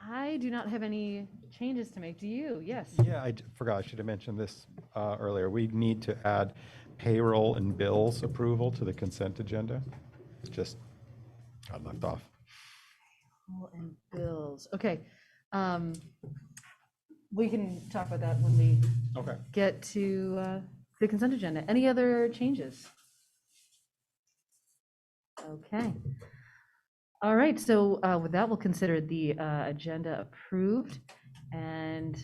I do not have any changes to make. Do you? Yes. Yeah, forgot, I should have mentioned this earlier. We need to add payroll and bills approval to the consent agenda. Just got knocked off. Payroll and bills. Okay. Um, we can talk about that when we Okay. get to the consent agenda. Any other changes? Okay. All right, so with that, we'll consider the agenda approved. And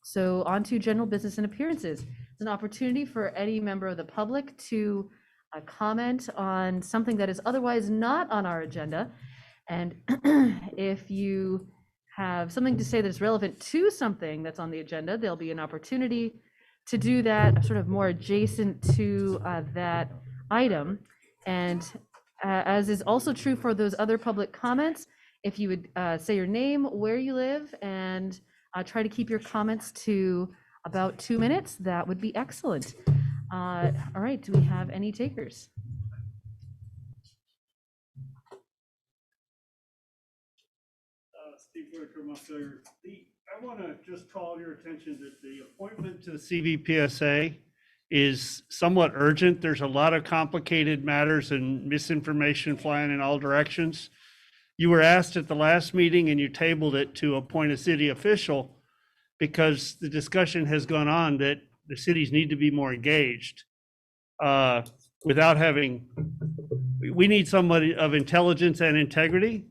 so on to general business and appearances. It's an opportunity for any member of the public to comment on something that is otherwise not on our agenda. And if you have something to say that's relevant to something that's on the agenda, there'll be an opportunity to do that sort of more adjacent to that item. And as is also true for those other public comments, if you would say your name, where you live, and try to keep your comments to about 2 minutes, that would be excellent. All right, do we have any takers? Steve Whitaker, Montpelier. I want to just call your attention that the appointment to the CVPSA is somewhat urgent. There's a lot of complicated matters and misinformation flying in all directions. You were asked at the last meeting and you tabled it to appoint a city official because the discussion has gone on that the cities need to be more engaged. We need somebody of intelligence and integrity.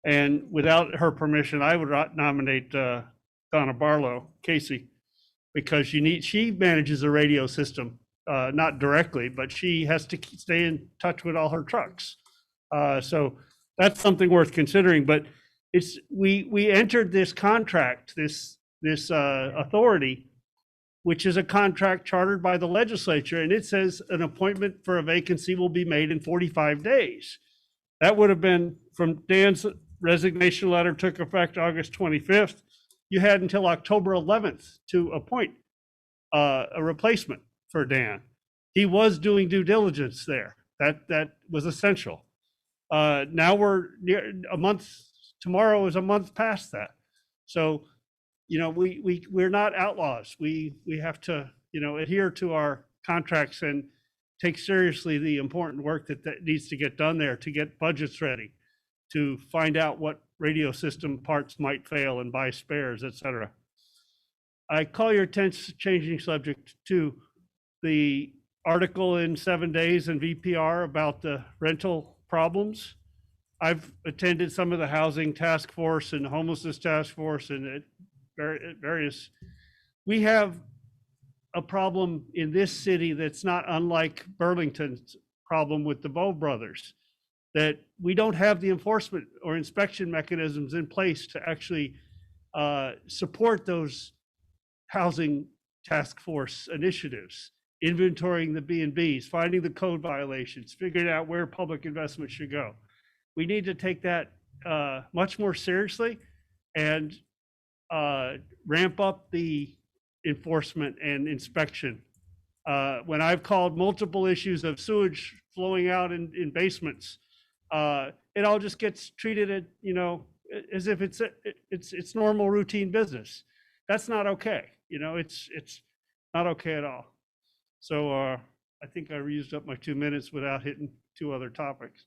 And without her permission, I would nominate Donna Barlow, Casey, because she manages a radio system, not directly, but she has to stay in touch with all her trucks. So that's something worth considering. But we entered this contract, this authority, which is a contract chartered by the legislature, and it says an appointment for a vacancy will be made in 45 days. That would have been from Dan's resignation letter took effect August 25th. You had until October 11th to appoint a replacement for Dan. He was doing due diligence there. That was essential. Now we're near a month. Tomorrow is a month past that. So, we're not outlaws. We have to, adhere to our contracts and take seriously the important work that needs to get done there to get budgets ready, to find out what radio system parts might fail and buy spares, et cetera. I call your attention, changing subject, to the article in 7 Days in VPR about the rental problems. I've attended some of the housing task force and homelessness task force and various. We have a problem in this city that's not unlike Burlington's problem with the Bow brothers, that we don't have the enforcement or inspection mechanisms in place to actually support those housing task force initiatives, inventorying the B&Bs, finding the code violations, figuring out where public investment should go. We need to take that much more seriously and ramp up the enforcement and inspection. When I've called multiple issues of sewage flowing out in basements, it all just gets treated as if it's normal routine business. That's not okay. It's not okay at all. So I think I used up my 2 minutes without hitting 2 other topics.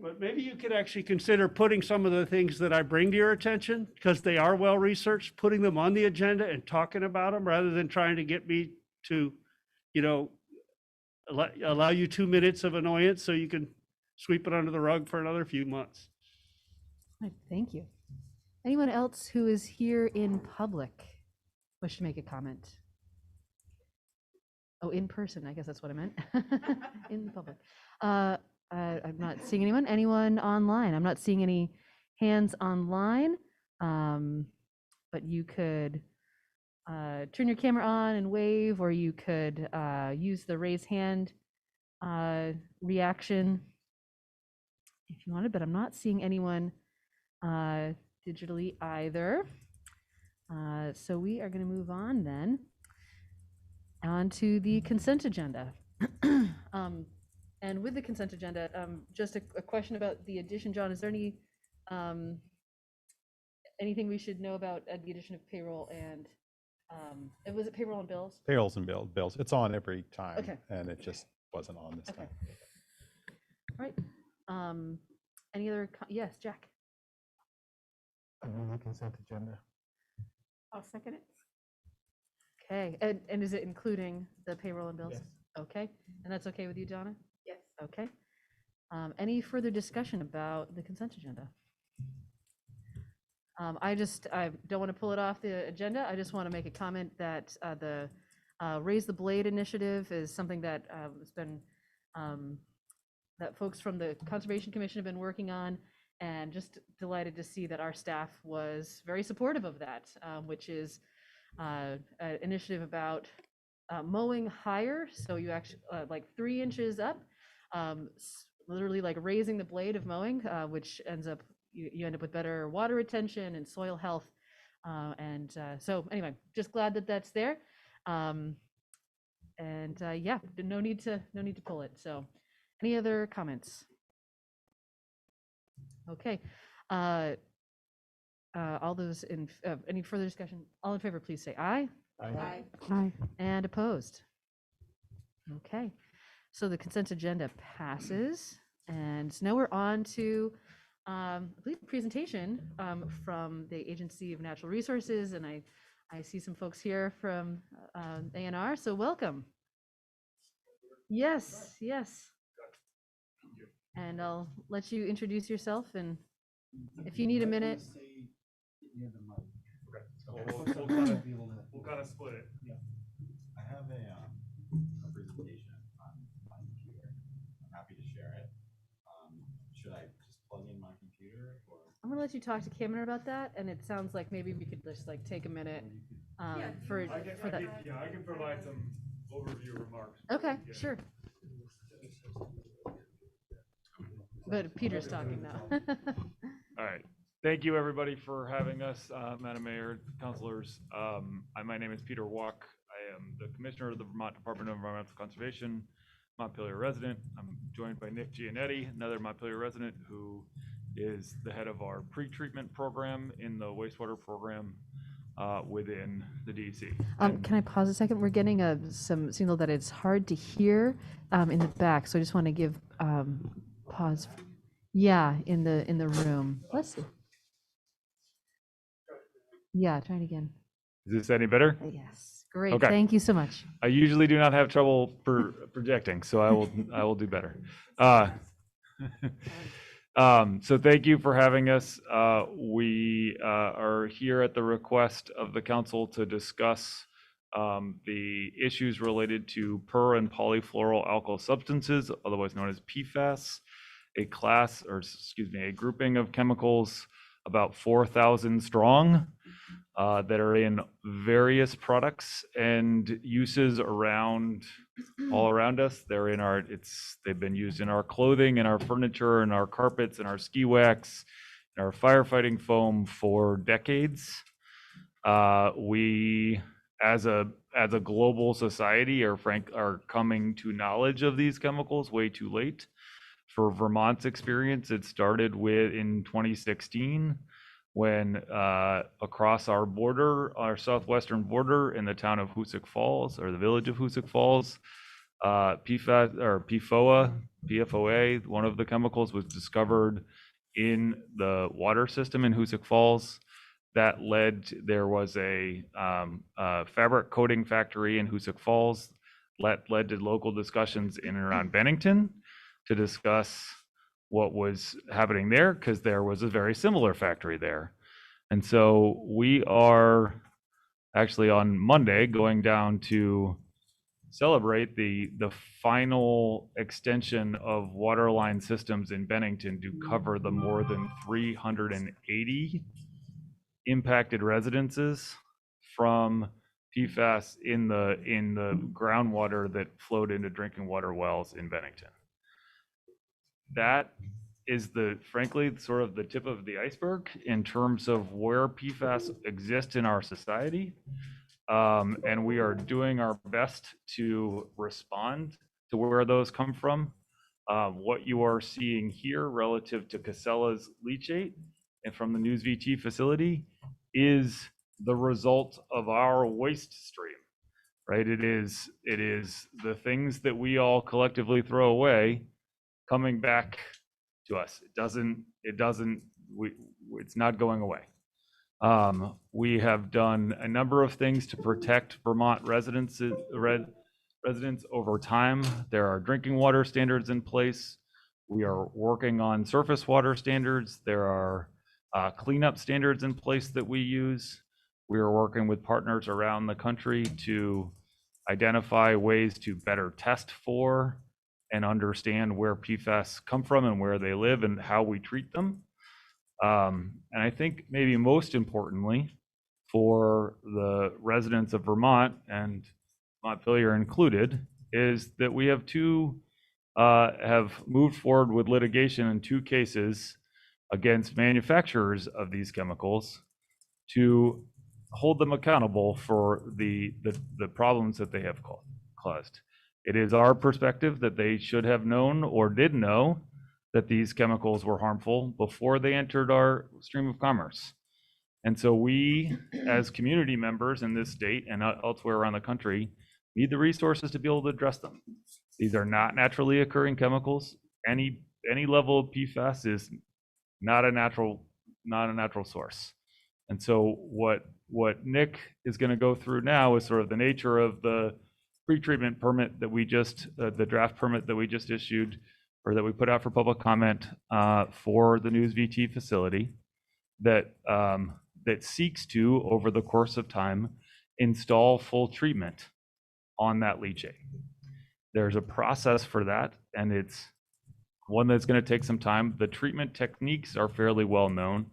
But maybe you could actually consider putting some of the things that I bring to your attention, because they are well researched, putting them on the agenda and talking about them rather than trying to get me to, allow you 2 minutes of annoyance so you can sweep it under the rug for another few months. Right, thank you. Anyone else who is here in public wish to make a comment? Oh, in person, I guess that's what I meant. In public. I'm not seeing anyone. Anyone online? I'm not seeing any hands online, but you could turn your camera on and wave, or you could use the raise hand reaction if you wanted, but I'm not seeing anyone digitally either. So we are going to move on then to the consent agenda. And with the consent agenda, just a question about the addition, John, is there any Anything we should know about the addition of payroll and, was it payroll and bills? Payrolls and bills. It's on every time, Okay. and it just wasn't on this Okay. time. All right. Any other, yes, Jack? The consent agenda. I'll second it. Okay, and is it including the payroll and bills? Yes. Okay, and that's okay with you, Donna? Yes. Okay. Any further discussion about the consent agenda? I don't want to pull it off the agenda. I just want to make a comment that the Raise the Blade initiative is something that has been, that folks from the Conservation Commission have been working on, and just delighted to see that our staff was very supportive of that, which is an initiative about mowing higher, so you actually, like 3 inches up, literally like raising the blade of mowing, which ends up, you end up with better water retention and soil health. So anyway, just glad that that's there. Yeah, no need to pull it. So any other comments? Okay. All those in, any further discussion? All in favor, please say aye. Aye. Aye. And opposed? Okay, so the consent agenda passes, and now we're on to, I believe, a presentation from the Agency of Natural Resources, and I see some folks here from ANR, so welcome. Yes, yes. And I'll let you introduce yourself, and if you need a minute. We'll kind of split it. I have a presentation on my computer. I'm happy to share it. Should I just plug in my computer or? I'm gonna let you talk to Cameron about that, and it sounds like maybe we could just like take a minute for that. I can provide some overview remarks. Okay, sure. But Peter's talking now. All right. Thank you, everybody, for having us, Madam Mayor, councilors. My name is Peter Walk. I am the Commissioner of the Vermont Department of Environmental Conservation, Montpelier resident. I'm joined by Nick Gianetti, another Montpelier resident who is the head of our pre-treatment program in the wastewater program within the DEC. Can I pause a second? We're getting some signal that it's hard to hear in the back, so I just want to give pause. Yeah, in the room. Let's see. Yeah, try it again. Is this any better? Yes, great. Okay. Thank you so much. I usually do not have trouble projecting, so I will do better. So thank you for having us. We are here at the request of the council to discuss the issues related to per and polyfluoral alkyl substances, otherwise known as PFAS, a grouping of chemicals about 4,000 strong that are in various products and uses all around us. They've been used in our clothing, in our furniture, in our carpets, in our ski wax, in our firefighting foam for decades. We, as a global society, are coming to knowledge of these chemicals way too late. For Vermont's experience, it started in 2016 when across our border, our southwestern border in the town of Hoosick Falls, or the village of Hoosick Falls, PFAS or PFOA, one of the chemicals, was discovered in the water system in Hoosick Falls. That there was a fabric coating factory in Hoosick Falls. Led to local discussions in and around Bennington to discuss what was happening there, because there was a very similar factory there. And so we are actually on Monday going down to celebrate the final extension of water line systems in Bennington to cover the more than 380 impacted residences from PFAS in the groundwater that flowed into drinking water wells in Bennington. That is frankly, sort of the tip of the iceberg in terms of where PFAS exist in our society. And we are doing our best to respond to where those come from. What you are seeing here relative to Casella's leachate and from the News VT facility is the result of our waste stream, right? It is the things that we all collectively throw away coming back to us. It's not going away. We have done a number of things to protect Vermont residents over time. There are drinking water standards in place. We are working on surface water standards. There are cleanup standards in place that we use. We are working with partners around the country to identify ways to better test for and understand where PFAS come from and where they live and how we treat them. And I think maybe most importantly for the residents of Vermont, and Montpelier included, is that we have moved forward with litigation in 2 cases against manufacturers of these chemicals to hold them accountable for the problems that they have caused. It is our perspective that they should have known or did know that these chemicals were harmful before they entered our stream of commerce. And so we, as community members in this state and elsewhere around the country, need the resources to be able to address them. These are not naturally occurring chemicals. Any level of PFAS is not a natural source. And so what Nick is going to go through now is sort of the nature of the pre-treatment permit that we just, the draft permit that we just issued, or that we put out for public comment for the News VT facility that seeks to, over the course of time, install full treatment on that leachate. There's a process for that, and it's one that's going to take some time. The treatment techniques are fairly well known,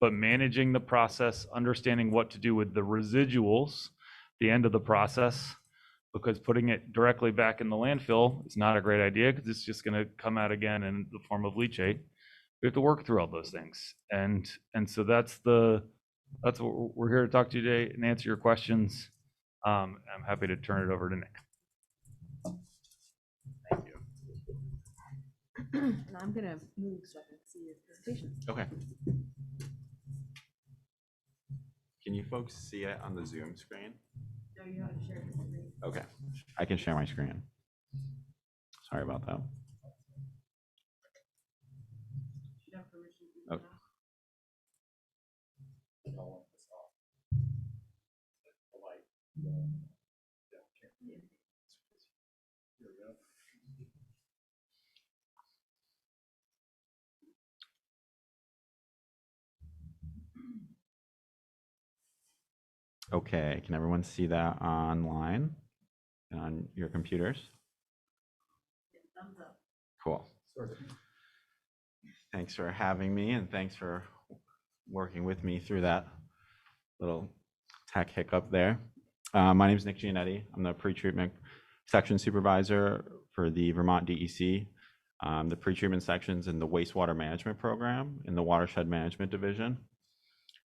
but managing the process, understanding what to do with the residuals, the end of the process, because putting it directly back in the landfill is not a great idea because it's just going to come out again in the form of leachate. We have to work through all those things. And so that's what we're here to talk to you today and answer your questions. I'm happy to turn it over to Nick. Thank you. And I'm going to move so I can see your presentation. Okay. Can you folks see it on the Zoom screen? No, you have to share your screen. Okay, I can share my screen. Sorry about that. You have permission to do Oh. Okay, can everyone see that online and on your computers? Thumbs up. Cool. Thanks for having me, and thanks for working with me through that little tech hiccup there. My name is Nick Giannetti. I'm the pre-treatment section supervisor for the Vermont DEC. The pre-treatment sections in the wastewater management program in the watershed management division.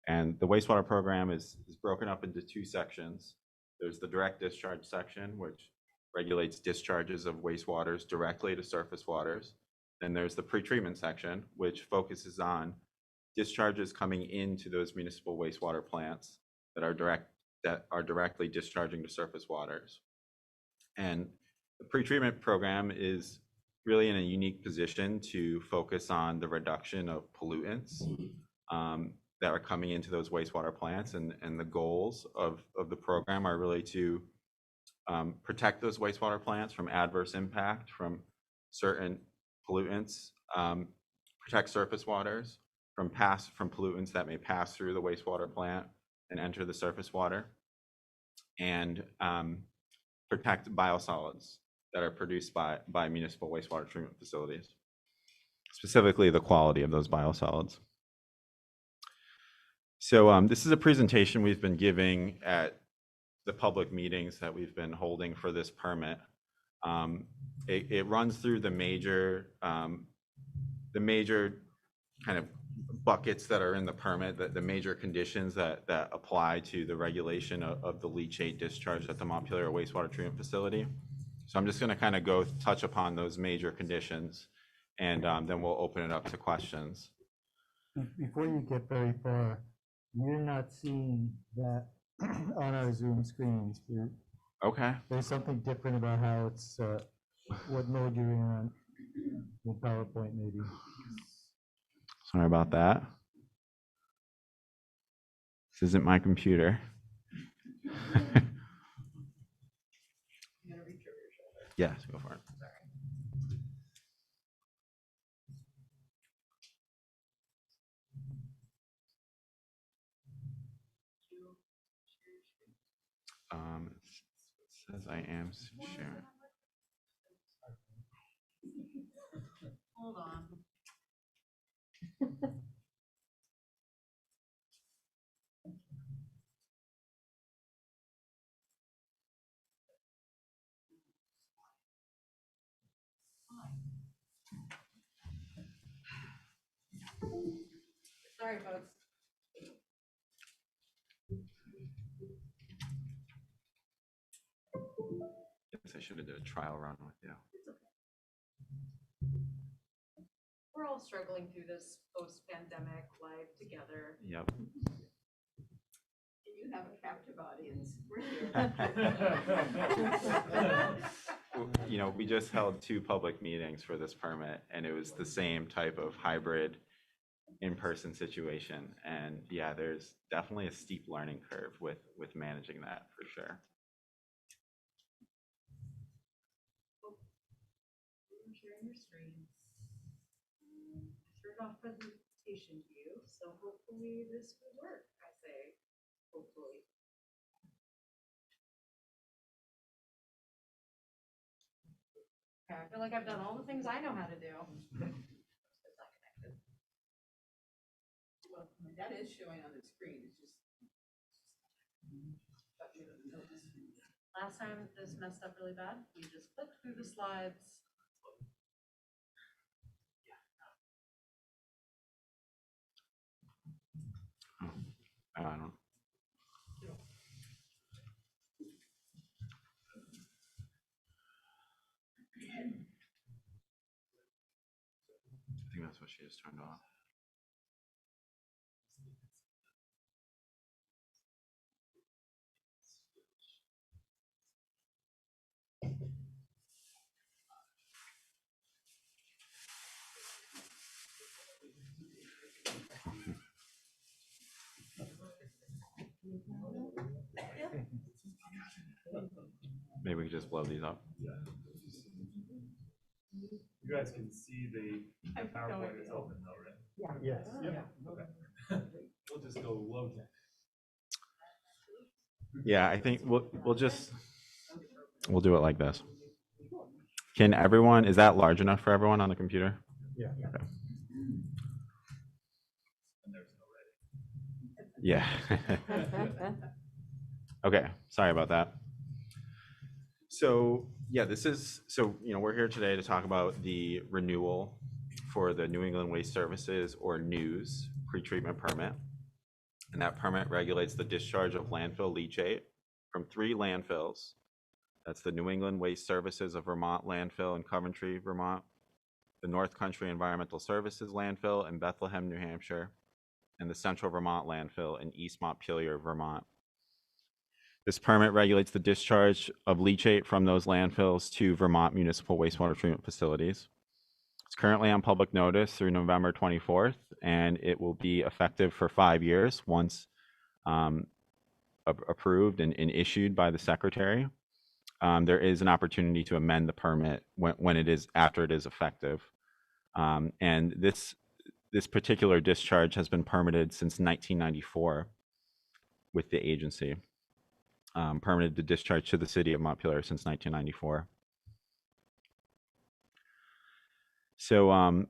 And the wastewater program is broken up into 2 sections. There's the direct discharge section, which regulates discharges of wastewaters directly to surface waters. Then there's the pretreatment section, which focuses on discharges coming into those municipal wastewater plants that are directly discharging to surface waters. And the pretreatment program is really in a unique position to focus on the reduction of pollutants that are coming into those wastewater plants, and the goals of the program are really to protect those wastewater plants from adverse impact from certain pollutants, protect surface waters from pollutants that may pass through the wastewater plant and enter the surface water, and protect biosolids that are produced by municipal wastewater treatment facilities, specifically the quality of those biosolids. So this is a presentation we've been giving at the public meetings that we've been holding for this permit. It runs through the major kind of buckets that are in the permit, the major conditions that apply to the regulation of the leachate discharge at the Montpelier wastewater treatment facility. So I'm just going to kind of touch upon those major conditions, and then we'll open it up to questions. before you get very far, you're not seeing that on our Zoom screens. Okay. There's something different about how it's, what mode you're in PowerPoint maybe. Sorry about that. This isn't my computer. Yes, go for it. It says I am sharing. Hold on. Sorry, folks. Yes, I should have did a trial run with you. We're all struggling through this post-pandemic life together. Yep. You have a captive audience. We're here. You know, we just held 2 public meetings for this permit, and it was the same type of hybrid in-person situation. And yeah, there's definitely a steep learning curve with managing that for sure. Sharing your screen. Turn off presentation view, so hopefully this will work, I say, hopefully. Okay, I feel like I've done all the things I know how to do. It's not connected. Well, that is showing on the screen, it's just. But we don't know this. Last time this messed up really bad, we just clicked through the slides. I don't. I think that's what she just turned off. Maybe we could just blow these up. You guys can see the PowerPoint is open though, right? Yes. Okay. We'll just go low tech. Yeah, I think we'll do it like this. Can everyone, is that large enough for everyone on the computer? Yeah. Okay. And there's no ready. Yeah. Okay, sorry about that. So yeah, we're here today to talk about the renewal for the New England Waste Services, or NEWS, pretreatment permit. And that permit regulates the discharge of landfill leachate from 3 landfills. That's the New England Waste Services of Vermont landfill in Coventry, Vermont, the North Country Environmental Services landfill in Bethlehem, New Hampshire, and the Central Vermont landfill in East Montpelier, Vermont. This permit regulates the discharge of leachate from those landfills to Vermont municipal wastewater treatment facilities. It's currently on public notice through November 24th, and it will be effective for 5 years once approved and issued by the secretary. There is an opportunity to amend the permit after it is effective. And this particular discharge has been permitted since 1994 with the agency. Permitted to discharge to the city of Montpelier since 1994. So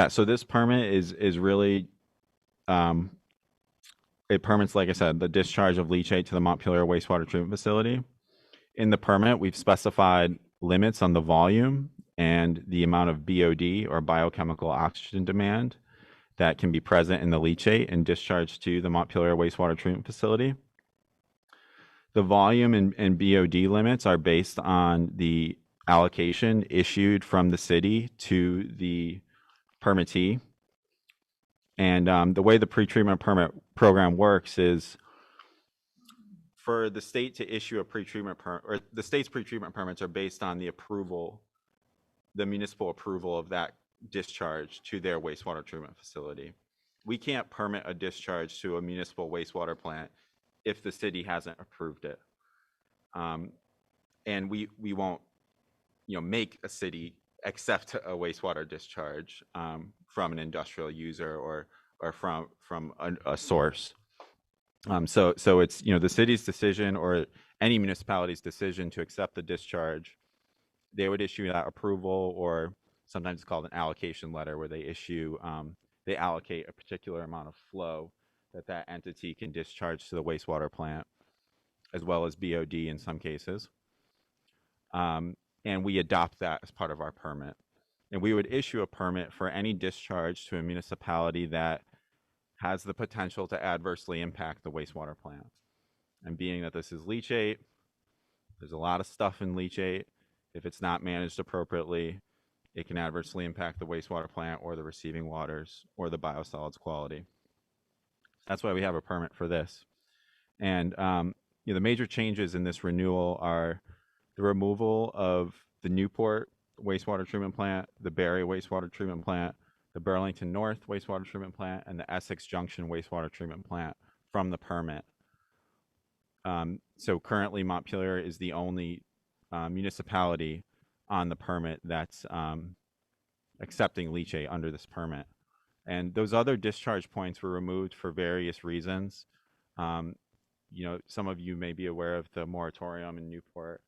so this permit is really it permits, like I said, the discharge of leachate to the Montpelier wastewater treatment facility. In the permit, we've specified limits on the volume and the amount of BOD, or biochemical oxygen demand, that can be present in the leachate and discharged to the Montpelier wastewater treatment facility. The volume and BOD limits are based on the allocation issued from the city to the permittee. And the way the pretreatment permit program works is for the state to issue a pretreatment permit, or the state's pretreatment permits are based on the approval, the municipal approval of that discharge to their wastewater treatment facility. We can't permit a discharge to a municipal wastewater plant if the city hasn't approved it. And we won't, make a city accept a wastewater discharge from an industrial user or from a source. So it's, the city's decision or any municipality's decision to accept the discharge. They would issue that approval, or sometimes it's called an allocation letter, where they issue, they allocate a particular amount of flow that entity can discharge to the wastewater plant, as well as BOD in some cases. And we adopt that as part of our permit. And we would issue a permit for any discharge to a municipality that has the potential to adversely impact the wastewater plant. And being that this is leachate, there's a lot of stuff in leachate. If it's not managed appropriately, it can adversely impact the wastewater plant or the receiving waters or the biosolids quality. That's why we have a permit for this. And the major changes in this renewal are the removal of the Newport wastewater treatment plant, the Barry wastewater treatment plant, the Burlington North wastewater treatment plant, and the Essex Junction wastewater treatment plant from the permit. So currently Montpelier is the only municipality on the permit that's accepting leachate under this permit. And those other discharge points were removed for various reasons. Some of you may be aware of the moratorium in Newport,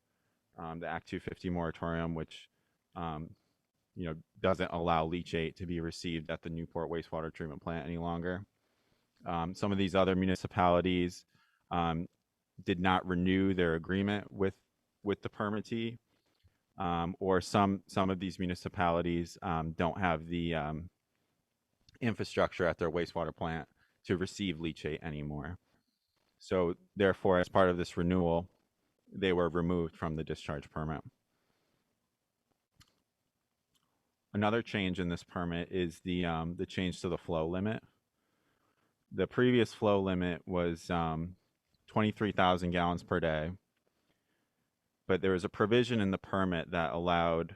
the Act 250 moratorium, which doesn't allow leachate to be received at the Newport wastewater treatment plant any longer. Some of these other municipalities did not renew their agreement with the permittee, or some of these municipalities don't have the infrastructure at their wastewater plant to receive leachate anymore. So therefore, as part of this renewal, they were removed from the discharge permit. Another change in this permit is the change to the flow limit. The previous flow limit was 23,000 gallons per day, but there was a provision in the permit that allowed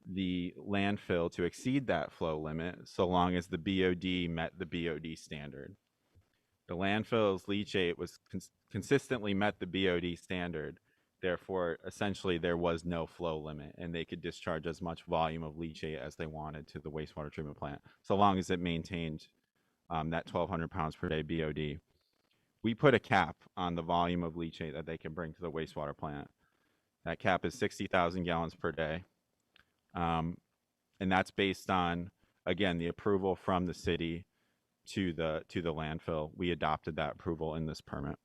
the landfill to exceed that flow limit so long as the BOD met the BOD standard. The landfill's leachate was consistently met the BOD standard. Therefore, essentially, there was no flow limit, and they could discharge as much volume of leachate as they wanted to the wastewater treatment plant, so long as it maintained that 1,200 pounds per day BOD. We put a cap on the volume of leachate that they can bring to the wastewater plant. That cap is 60,000 gallons per day. And that's based on, again, the approval from the city to the landfill. We adopted that approval in this permit.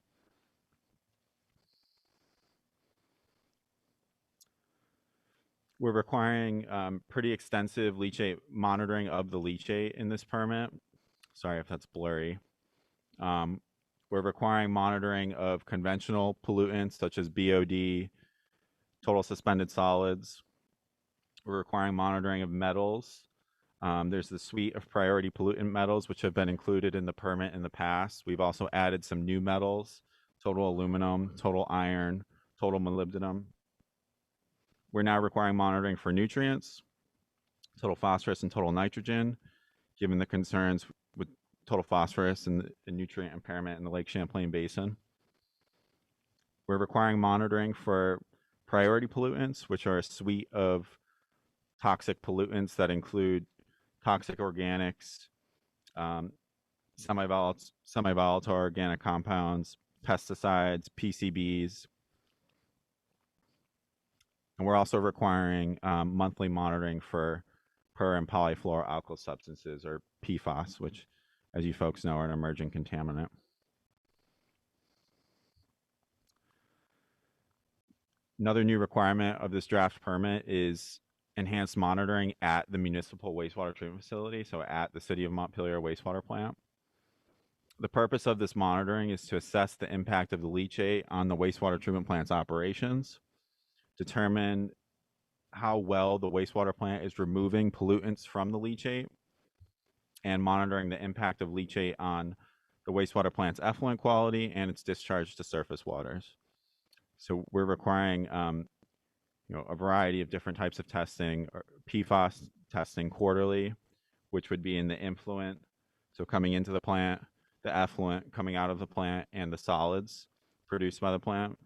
We're requiring pretty extensive leachate monitoring of the leachate in this permit. Sorry if that's blurry. We're requiring monitoring of conventional pollutants such as BOD, total suspended solids. We're requiring monitoring of metals. There's the suite of priority pollutant metals, which have been included in the permit in the past. We've also added some new metals, total aluminum, total iron, total molybdenum. We're now requiring monitoring for nutrients, total phosphorus and total nitrogen, given the concerns with total phosphorus and the nutrient impairment in the Lake Champlain Basin. We're requiring monitoring for priority pollutants, which are a suite of toxic pollutants that include toxic organics, semi-volatile organic compounds, pesticides, PCBs. And we're also requiring monthly monitoring for per and polyfluoroalkyl substances, or PFAS, which, as you folks know, are an emerging contaminant. Another new requirement of this draft permit is enhanced monitoring at the municipal wastewater treatment facility, so at the City of Montpelier wastewater plant. The purpose of this monitoring is to assess the impact of the leachate on the wastewater treatment plant's operations, determine how well the wastewater plant is removing pollutants from the leachate and monitoring the impact of leachate on the wastewater plant's effluent quality and its discharge to surface waters. So we're requiring a variety of different types of testing, or PFAS testing quarterly, which would be in the influent, so coming into the plant, the effluent coming out of the plant, and the solids produced by the plant.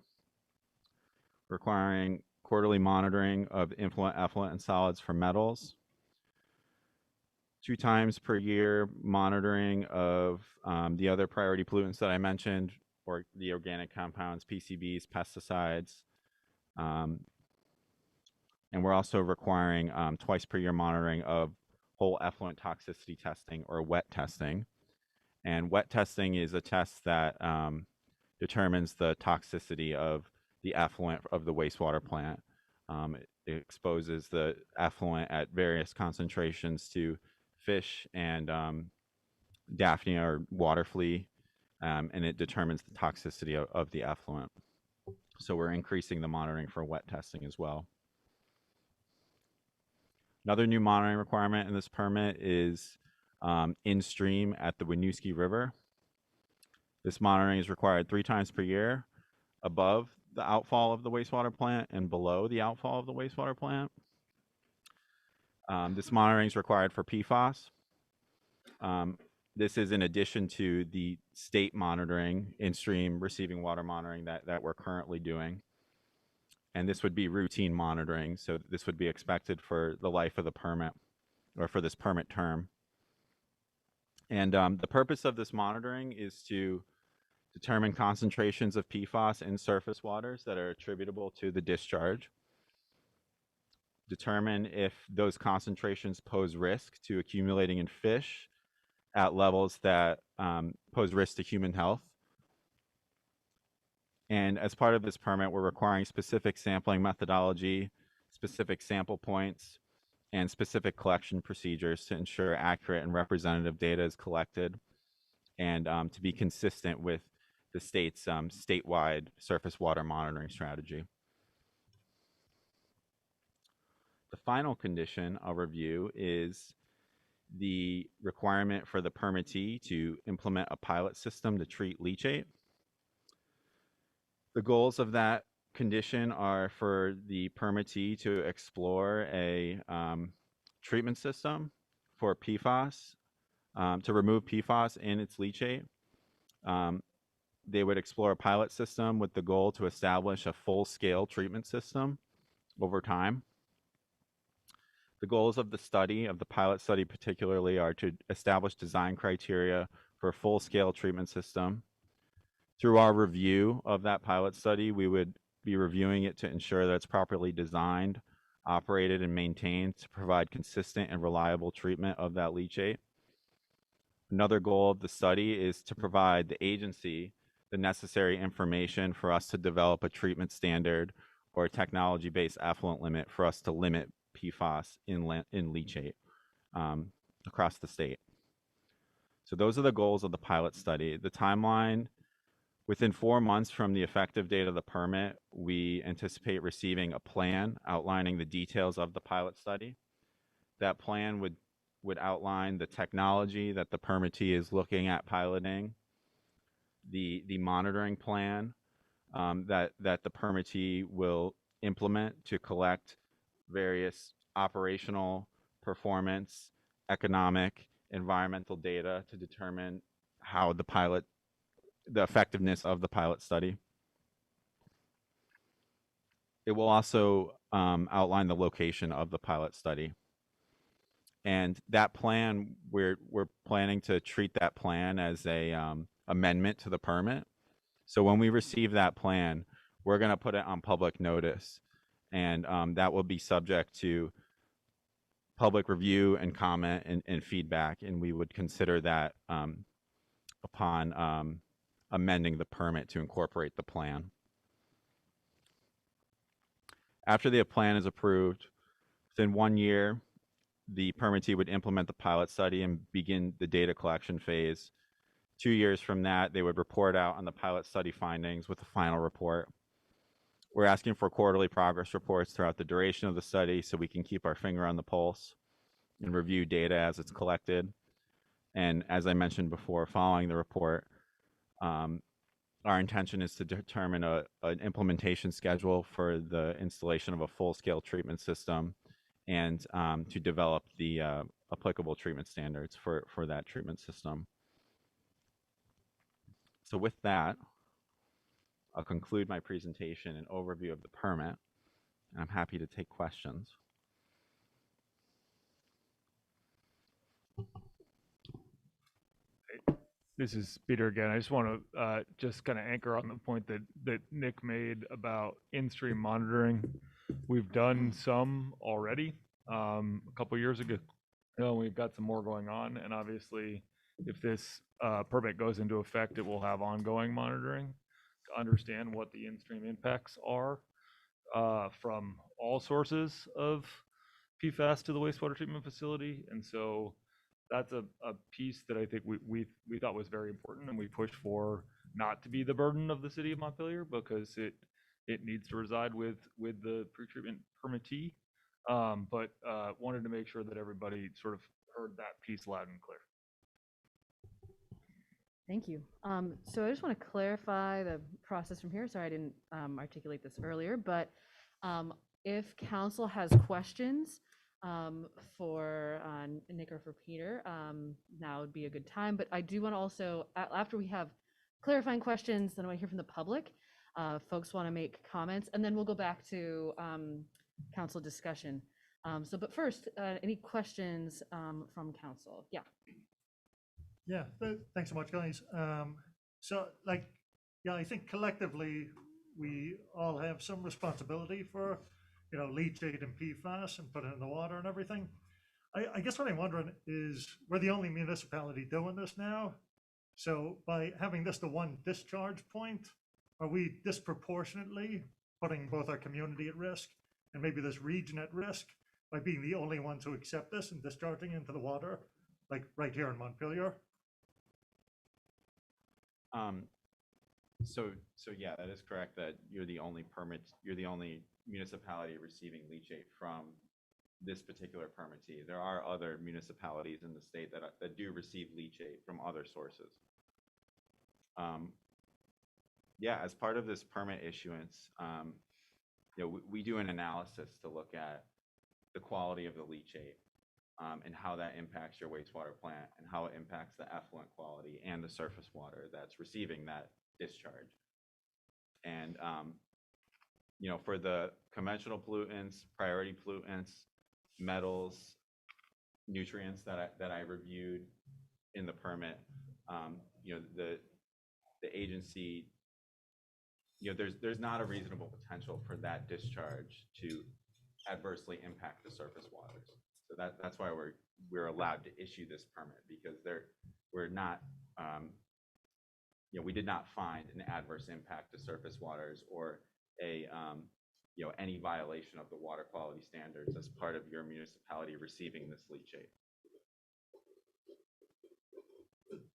Requiring quarterly monitoring of influent, effluent, and solids for metals. 2 times per year monitoring of the other priority pollutants that I mentioned, or the organic compounds, PCBs, pesticides. And we're also requiring twice per year monitoring of whole effluent toxicity testing, or wet testing. And wet testing is a test that determines the toxicity of the effluent of the wastewater plant. It exposes the effluent at various concentrations to fish and Daphnia or water flea, and it determines the toxicity of the effluent. So we're increasing the monitoring for wet testing as well. Another new monitoring requirement in this permit is in stream at the Winooski River. This monitoring is required 3 times per year above the outfall of the wastewater plant and below the outfall of the wastewater plant. This monitoring is required for PFAS. This is in addition to the state monitoring, in-stream receiving water monitoring that we're currently doing. And this would be routine monitoring, so this would be expected for the life of the permit, or for this permit term. And the purpose of this monitoring is to determine concentrations of PFAS in surface waters that are attributable to the discharge, determine if those concentrations pose risk to accumulating in fish at levels that pose risk to human health. And as part of this permit, we're requiring specific sampling methodology, specific sample points, and specific collection procedures to ensure accurate and representative data is collected, and to be consistent with the state's statewide surface water monitoring strategy. The final condition I'll review is the requirement for the permittee to implement a pilot system to treat leachate. The goals of that condition are for the permittee to explore a treatment system for PFAS, to remove PFAS in its leachate. They would explore a pilot system with the goal to establish a full-scale treatment system over time. The goals of the study, of the pilot study particularly, are to establish design criteria for a full-scale treatment system. Through our review of that pilot study, we would be reviewing it to ensure that it's properly designed, operated, and maintained to provide consistent and reliable treatment of that leachate. Another goal of the study is to provide the agency the necessary information for us to develop a treatment standard or a technology-based effluent limit for us to limit PFAS in leachate across the state. So those are the goals of the pilot study. The timeline: within 4 months from the effective date of the permit, we anticipate receiving a plan outlining the details of the pilot study. That plan would outline the technology that the permittee is looking at piloting, the monitoring plan that the permittee will implement to collect various operational, performance, economic, environmental data to determine how the effectiveness of the pilot study. It will also outline the location of the pilot study. And that plan, we're planning to treat that plan as a amendment to the permit. So when we receive that plan, we're going to put it on public notice, and that will be subject to public review and comment and feedback, and we would consider that upon amending the permit to incorporate the plan. After the plan is approved, within 1 year, the permittee would implement the pilot study and begin the data collection phase. 2 years from that, they would report out on the pilot study findings with a final report. We're asking for quarterly progress reports throughout the duration of the study so we can keep our finger on the pulse and review data as it's collected. And as I mentioned before, following the report, our intention is to determine an implementation schedule for the installation of a full-scale treatment system and to develop the applicable treatment standards for that treatment system. So with that, I'll conclude my presentation and overview of the permit. I'm happy to take questions. This is Peter again. I just want to just kind of anchor on the point that Nick made about in-stream monitoring. We've done some already a couple years ago. We've got some more going on, and obviously, if this permit goes into effect, it will have ongoing monitoring to understand what the in-stream impacts are from all sources of PFAS to the wastewater treatment facility, and so that's a piece that I think we thought was very important, and we pushed for not to be the burden of the city of Montpelier because it needs to reside with the pretreatment permittee, but wanted to make sure that everybody sort of heard that piece loud and clear. Thank you. So I just want to clarify the process from here. Sorry, I didn't articulate this earlier, but if council has questions for Nick or for Peter, now would be a good time. But I do want to also, after we have clarifying questions, then I want to hear from the public. Folks want to make comments, and then we'll go back to council discussion. But first, any questions from council? Yeah. Yeah, thanks so much, guys. I think collectively we all have some responsibility for, leachate and PFAS and put it in the water and everything. I guess what I'm wondering is, we're the only municipality doing this now. So by having this the one discharge point, are we disproportionately putting both our community at risk and maybe this region at risk by being the only ones who accept this and discharging into the water, like right here in Montpelier? So yeah, that is correct that you're the only municipality receiving leachate from this particular permittee. There are other municipalities in the state that do receive leachate from other sources. Yeah, as part of this permit issuance, we do an analysis to look at the quality of the leachate and how that impacts your wastewater plant and how it impacts the effluent quality and the surface water that's receiving that discharge. And, for the conventional pollutants, priority pollutants, metals, nutrients that I reviewed in the permit, the agency, there's not a reasonable potential for that discharge to adversely impact the surface waters. So that's why we're allowed to issue this permit, because we're not, we did not find an adverse impact to surface waters or any violation of the water quality standards as part of your municipality receiving this leachate.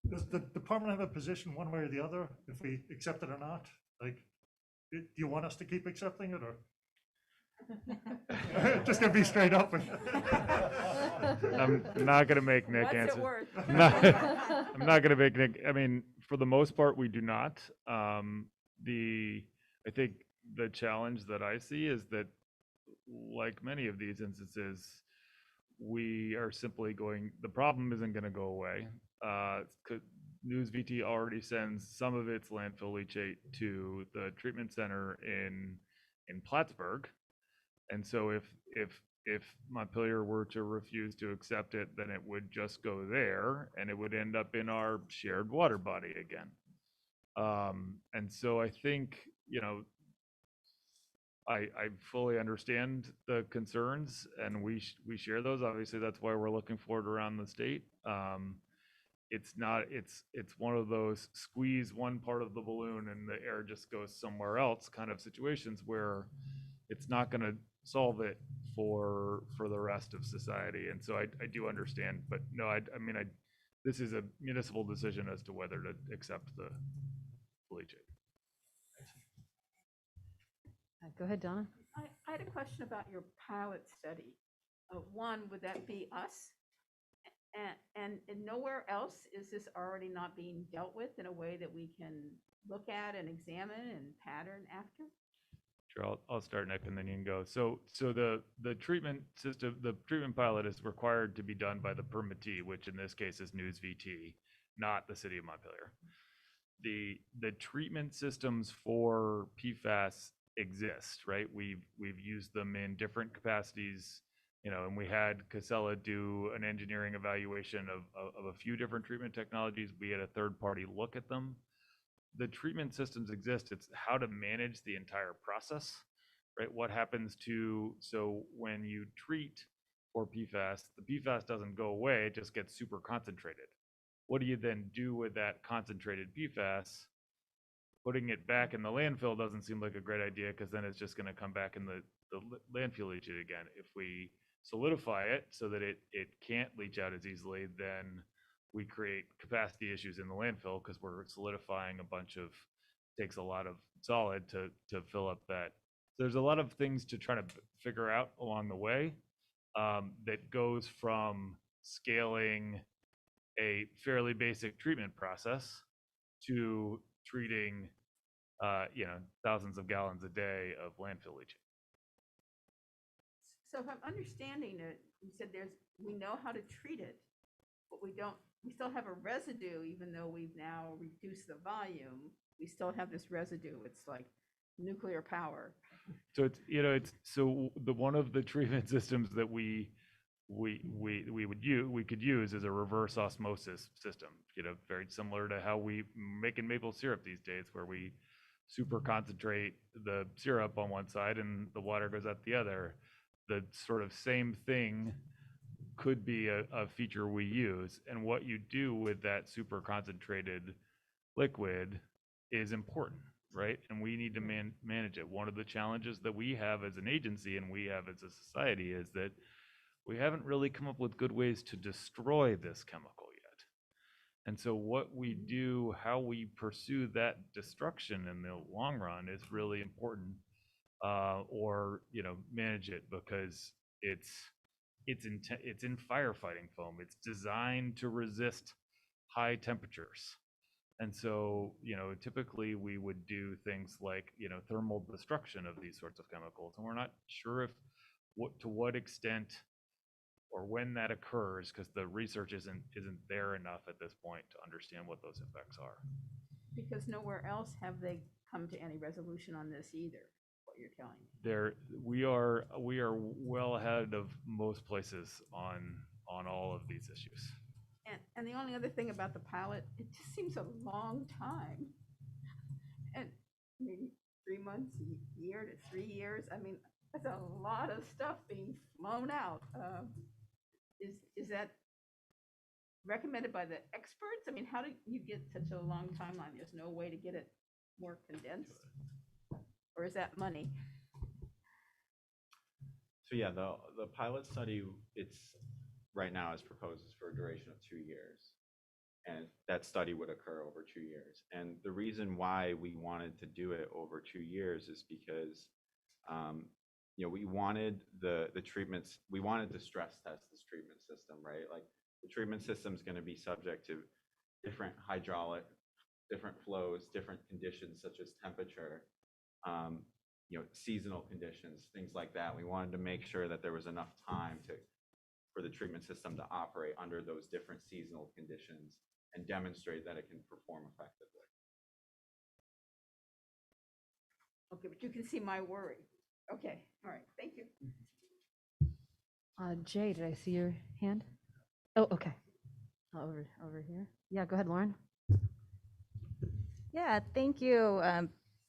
Does the department have a position one way or the other if we accept it or not? Like, do you want us to keep accepting it, or just gonna be straight up with I'm not going to make Nick What's answer. it worth? I'm not going to make Nick. I mean, for the most part, we do not. I think the challenge that I see is that, like many of these instances, we are simply the problem isn't going to go away. News VT already sends some of its landfill leachate to the treatment center in Plattsburgh. And so if Montpelier were to refuse to accept it, then it would just go there and it would end up in our shared water body again. And so I think, I fully understand the concerns, and we share those. Obviously, that's why we're looking for it around the state. It's one of those squeeze one part of the balloon and the air just goes somewhere else kind of situations where it's not going to solve it for the rest of society. And so I do understand, but no, this is a municipal decision as to whether to accept the leachate. Go ahead, Donna. I had a question about your pilot study. One, would that be us? And nowhere else is this already not being dealt with in a way that we can look at and examine and pattern after? Sure, I'll start, Nick, and then you can go. So the treatment system, the treatment pilot is required to be done by the permittee, which in this case is News VT, not the city of Montpelier. The treatment systems for PFAS exist, right? We've used them in different capacities, you know, and we had Casella do an engineering evaluation of a few different treatment technologies. We had a third party look at them. The treatment systems exist. It's how to manage the entire process, right? What happens so when you treat for PFAS, the PFAS doesn't go away, it just gets super concentrated. What do you then do with that concentrated PFAS? Putting it back in the landfill doesn't seem like a great idea because then it's just going to come back in the landfill leachate again. If we solidify it so that it can't leach out as easily, then we create capacity issues in the landfill because we're solidifying takes a lot of solid to fill up that. There's a lot of things to try to figure out along the way that goes from scaling a fairly basic treatment process to treating, thousands of gallons a day of landfill leachate. So if I'm understanding it, you said we know how to treat it, but we still have a residue, even though we've now reduced the volume, we still have this residue. It's like nuclear power. So one of the treatment systems that we could use is a reverse osmosis system, very similar to how we make in maple syrup these days, where we super concentrate the syrup on one side and the water goes out the other. The sort of same thing could be a feature we use, and what you do with that super concentrated liquid is important, right? And we need to manage it. One of the challenges that we have as an agency and we have as a society is that we haven't really come up with good ways to destroy this chemical yet. And so what we do, how we pursue that destruction in the long run is really important, or manage it, because it's in firefighting foam. It's designed to resist high temperatures. And so, typically we would do things like, thermal destruction of these sorts of chemicals. And we're not sure to what extent or when that occurs, because the research isn't there enough at this point to understand what those effects are. Because nowhere else have they come to any resolution on this either, what you're telling me. We are well ahead of most places on all of these issues. And the only other thing about the pilot, it just seems a long time. And I mean, 3 months, a year to 3 years. I mean, that's a lot of stuff being flown out. Is that recommended by the experts? I mean, how do you get such a long timeline? There's no way to get it more condensed? Or is that money? So yeah, the pilot study, right now is proposed for a duration of 2 years. And that study would occur over 2 years. And the reason why we wanted to do it over 2 years is because we wanted the treatments, we wanted to stress test this treatment system, right? Like, the treatment system is going to be subject to different hydraulic, different flows, different conditions such as temperature, seasonal conditions, things like that. We wanted to make sure that there was enough time for the treatment system to operate under those different seasonal conditions and demonstrate that it can perform effectively. Okay, but you can see my worry. Okay, all right, thank you. Jay, did I see your hand? Oh, okay. Over here. Yeah, go ahead, Lauren. Yeah, thank you.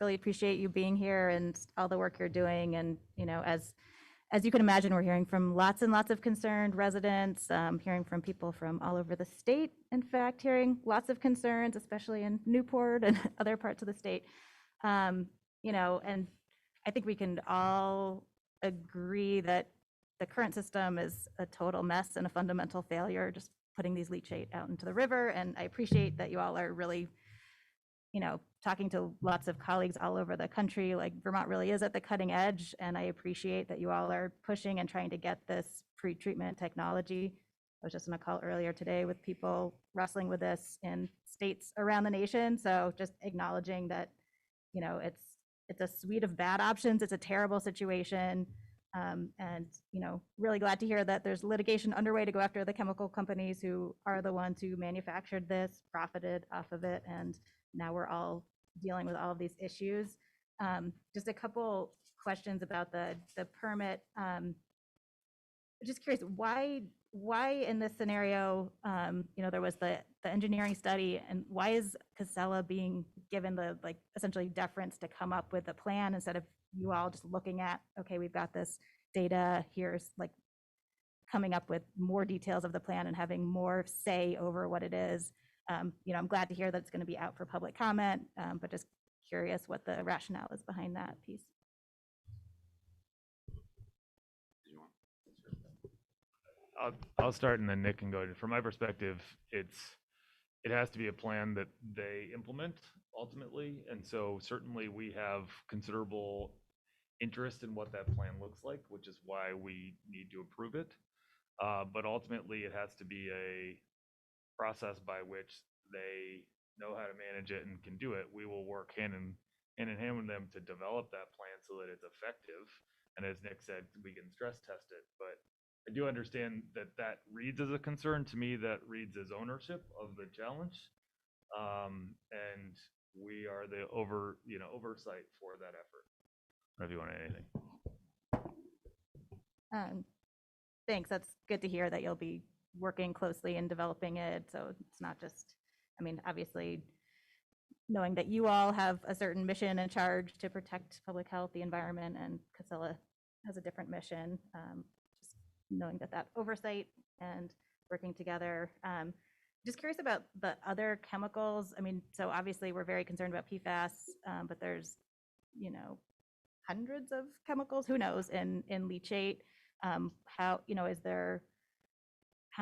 Really appreciate you being here and all the work you're doing. And, as you can imagine, we're hearing from lots and lots of concerned residents, hearing from people from all over the state, in fact, hearing lots of concerns, especially in Newport and other parts of the state. And I think we can all agree that the current system is a total mess and a fundamental failure, just putting these leachate out into the river. And I appreciate that you all are really talking to lots of colleagues all over the country, like Vermont really is at the cutting edge, and I appreciate that you all are pushing and trying to get this pre-treatment technology. I was just on a call earlier today with people wrestling with this in states around the nation, so just acknowledging that, it's a suite of bad options. It's a terrible situation. And, really glad to hear that there's litigation underway to go after the chemical companies who are the ones who manufactured this, profited off of it, and now we're all dealing with all of these issues. Just a couple questions about the permit. Just curious, why in this scenario, there was the engineering study, and why is Casella being given the essentially deference to come up with a plan instead of you all just looking at, okay, we've got this data, here's coming up with more details of the plan and having more say over what it is. I'm glad to hear that it's going to be out for public comment, but just curious what the rationale is behind that piece. I'll start and then Nick can go. From my perspective, it has to be a plan that they implement ultimately. And so certainly we have considerable interest in what that plan looks like, which is why we need to approve it. But ultimately it has to be a process by which they know how to manage it and can do it. We will work hand in hand with them to develop that plan so that it's effective. And as Nick said, we can stress test it. But I do understand that reads as a concern. To me, that reads as ownership of the challenge. And we are the oversight for that effort. I don't know if you want to add anything. Thanks. That's good to hear that you'll be working closely in developing it. So it's not just, obviously knowing that you all have a certain mission and charge to protect public health, the environment, and Casella has a different mission. Just knowing that oversight and working together. Just curious about the other chemicals. So obviously we're very concerned about PFAS, but there's, hundreds of chemicals, who knows, in leachate. How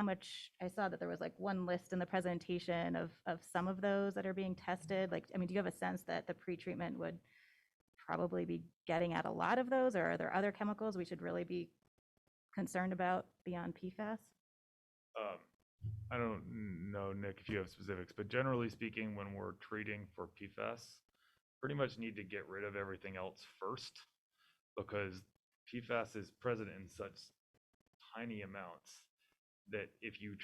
much, I saw that there was one list in the presentation of some of those that are being tested. Do you have a sense that the pretreatment would probably be getting at a lot of those, or are there other chemicals we should really be concerned about beyond PFAS? I don't know, Nick, if you have specifics, but generally speaking, when we're treating for PFAS, pretty much need to get rid of everything else first, because PFAS is present in such tiny amounts that if you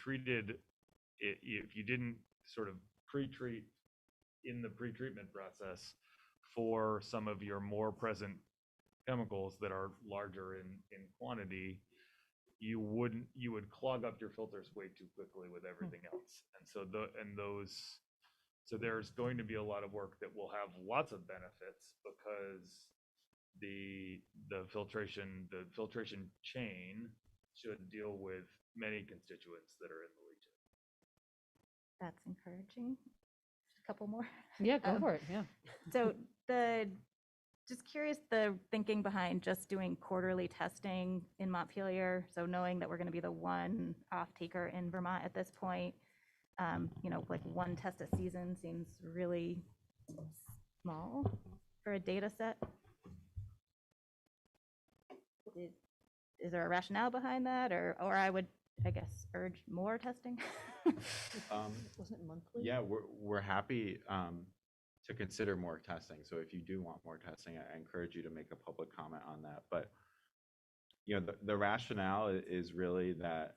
didn't sort of pre-treat in the pre-treatment process for some of your more present chemicals that are larger in quantity, you would clog up your filters way too quickly with everything else. And so there's going to be a lot of work that will have lots of benefits, because the filtration chain should deal with many constituents that are in the leachate. That's encouraging. A couple more. Yeah, go for it. Yeah. So just curious, the thinking behind just doing quarterly testing in Montpelier. So knowing that we're going to be the one off-taker in Vermont at this point, one test a season seems really small for a data set. Is there a rationale behind that, or I would, I guess, urge more testing? Wasn't it monthly? Yeah, we're happy to consider more testing. So if you do want more testing, I encourage you to make a public comment on that. But the rationale is really that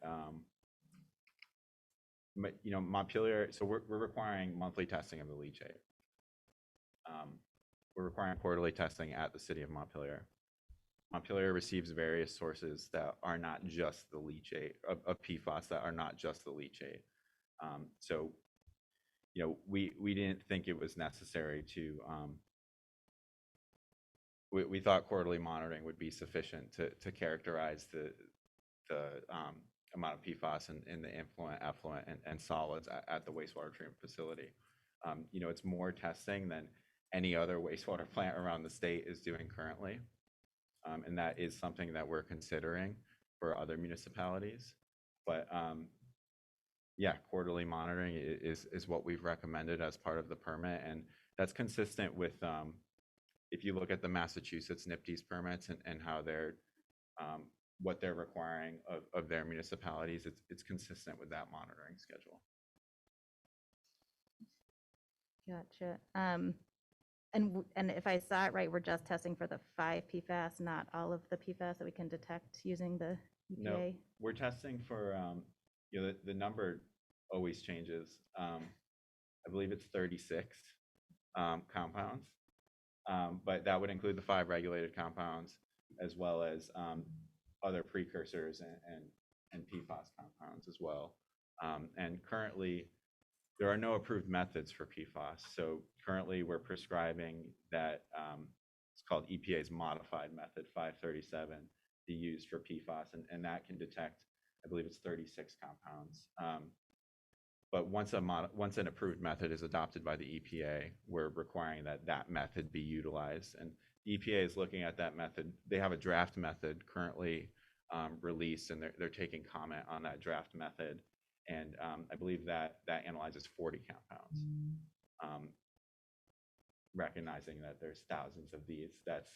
Montpelier. So we're requiring monthly testing of the leachate. We're requiring quarterly testing at the city of Montpelier. Montpelier receives various sources that are not just the leachate of PFAS, that are not just the leachate. So we didn't think it was necessary to. We thought quarterly monitoring would be sufficient to characterize the amount of PFAS in the effluent, and solids at the wastewater treatment facility. It's more testing than any other wastewater plant around the state is doing currently. And that is something that we're considering for other municipalities. But yeah, quarterly monitoring is what we've recommended as part of the permit. And That's consistent with, if you look at the Massachusetts NIPD's permits and how they're, what they're requiring of their municipalities, it's consistent with that monitoring schedule. Gotcha. And if I saw it right, we're just testing for the 5 PFAS, not all of the PFAS that we can detect using the EPA? No, we're testing for, you know, the number always changes. I believe it's 36 compounds, but that would include the 5 regulated compounds as well as other precursors and PFAS compounds as well. And currently, there are no approved methods for PFAS. So currently, we're prescribing that it's called EPA's modified method 537 be used for PFAS, and that can detect, I believe it's 36 compounds. But once an approved method is adopted by the EPA, we're requiring that method be utilized. And the EPA is looking at that method. They have a draft method currently released, and they're taking comment on that draft method. And I believe that analyzes 40 compounds. Recognizing that there's thousands of these, that's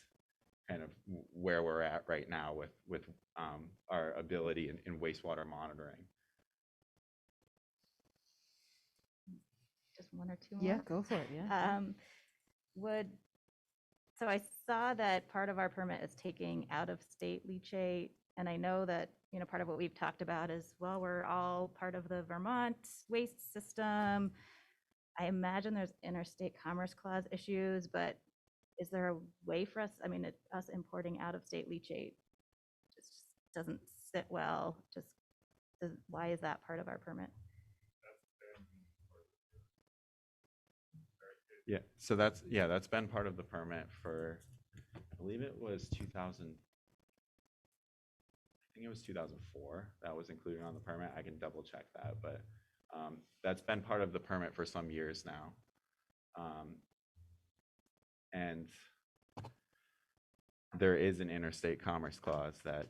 kind of where we're at right now with our ability in wastewater monitoring. Just 1 or 2 more? Yeah, go for it, yeah. So I saw that part of our permit is taking out of state leachate, and I know that, you know, part of what we've talked about is, well, we're all part of the Vermont waste system. I imagine there's interstate commerce clause issues, but is there a way for us, I mean, us importing out of state leachate just doesn't sit well, why is that part of our permit? Yeah, so that's been part of the permit for, I believe it was 2000. I think it was 2004 that was included on the permit. I can double check that, but that's been part of the permit for some years now. And there is an interstate commerce clause that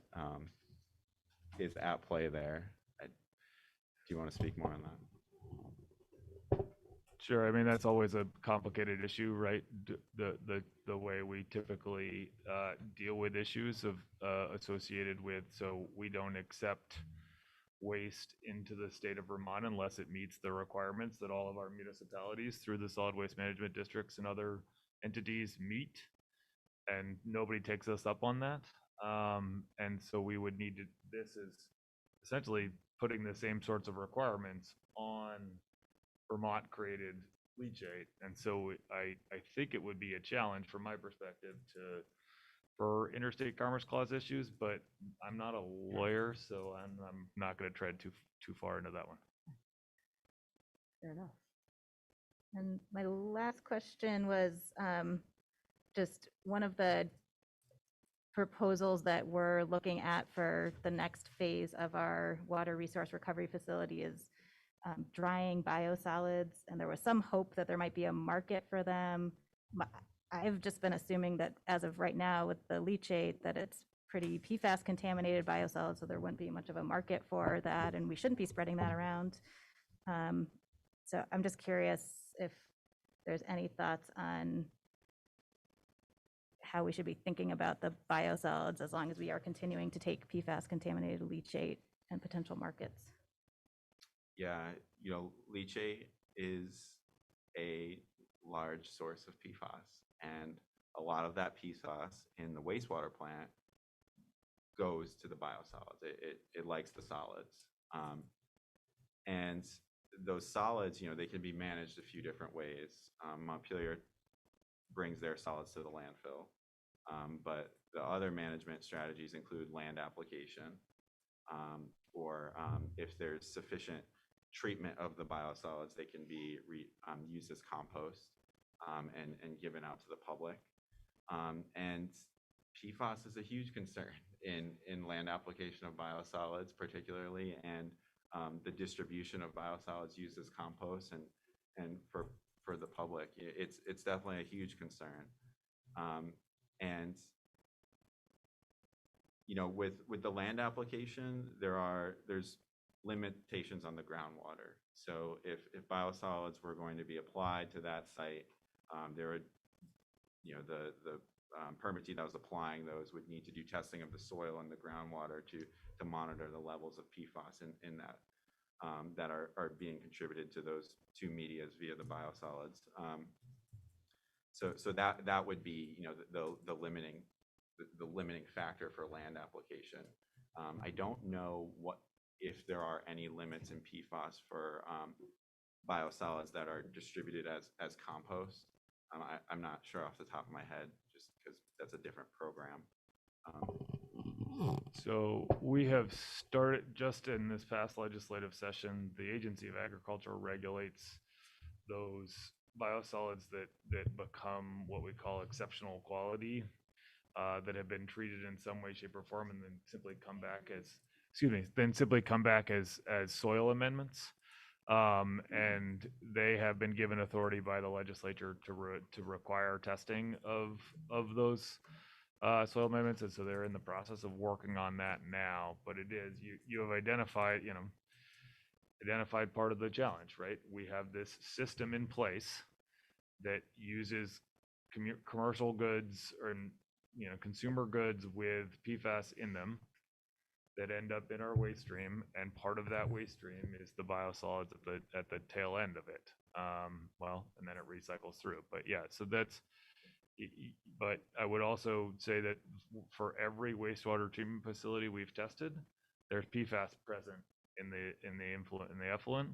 is at play there. Do you want to speak more on that? Sure. I mean, that's always a complicated issue, right? The way we typically deal with issues associated with, so we don't accept waste into the state of Vermont unless it meets the requirements that all of our municipalities through the solid waste management districts and other entities meet. And nobody takes us up on that. And so we would need to, this is essentially putting the same sorts of requirements on Vermont created leachate. And so I think it would be a challenge from my perspective for interstate commerce clause issues, but I'm not a lawyer, so I'm not going to tread too far into that one. Fair enough. And my last question was just one of the proposals that we're looking at for the next phase of our water resource recovery facility is drying biosolids, and there was some hope that there might be a market for them. I've just been assuming that as of right now with the leachate that it's pretty PFAS contaminated biosolids, so there wouldn't be much of a market for that, and we shouldn't be spreading that around. So I'm just curious if there's any thoughts on how we should be thinking about the biosolids as long as we are continuing to take PFAS contaminated leachate and potential markets. Yeah, you know, leachate is a large source of PFAS, and a lot of that PFAS in the wastewater plant goes to the biosolids. It likes the solids. And those solids, you know, they can be managed a few different ways. Montpelier brings their solids to the landfill, but the other management strategies include land application, or if there's sufficient treatment of the biosolids, they can be used as compost and given out to the public. And PFAS is a huge concern in land application of biosolids particularly, and the distribution of biosolids used as compost and for the public. It's definitely a huge concern. And you know, with the land application, there's limitations on the groundwater. So if biosolids were going to be applied to that site, There would, the permittee that was applying those would need to do testing of the soil and the groundwater to monitor the levels of PFAS in that that are being contributed to those two medias via the biosolids. So that would be, the limiting factor for land application. I don't know if there are any limits in PFAS for biosolids that are distributed as compost. I'm not sure off the top of my head, just because that's a different program. So we have started, just in this past legislative session, the Agency of Agriculture regulates those biosolids that become what we call exceptional quality, that have been treated in some way, shape, or form, and then simply come back as soil amendments. And they have been given authority by the legislature to require testing of those soil amendments, and so they're in the process of working on that now. But it is, you have identified part of the challenge, right? We have this system in place that uses commercial goods or consumer goods with PFAS in them that end up in our waste stream, and part of that waste stream is the biosolids at the tail end of it. And then it recycles through. But yeah, so that's. But I would also say that for every wastewater treatment facility we've tested, there's PFAS present in the effluent,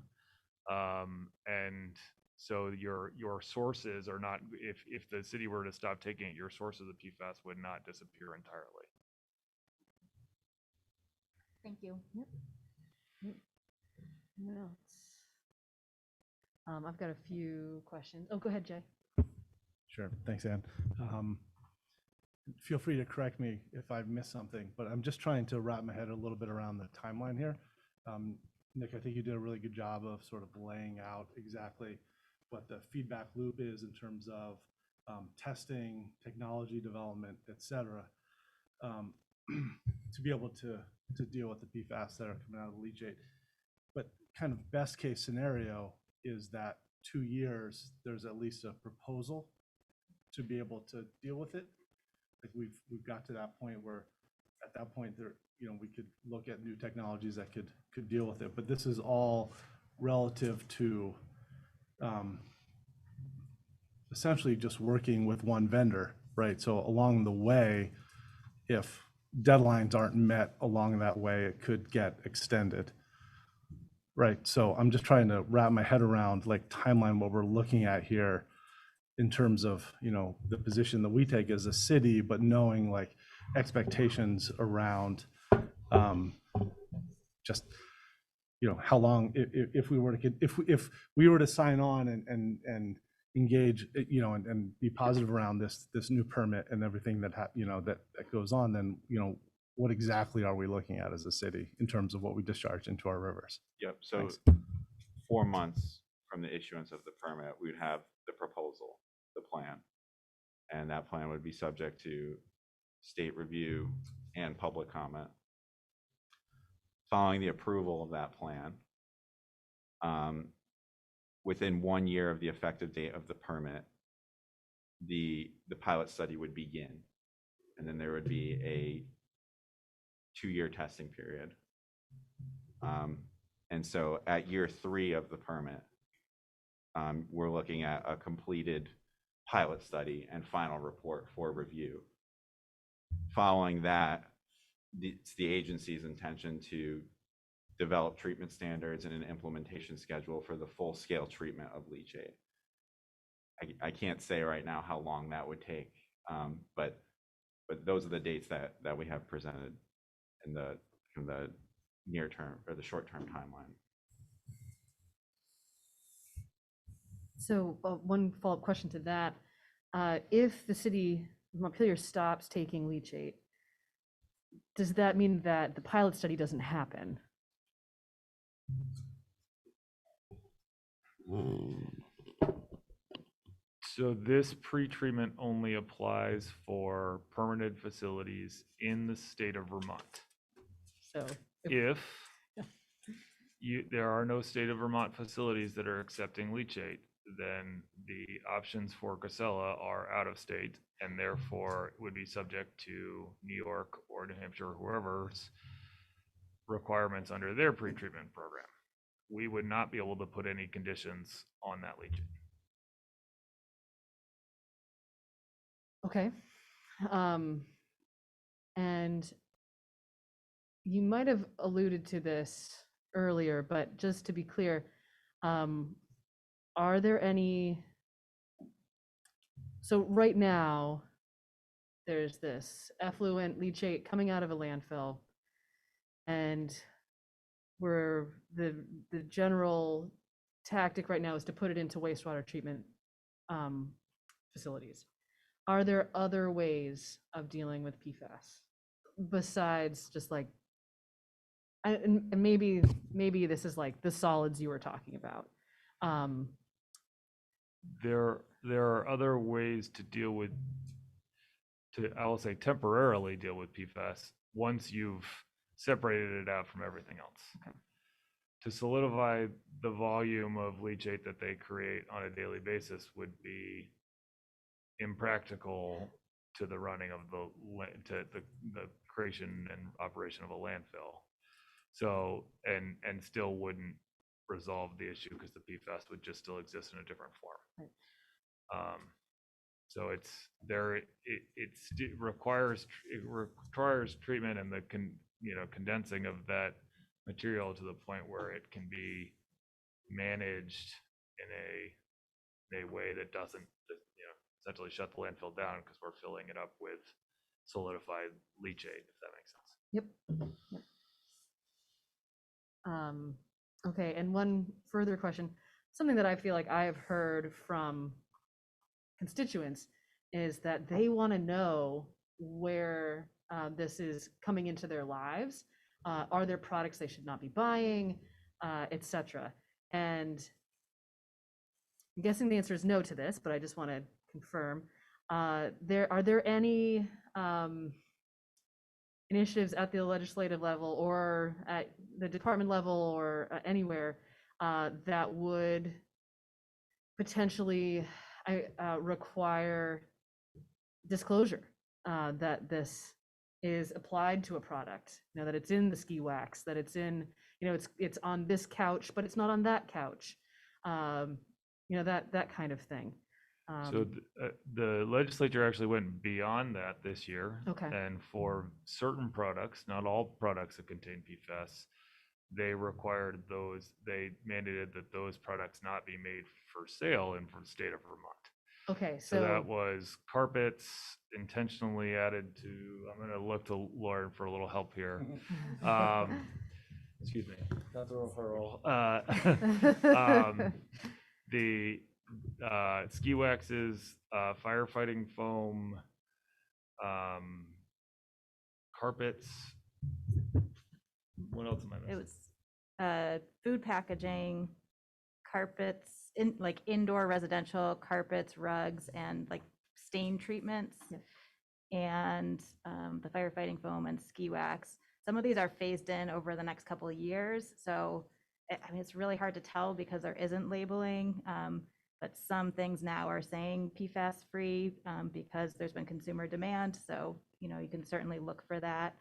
and so your sources are not. If the city were to stop taking it, your sources of PFAS would not disappear entirely. Thank you. What else? I've got a few questions. Oh, go ahead, Jay. Sure. Thanks, Ann. Feel free to correct me if I've missed something, but I'm just trying to wrap my head a little bit around the timeline here. Nick, I think you did a really good job of sort of laying out exactly what the feedback loop is in terms of testing, technology development, et cetera, to be able to deal with the PFAS that are coming out of the leachate. But kind of best case scenario is that 2 years, there's at least a proposal to be able to deal with it. Like we've got to that point where at that point there, we could look at new technologies that could deal with it. But this is all relative to essentially just working with one vendor, right? So along the way, if deadlines aren't met along that way, it could get extended. Right. So I'm just trying to wrap my head around like timeline, what we're looking at here in terms of, the position that we take as a city, but knowing like expectations around just, how long, if we were to sign on and engage, and be positive around this new permit and everything that goes on, then, what exactly are we looking at as a city in terms of what we discharge into our rivers? Yep. So Thanks. 4 months from the issuance of the permit, we'd have the proposal, the plan, and that plan would be subject to state review and public comment. Following the approval of that plan, within 1 year of the effective date of the permit, the pilot study would begin, and then there would be a 2-year testing period. And so at year 3 of the permit, we're looking at a completed pilot study and final report for review. Following that, it's the agency's intention to develop treatment standards and an implementation schedule for the full-scale treatment of leachate. I can't say right now how long that would take, but those are the dates that we have presented in the near term or the short term timeline. So one follow-up question to that. If the city of Montpelier stops taking leachate, does that mean that the pilot study doesn't happen? So this pretreatment only applies for permanent facilities in the state of Vermont. So If there are no state of Vermont facilities that are accepting leachate, then the options for Casella are out of state and therefore would be subject to New York or New Hampshire, or whoever's requirements under their pretreatment program. We would not be able to put any conditions on that leachate. Okay. And you might have alluded to this earlier, but just to be clear, are there any, so right now, there's this effluent leachate coming out of a landfill, and the general tactic right now is to put it into wastewater treatment facilities. Are there other ways of dealing with PFAS besides just like, and maybe this is like the solids you were talking about. There are other ways to deal with, I will say temporarily deal with PFAS once you've separated it out from everything else. Okay. To solidify the volume of leachate that they create on a daily basis would be impractical to the running of the creation and operation of a landfill. So, and still wouldn't resolve the issue because the PFAS would just still exist in a different form. Right. So it requires treatment and the condensing of that material to the point where it can be managed in a way that doesn't essentially shut the landfill down because we're filling it up with solidified leachate, if that makes sense. Yep. Okay, and one further question, something that I feel like I have heard from constituents is that they want to know where this is coming into their lives. Are there products they should not be buying, etc. And I'm guessing the answer is no to this, but I just want to confirm. Are there any initiatives at the legislative level or at the department level or anywhere that would potentially require disclosure that this is applied to a product, that it's in the ski wax, that it's in, it's on this couch, but it's not on that couch, that kind of thing. So the legislature actually went beyond that this year. Okay. And for certain products, not all products that contain PFAS, they mandated that those products not be made for sale in the state of Vermont. Okay, So that was carpets intentionally added to, I'm going to look to Lauren for a little help here. Excuse me, not the referral. The ski waxes, firefighting foam, carpets. What else am I missing? It was food packaging, carpets, like indoor residential carpets, rugs, and like stain treatments, and the firefighting foam and ski wax. Some of these are phased in over the next couple of years. So, I mean, it's really hard to tell because there isn't labeling. But some things now are saying PFAS free because there's been consumer demand. So, you can certainly look for that.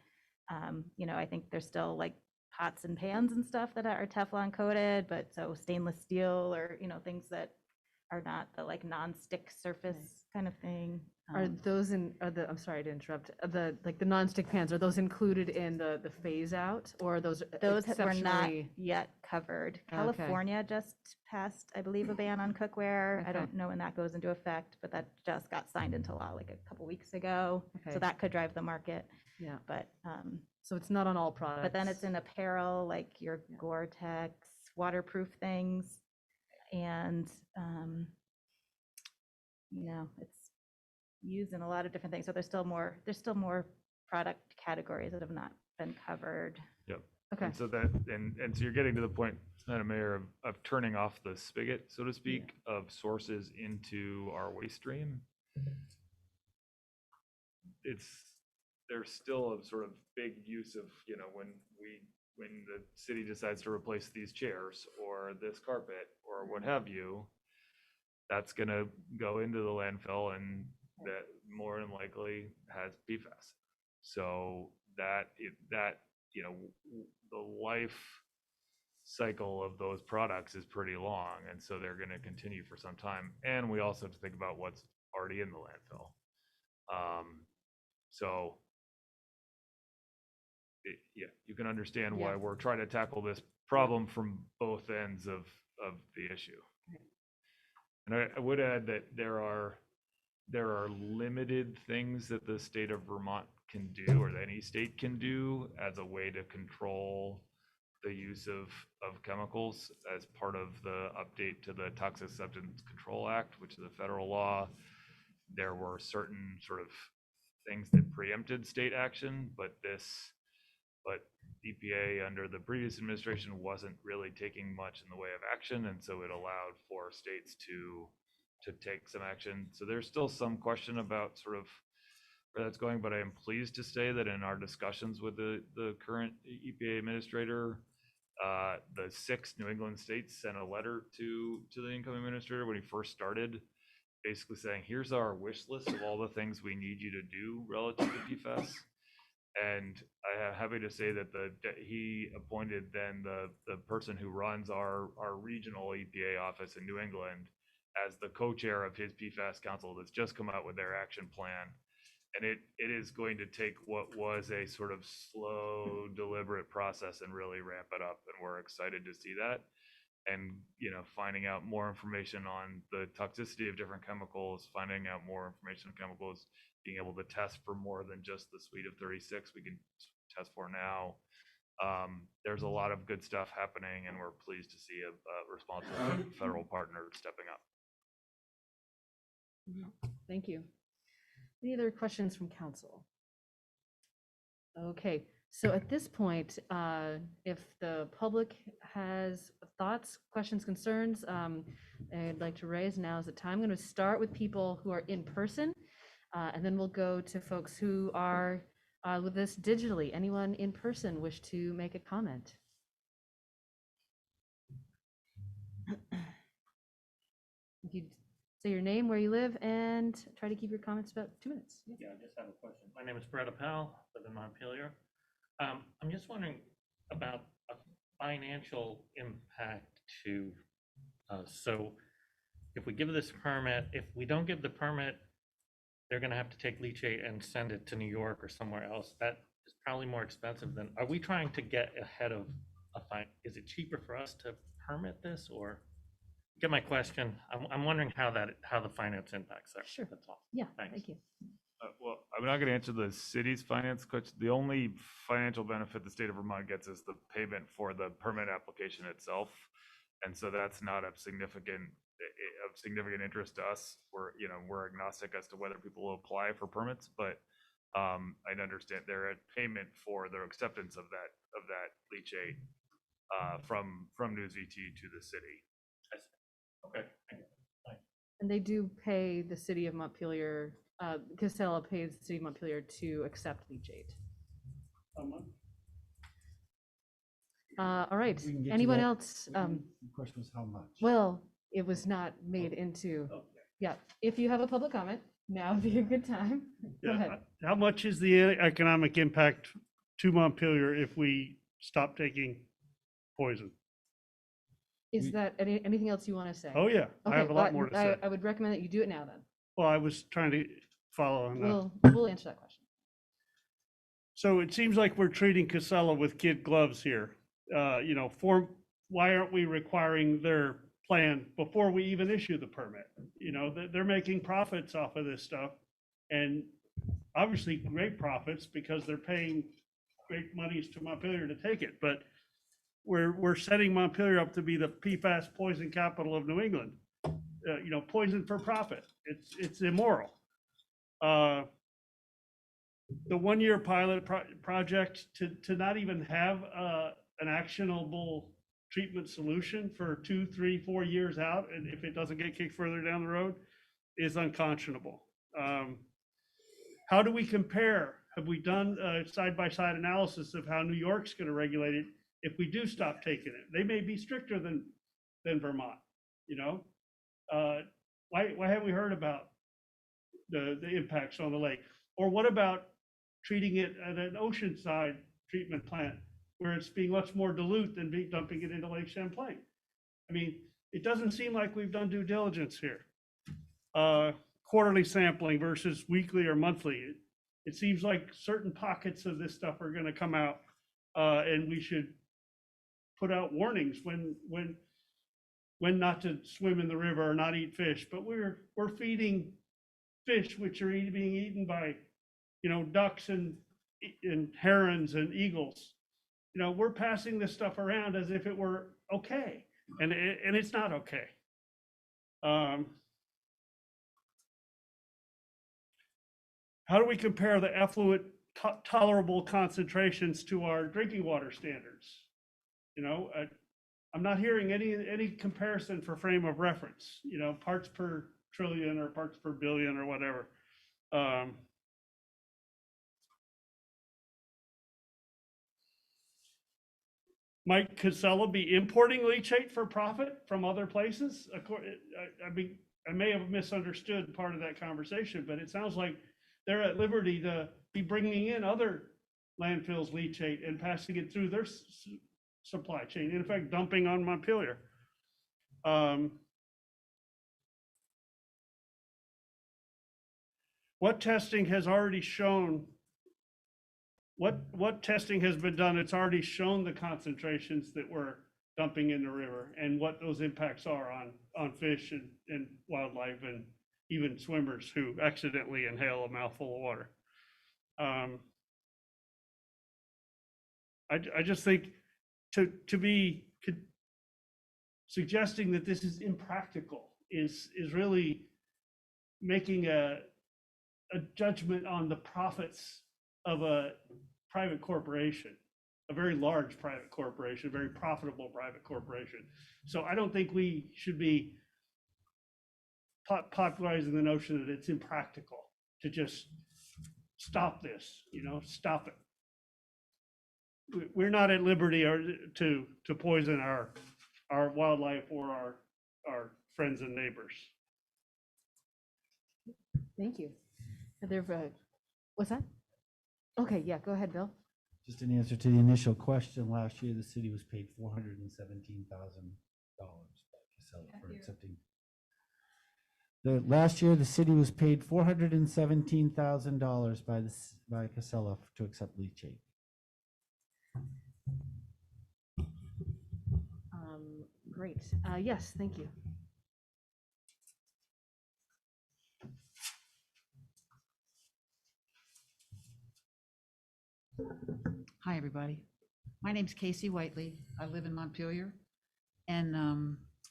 I think there's still like pots and pans and stuff that are Teflon coated, but so stainless steel or, things that are not the like non-stick surface kind of thing. Are those I'm sorry to interrupt, the non-stick pans, are those included in the phase out, or are those were not exceptionally? yet covered. Okay. California just passed, I believe, a ban on cookware. I Okay. don't know when that goes into effect, but that just got signed into law like a couple weeks ago. Okay. So that could drive the market. Yeah, But so it's not on all products. but then it's in apparel, like your Gore-Tex, waterproof things, and it's used in a lot of different things. So there's still more product categories that have not been covered. Yep. Okay. And so so you're getting to the point, Madam Mayor, of turning off the spigot, so to speak, of sources into our waste stream. There's still a sort of big use of, when the city decides to replace these chairs or this carpet or what have you, that's gonna go into the landfill and that more than likely has PFAS. So you know, the life cycle of those products is pretty long, and so they're gonna continue for some time. And we also have to think about what's already in the landfill. So yeah, you can understand why Yeah. we're trying to tackle this problem from both ends of the issue. And I would add that there are limited things that the state of Vermont can do, or that any state can do, as a way to control the use of chemicals as part of the update to the Toxic Substance Control Act, which is a federal law. There were certain sort of things that preempted state action, but EPA under the previous administration wasn't really taking much in the way of action, and so it allowed for states to take some action. So there's still some question about sort of where that's going, but I am pleased to say that in our discussions with the current EPA administrator, the 6 New England states sent a letter to the incoming administrator when he first started, basically saying, here's our wish list of all the things we need you to do relative to PFAS. And I am happy to say that he appointed then the person who runs our regional EPA office in New England as the co-chair of his PFAS council that's just come out with their action plan. And it is going to take what was a sort of slow, deliberate process and really ramp it up. And we're excited to see that. And, you know, finding out more information on the toxicity of different chemicals, finding out more information on chemicals, being able to test for more than just the suite of 36 we can test for now. There's a lot of good stuff happening, and we're pleased to see a responsible federal partner stepping up. Thank you. Any other questions from council? Okay, so at this point, if the public has thoughts, questions, concerns they'd like to raise, now is the time. I'm going to start with people who are in person, and then we'll go to folks who are with us digitally. Anyone in person wish to make a comment? If you say your name, where you live, and try to keep your comments about 2 minutes. Yeah, I just have a question. My name is Brett Appel, live in Montpelier. I'm just wondering about a financial impact to us. So if we give this permit, if we don't give the permit, they're gonna have to take leachate and send it to New York or somewhere else. That is probably more expensive than, are we trying to get ahead of a fine? Is it cheaper for us to permit this, or? Get my question. I'm wondering how the finance impacts that. Sure. That's all. Yeah, Thanks. thank you. Well, I'm not going to answer the city's finance question. The only financial benefit the state of Vermont gets is the payment for the permit application itself. And so that's not of significant interest to us. We're agnostic as to whether people will apply for permits, but I'd understand they're at payment for their acceptance of that leachate from News VT to the city. Okay. Thank you. And they do pay the city of Montpelier, Casella pays the city of Montpelier to accept leachate. All right, We can get to anyone that. else? The question was how much? Well, it was not made into, yeah, if you have a public comment, now would be a good time. Go Yeah, ahead. how much is the economic impact to Montpelier if we stop taking poison? Is that anything else you want to say? Oh, yeah, I Okay, have a lot more to say. I would recommend that you do it now then. Well, I was trying to follow on that. We'll answer that question. So it seems like we're treating Casella with kid gloves here. Why aren't we requiring their plan before we even issue the permit? They're making profits off of this stuff, and obviously great profits because they're paying great monies to Montpelier to take it. But we're setting Montpelier up to be the PFAS poison capital of New England. Poison for profit. It's immoral. The 1-year pilot project to not even have an actionable treatment solution for 2, 3, 4 years out, and if it doesn't get kicked further down the road, is unconscionable. How do we compare? Have we done a side-by-side analysis of how New York's going to regulate it if we do stop taking it? They may be stricter than Vermont. Why haven't we heard about the impacts on the lake? Or what about treating it at an oceanside treatment plant where it's being much more dilute than dumping it into Lake Champlain? I mean, it doesn't seem like we've done due diligence here. Quarterly sampling versus weekly or monthly. It seems like certain pockets of this stuff are going to come out, and we should put out warnings when not to swim in the river or not eat fish. But we're feeding fish which are being eaten by, ducks and herons and eagles. We're passing this stuff around as if it were okay, and it's not okay. How do we compare the effluent tolerable concentrations to our drinking water standards? I'm not hearing any comparison for frame of reference, parts per trillion or parts per billion or whatever. Might Casella be importing leachate for profit from other places? I may have misunderstood part of that conversation, but it sounds like they're at liberty to be bringing in other landfills leachate and passing it through their supply chain, in effect dumping on Montpelier. What testing has already shown, what testing has been done? It's already shown the concentrations that we're dumping in the river and what those impacts are on fish and wildlife and even swimmers who accidentally inhale a mouthful of water. I just think to be suggesting that this is impractical is really making a judgment on the profits of a private corporation, a very large private corporation, a very profitable private corporation. So I don't think we should be popularizing the notion that it's impractical to just stop this, stop it. We're not at liberty to poison our wildlife or our friends and neighbors. Thank you. What's that? Okay, yeah, go ahead, Bill. Just an answer to the initial question. Last year, the city was paid $417,000 by Casella for accepting. Last year, the city was paid $417,000 by Casella to accept leachate. Great. Yes, thank you. Hi, everybody. My name's Casey Whiteley. I live in Montpelier, and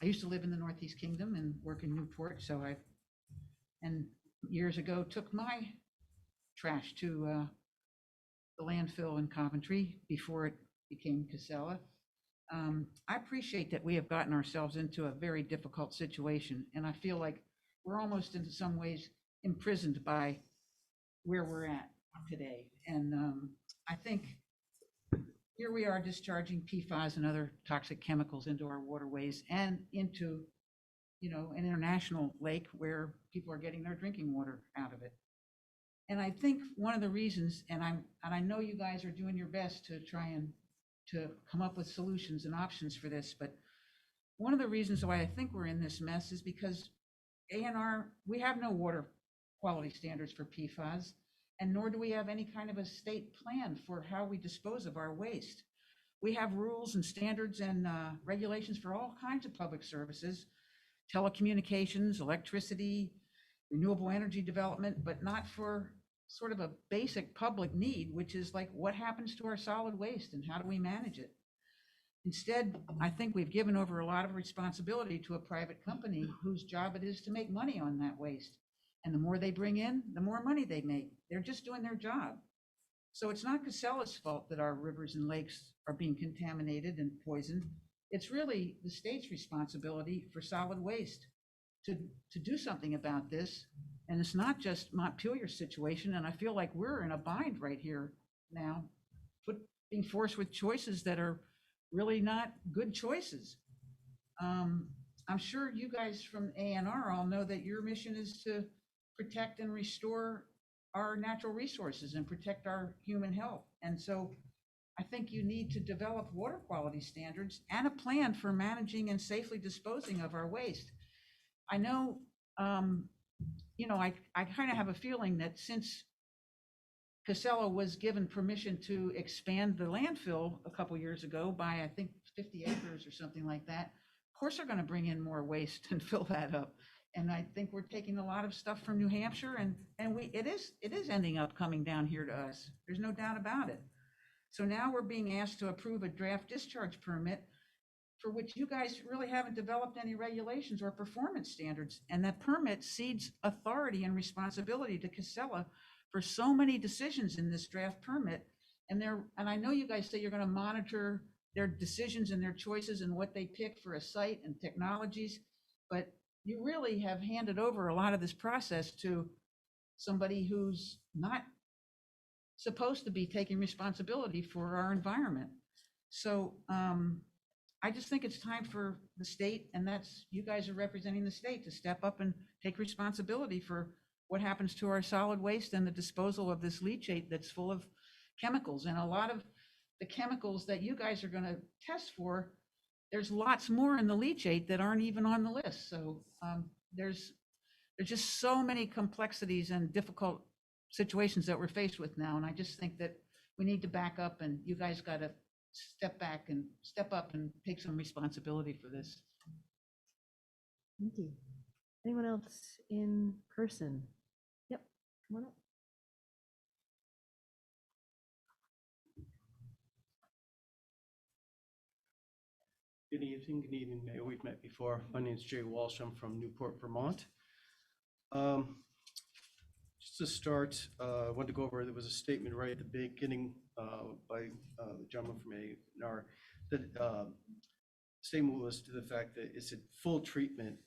I used to live in the Northeast Kingdom and work in Newport. So and years ago took my trash to the landfill in Coventry before it became Casella. I appreciate that we have gotten ourselves into a very difficult situation, and I feel like we're almost in some ways imprisoned by where we're at today. And I think here we are discharging PFAS and other toxic chemicals into our waterways and into, an international lake where people are getting their drinking water out of it. And I think one of the reasons, and I know you guys are doing your best to try and to come up with solutions and options for this, but one of the reasons why I think we're in this mess is because ANR, we have no water quality standards for PFAS, and nor do we have any kind of a state plan for how we dispose of our waste. We have rules and standards and regulations for all kinds of public services, telecommunications, electricity, renewable energy development, but not for sort of a basic public need, which is like, what happens to our solid waste and how do we manage it? Instead, I think we've given over a lot of responsibility to a private company whose job it is to make money on that waste. And the more they bring in, the more money they make. They're just doing their job. So it's not Casella's fault that our rivers and lakes are being contaminated and poisoned. It's really the state's responsibility for solid waste to do something about this. And it's not just Montpelier's situation. And I feel like we're in a bind right here now, being forced with choices that are really not good choices. I'm sure you guys from ANR all know that your mission is to protect and restore our natural resources and protect our human health. And so I think you need to develop water quality standards and a plan for managing and safely disposing of our waste. I know, I kind of have a feeling that since Casella was given permission to expand the landfill a couple years ago by, I think, 50 acres or something like that, of course they're going to bring in more waste and fill that up. And I think we're taking a lot of stuff from New Hampshire, and it is ending up coming down here to us. There's no doubt about it. So now we're being asked to approve a draft discharge permit for which you guys really haven't developed any regulations or performance standards. And that permit cedes authority and responsibility to Casella for so many decisions in this draft permit. And I know you guys say you're going to monitor their decisions and their choices and what they pick for a site and technologies, but you really have handed over a lot of this process to somebody who's not supposed to be taking responsibility for our environment. So I just think it's time for the state, and that's, you guys are representing the state, to step up and take responsibility for what happens to our solid waste and the disposal of this leachate that's full of chemicals. And a lot of the chemicals that you guys are going to test for, there's lots more in the leachate that aren't even on the list. So there's just so many complexities and difficult situations that we're faced with now. And I just think that we need to back up, and you guys got to step back and step up and take some responsibility for this. Thank you. Anyone else in person? Yep, come on up. Good evening, Mayor. We've met before. My name is Jay Walsh. I'm from Newport, Vermont. Just to start, I wanted to go over, there was a statement right at the beginning by the gentleman from ANR that statement was to the fact that it's a full treatment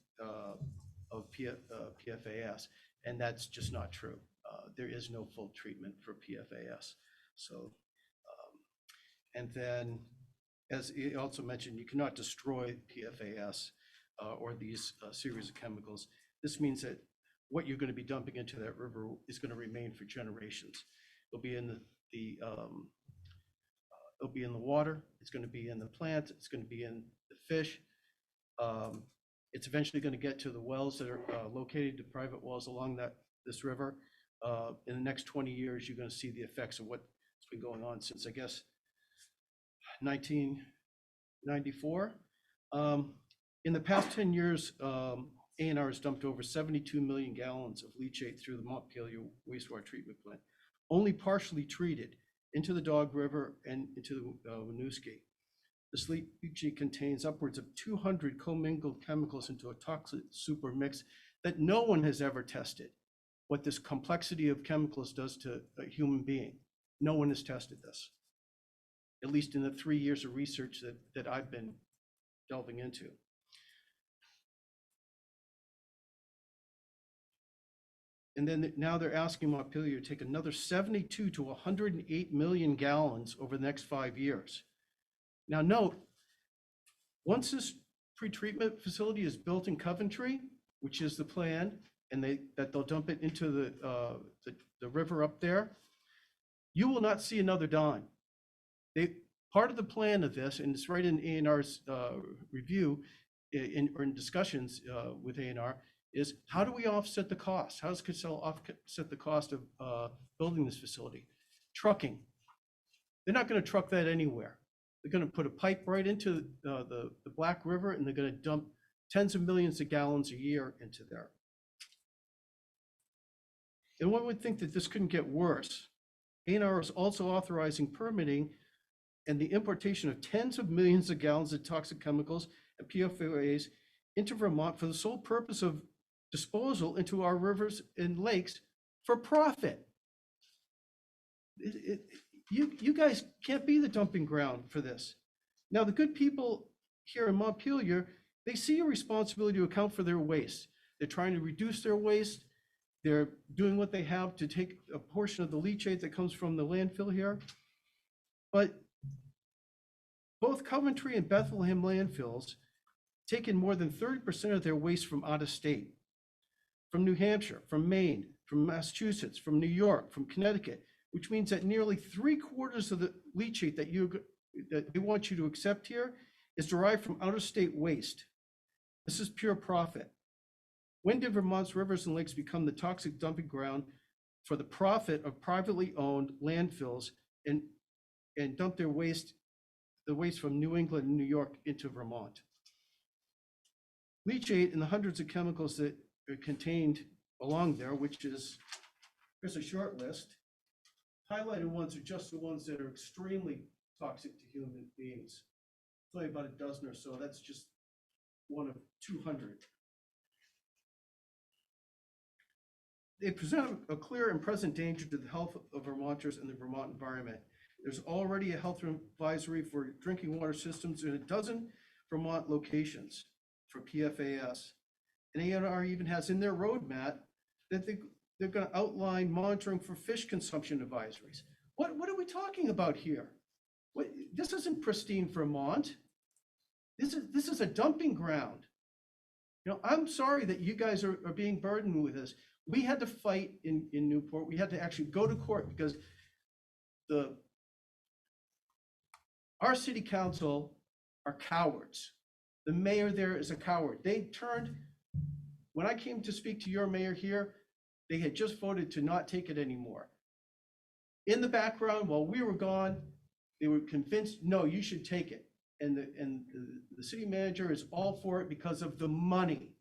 of PFAS, and that's just not true. There is no full treatment for PFAS. So, and then, as he also mentioned, you cannot destroy PFAS or these series of chemicals. This means that what you're going to be dumping into that river is going to remain for generations. It'll be in it'll be in the water. It's going to be in the plants. It's going to be in the fish. It's eventually going to get to the wells that are located, the private wells along this river. In the next 20 years, you're going to see the effects of what's been going on since, I guess, 1994. In the past 10 years, ANR has dumped over 72 million gallons of leachate through the Montpelier wastewater treatment plant, only partially treated, into the Dog River and into the Winooski. This leachate contains upwards of 200 commingled chemicals into a toxic super mix that no one has ever tested. What this complexity of chemicals does to a human being, no one has tested this, at least in the 3 years of research that I've been delving into. And then now they're asking Montpelier to take another 72 to 108 million gallons over the next 5 years. Now note, once this pretreatment facility is built in Coventry, which is the plan, and that they'll dump it into the river up there, you will not see another dime. Part of the plan of this, and it's right in ANR's review or in discussions with ANR, is how do we offset the cost? How does Casella offset the cost of building this facility? Trucking. They're not going to truck that anywhere. They're going to put a pipe right into the Black River, and they're going to dump tens of millions of gallons a year into there. And one would think that this couldn't get worse. ANR is also authorizing permitting and the importation of tens of millions of gallons of toxic chemicals and PFAS into Vermont for the sole purpose of disposal into our rivers and lakes for profit. You guys can't be the dumping ground for this. Now, the good people here in Montpelier, they see a responsibility to account for their waste. They're trying to reduce their waste. They're doing what they have to take a portion of the leachate that comes from the landfill here. But both Coventry and Bethlehem landfills take in more than 30% of their waste from out of state, from New Hampshire, from Maine, from Massachusetts, from New York, from Connecticut, which means that nearly 3/4 of the leachate that they want you to accept here is derived from out of state waste. This is pure profit. When did Vermont's rivers and lakes become the toxic dumping ground for the profit of privately owned landfills and dump their waste, the waste from New England and New York into Vermont? Leachate and the hundreds of chemicals that are contained along there, which is, here's a short list. Highlighted ones are just the ones that are extremely toxic to human beings. It's only about a dozen or so. That's just one of 200. They present a clear and present danger to the health of Vermonters and the Vermont environment. There's already a health advisory for drinking water systems in a dozen Vermont locations for PFAS. And ANR even has in their roadmap that they're going to outline monitoring for fish consumption advisories. What are we talking about here? This isn't pristine Vermont. This is a dumping ground. You know, I'm sorry that you guys are being burdened with this. We had to fight in Newport. We had to actually go to court because our city council are cowards. The mayor there is a coward. When I came to speak to your mayor here, they had just voted to not take it anymore. In the background, while we were gone, they were convinced, no, you should take it. And the city manager is all for it because of the money.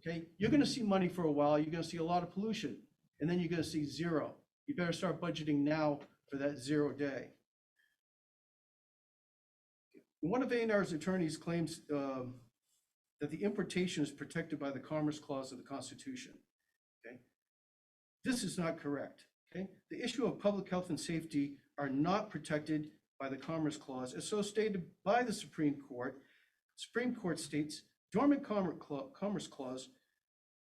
Okay, you're going to see money for a while. You're going to see a lot of pollution, and then you're going to see zero. You better start budgeting now for that 0 day. One of ANR's attorneys claims that the importation is protected by the Commerce Clause of the Constitution. Okay, this is not correct. Okay, the issue of public health and safety are not protected by the Commerce Clause, as so stated by the Supreme Court. Supreme Court states, dormant Commerce Clause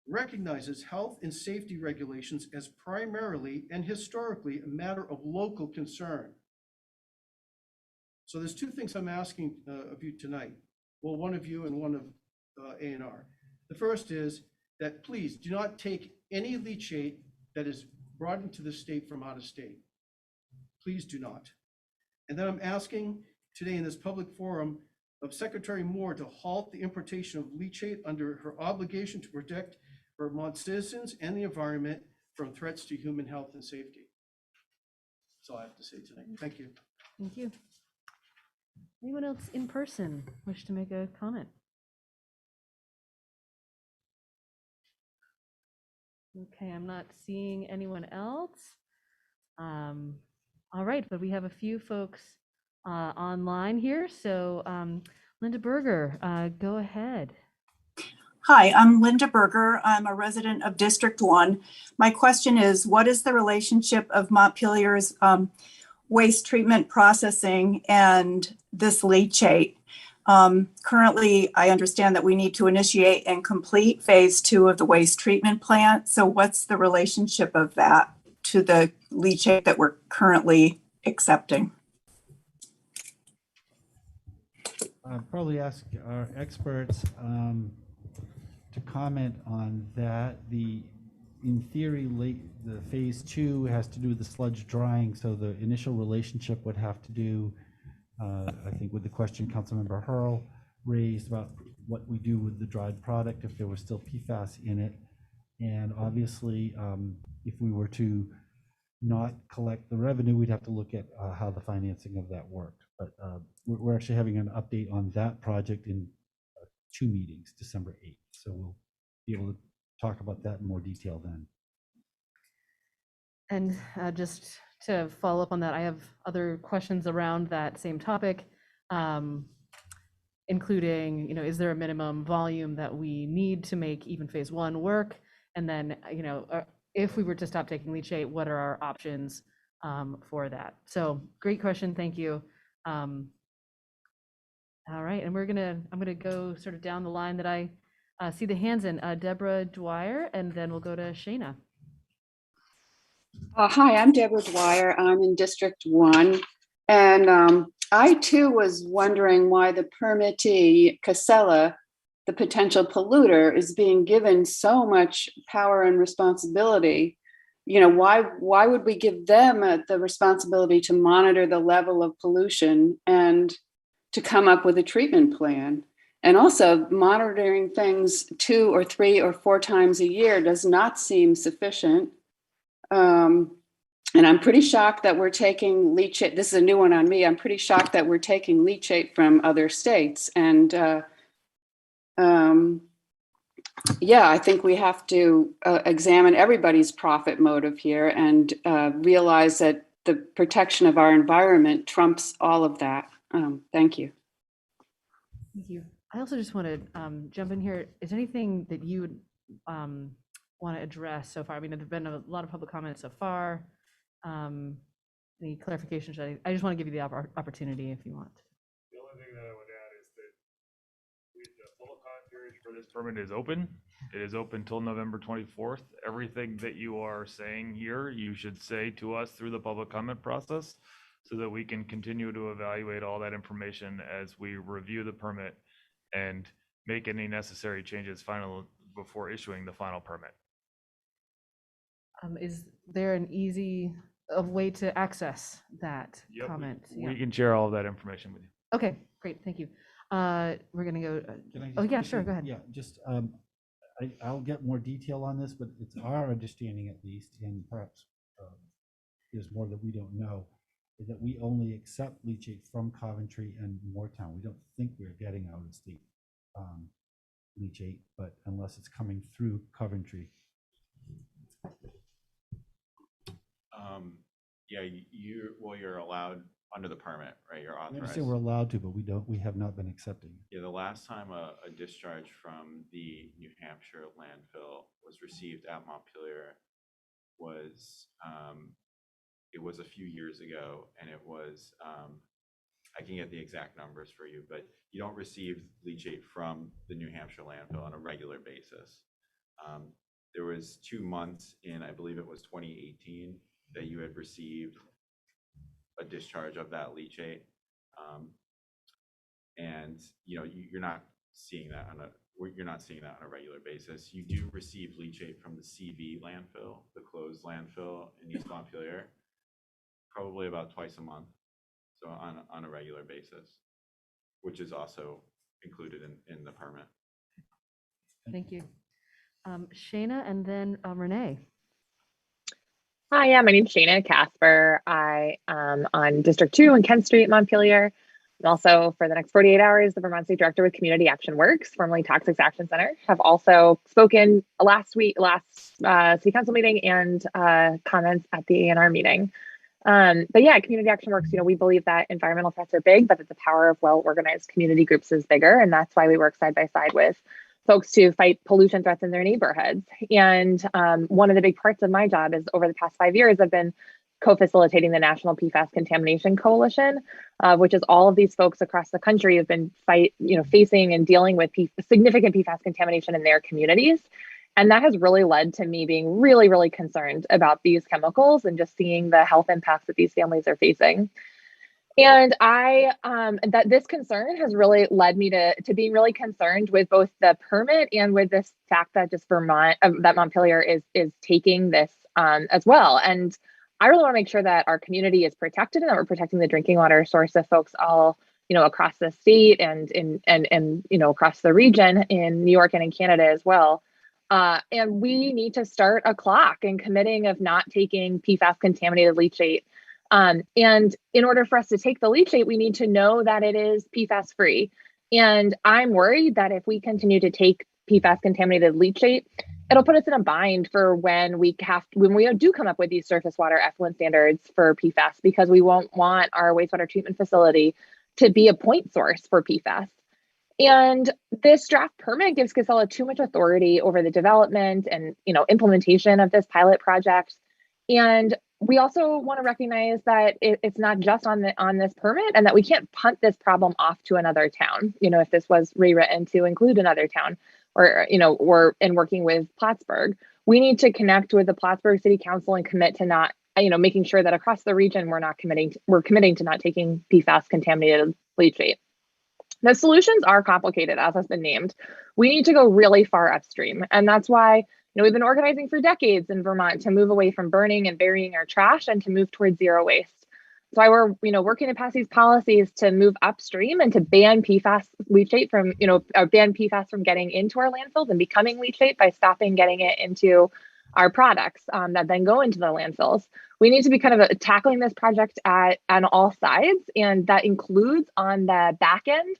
recognizes health and safety regulations as primarily and historically a matter of local concern. So there's two things I'm asking of you tonight. Well, one of you and one of ANR. The first is that please do not take any leachate that is brought into the state from out of state. Please do not. And then I'm asking today in this public forum of Secretary Moore to halt the importation of leachate under her obligation to protect Vermont citizens and the environment from threats to human health and safety. That's all I have to say tonight. Thank you. Thank you. Anyone else in person wish to make a comment? Okay, I'm not seeing anyone else. All right, but we have a few folks online here. So Linda Berger, go ahead. Hi, I'm Linda Berger. I'm a resident of District 1. My question is, what is the relationship of Montpelier's waste treatment processing and this leachate? Currently, I understand that we need to initiate and complete phase 2 of the waste treatment plant. So what's the relationship of that to the leachate that we're currently accepting? I'll probably ask our experts to comment on that. In theory, the phase 2 has to do with the sludge drying, so the initial relationship would have to do, I think, with the question Councilmember Hurl raised about what we do with the dried product if there was still PFAS in it. And obviously, if we were to not collect the revenue, we'd have to look at how the financing of that worked. But we're actually having an update on that project in 2 meetings, December 8th. So we'll be able to talk about that in more detail then. And just to follow up on that, I have other questions around that same topic, including, is there a minimum volume that we need to make even phase 1 work? And then, if we were to stop taking leachate, what are our options for that? So great question, thank you. All right, and I'm gonna go sort of down the line that I see the hands in. Deborah Dwyer, and then we'll go to Shayna. Hi, I'm Deborah Dwyer. I'm in District 1. And I too was wondering why the permittee, Casella, the potential polluter is being given so much power and responsibility, you know, why would we give them the responsibility to monitor the level of pollution and to come up with a treatment plan? And also monitoring things 2 or 3 or 4 times a year does not seem sufficient. And I'm pretty shocked that we're taking leachate. This is a new one on me. I'm pretty shocked that we're taking leachate from other states. And yeah, I think we have to examine everybody's profit motive here and realize that the protection of our environment trumps all of that. Thank you. Thank you. I also just want to jump in here. Is there anything that you would want to address so far? I mean, there've been a lot of public comments so far. Any clarifications? I just want to give you the opportunity if you want. The only thing that I would add is that the public comment period for this permit is open. It is open till November 24th. Everything that you are saying here, you should say to us through the public comment process so that we can continue to evaluate all that information as we review the permit and make any necessary changes before issuing the final permit. Is there an easy way to access that comment? We can share all of that information with you. Okay, great, thank you. We're gonna go. Oh yeah, sure, go ahead. Yeah, just I'll get more detail on this, but it's our understanding at least, and perhaps there's more that we don't know, is that we only accept leachate from Coventry and Moortown. We don't think we're getting out of state leachate, but unless it's coming through Coventry. Yeah, you're allowed under the permit, right? You're I authorized. understand we're allowed to, but we have not been accepting. Yeah, the last time a discharge from the New Hampshire landfill was received at Montpelier was, it was a few years ago, and it was, I can get the exact numbers for you, but you don't receive leachate from the New Hampshire landfill on a regular basis. There was 2 months in, I believe it was 2018, that you had received a discharge of that leachate, and you know you're not seeing that on a regular basis. You do receive leachate from the CV landfill, the closed landfill in East Montpelier, probably about twice a month, so on a regular basis, which is also included in the permit. Thank you. Shayna and then Renee. Hi, yeah, my name's Shayna Casper. I am on District 2 in Kent Street, Montpelier. I'm also, for the next 48 hours, the Vermont State Director with Community Action Works, formerly Toxics Action Center. Have also spoken last City Council meeting and comments at the ANR meeting. But yeah, Community Action Works, you know, we believe that environmental threats are big, but that the power of well-organized community groups is bigger. And that's why we work side by side with folks to fight pollution threats in their neighborhoods. And one of the big parts of my job is over the past 5 years, I've been co-facilitating the National PFAS Contamination Coalition, which is all of these folks across the country have been facing and dealing with significant PFAS contamination in their communities. And that has really led to me being really, really concerned about these chemicals and just seeing the health impacts that these families are facing. And that this concern has really led me to being really concerned with both the permit and with this fact that just that Montpelier is taking this as well. And I really want to make sure that our community is protected and that we're protecting the drinking water source of folks all, you know, across the state and you know, across the region in New York and in Canada as well. And we need to start a clock in committing of not taking PFAS contaminated leachate. And in order for us to take the leachate, we need to know that it is PFAS free. And I'm worried that if we continue to take PFAS contaminated leachate, it'll put us in a bind for when we do come up with these surface water effluent standards for PFAS, because we won't want our wastewater treatment facility to be a point source for PFAS. And this draft permit gives Casella too much authority over the development and, you know, implementation of this pilot project. And we also want to recognize that it's not just on this permit, and that we can't punt this problem off to another town. You know, if this was rewritten to include another town, or, you know, or in working with Plattsburgh, we need to connect with the Plattsburgh City Council and commit to not, you know, making sure that across the region we're committing to not taking PFAS contaminated leachate. The solutions are complicated, as has been named. We need to go really far upstream. And that's why we've been organizing for decades in Vermont to move away from burning and burying our trash and to move towards zero waste. That's why we're working to pass these policies to move upstream and to ban PFAS leachate from, or ban PFAS from getting into our landfills and becoming leachate by stopping getting it into our products that then go into the landfills. We need to be kind of tackling this project on all sides, and that includes on the back end,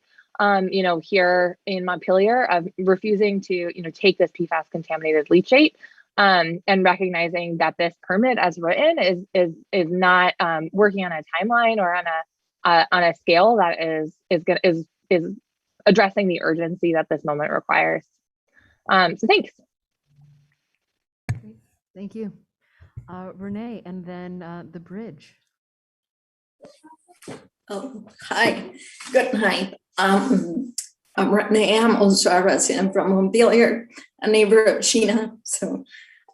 here in Montpelier, of refusing to, take this PFAS contaminated leachate, and recognizing that this permit, as written, is not working on a timeline or on a scale that is addressing the urgency that this moment requires. So thanks. Thank you. Renee, and then the bridge. Oh, hi, good night. I'm Renee. I'm also a resident from Montpelier, a neighbor of Sheena. So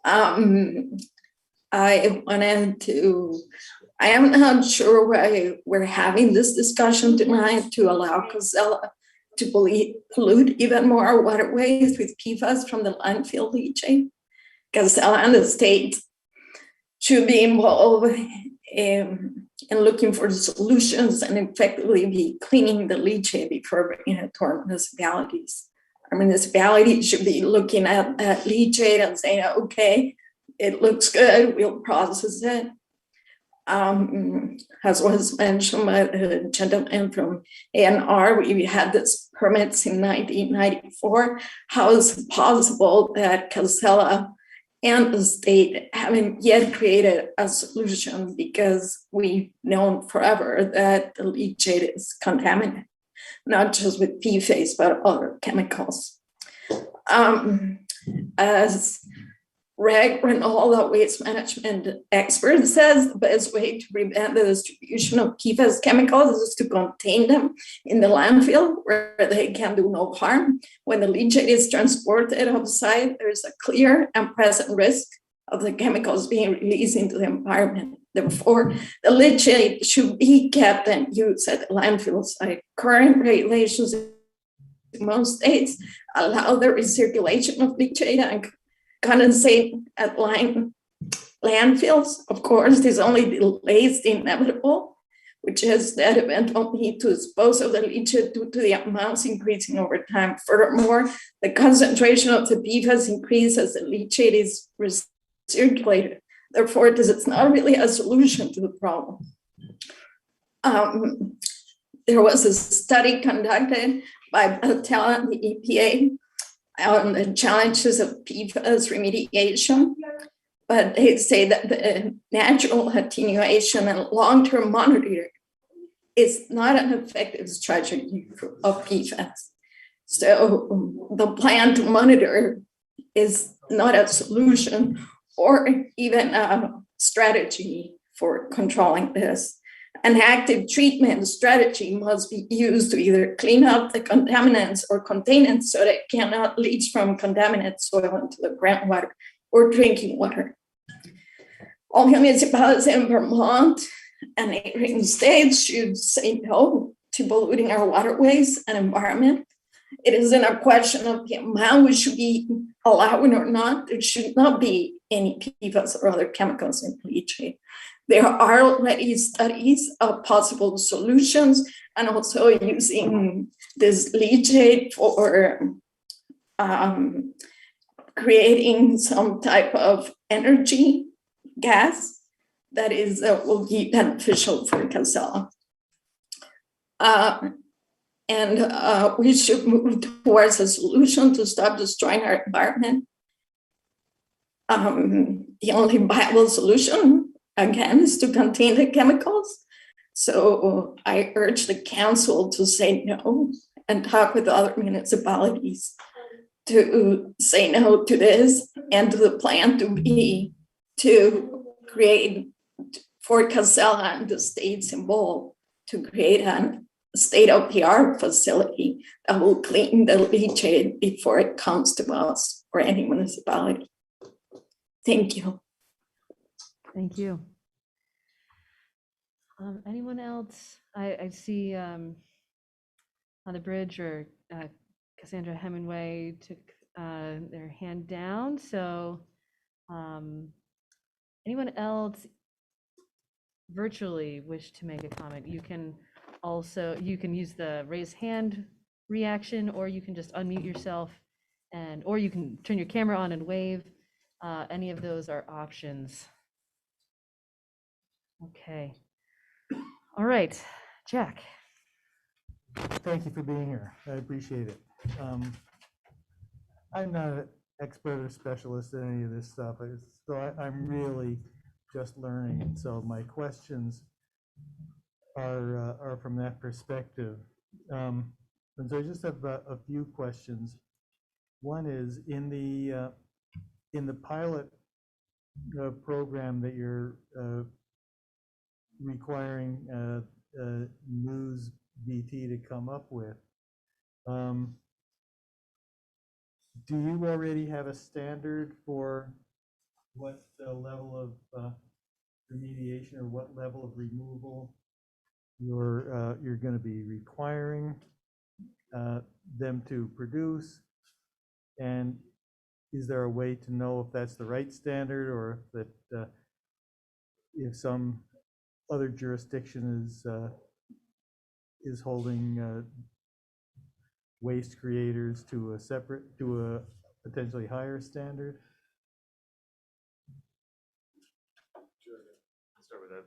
I am not sure why we're having this discussion tonight to allow Casella to pollute even more waterways with PFAS from the landfill leachate. Casella and the state should be involved in looking for solutions and effectively be cleaning the leachate before bringing it to our municipalities. Our municipalities should be looking at leachate and saying, okay, it looks good, we'll process it. As was mentioned by the gentleman from ANR, we had this permits in 1994. How is it possible that Casella and the state haven't yet created a solution, because we've known forever that the leachate is contaminated, not just with PFAS, but other chemicals. As Reg Renault, the waste management expert, says the best way to prevent the distribution of PFAS chemicals is to contain them in the landfill where they can do no harm. When the leachate is transported outside, there's a clear and present risk of the chemicals being released into the environment. Therefore, the leachate should be kept and used at the landfills. Current regulations in most states allow the recirculation of leachate and condensate at landfills. Of course, this only delays the inevitable, which is that eventual need to dispose of the leachate due to the amounts increasing over time. Furthermore, the concentration of the PFAS increases as the leachate is recirculated. Therefore, this is not really a solution to the problem. There was a study conducted by Battelle and the EPA on the challenges of PFAS remediation, but they say that the natural attenuation and long-term monitoring is not an effective strategy of PFAS. So the plan to monitor is not a solution or even a strategy for controlling this. An active treatment strategy must be used to either clean up the contaminants or containants so that it cannot leach from contaminated soil into the groundwater or drinking water. All municipalities in Vermont and neighboring states should say no to polluting our waterways and environment. It isn't a question of the amount we should be allowing or not. There should not be any PFAS or other chemicals in leachate. There are already studies of possible solutions, and also using this leachate for creating some type of energy gas that is will be beneficial for Casella. We should move towards a solution to stop destroying our environment. The only viable solution, again, is to contain the chemicals. So I urge the council to say no and talk with other municipalities to say no to this, and to the plan to create for Casella and the states involved to create a state-of-the-art facility that will clean the leachate before it comes to us or any municipality. Thank you. Thank you. Anyone else? I see on the bridge, or Cassandra Hemingway took their hand down. So anyone else virtually wish to make a comment? You can use the raise hand reaction, or you can just unmute yourself, or you can turn your camera on and wave. Any of those are options. Okay. All right, Jack. Thank you for being here. I appreciate it. I'm not an expert or specialist in any of this stuff, so I'm really just learning. And so my questions are from that perspective. And so I just have a few questions. One is in the pilot program that you're requiring News BT to come up with. Do you already have a standard for what the level of remediation or what level of removal you're going to be requiring them to produce? And is there a way to know if that's the right standard, or if some other jurisdiction is holding waste creators to a potentially higher standard? I'll start with that.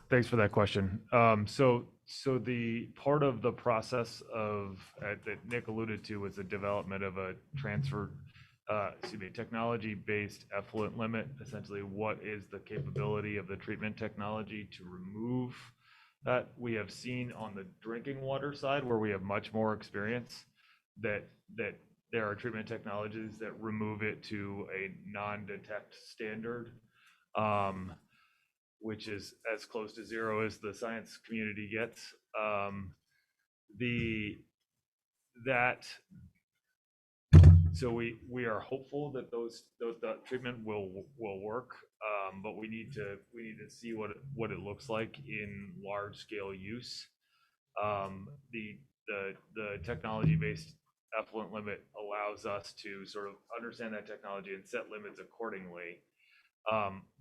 Thanks for that question. So the part of the process that Nick alluded to was the development of a technology-based effluent limit. Essentially, what is the capability of the treatment technology to remove that? We have seen on the drinking water side, where we have much more experience, that there are treatment technologies that remove it to a non-detect standard, which is as close to zero as the science community gets. So we are hopeful that that treatment will work, but we need to see what it looks like in large scale use. The technology-based effluent limit allows us to sort of understand that technology and set limits accordingly.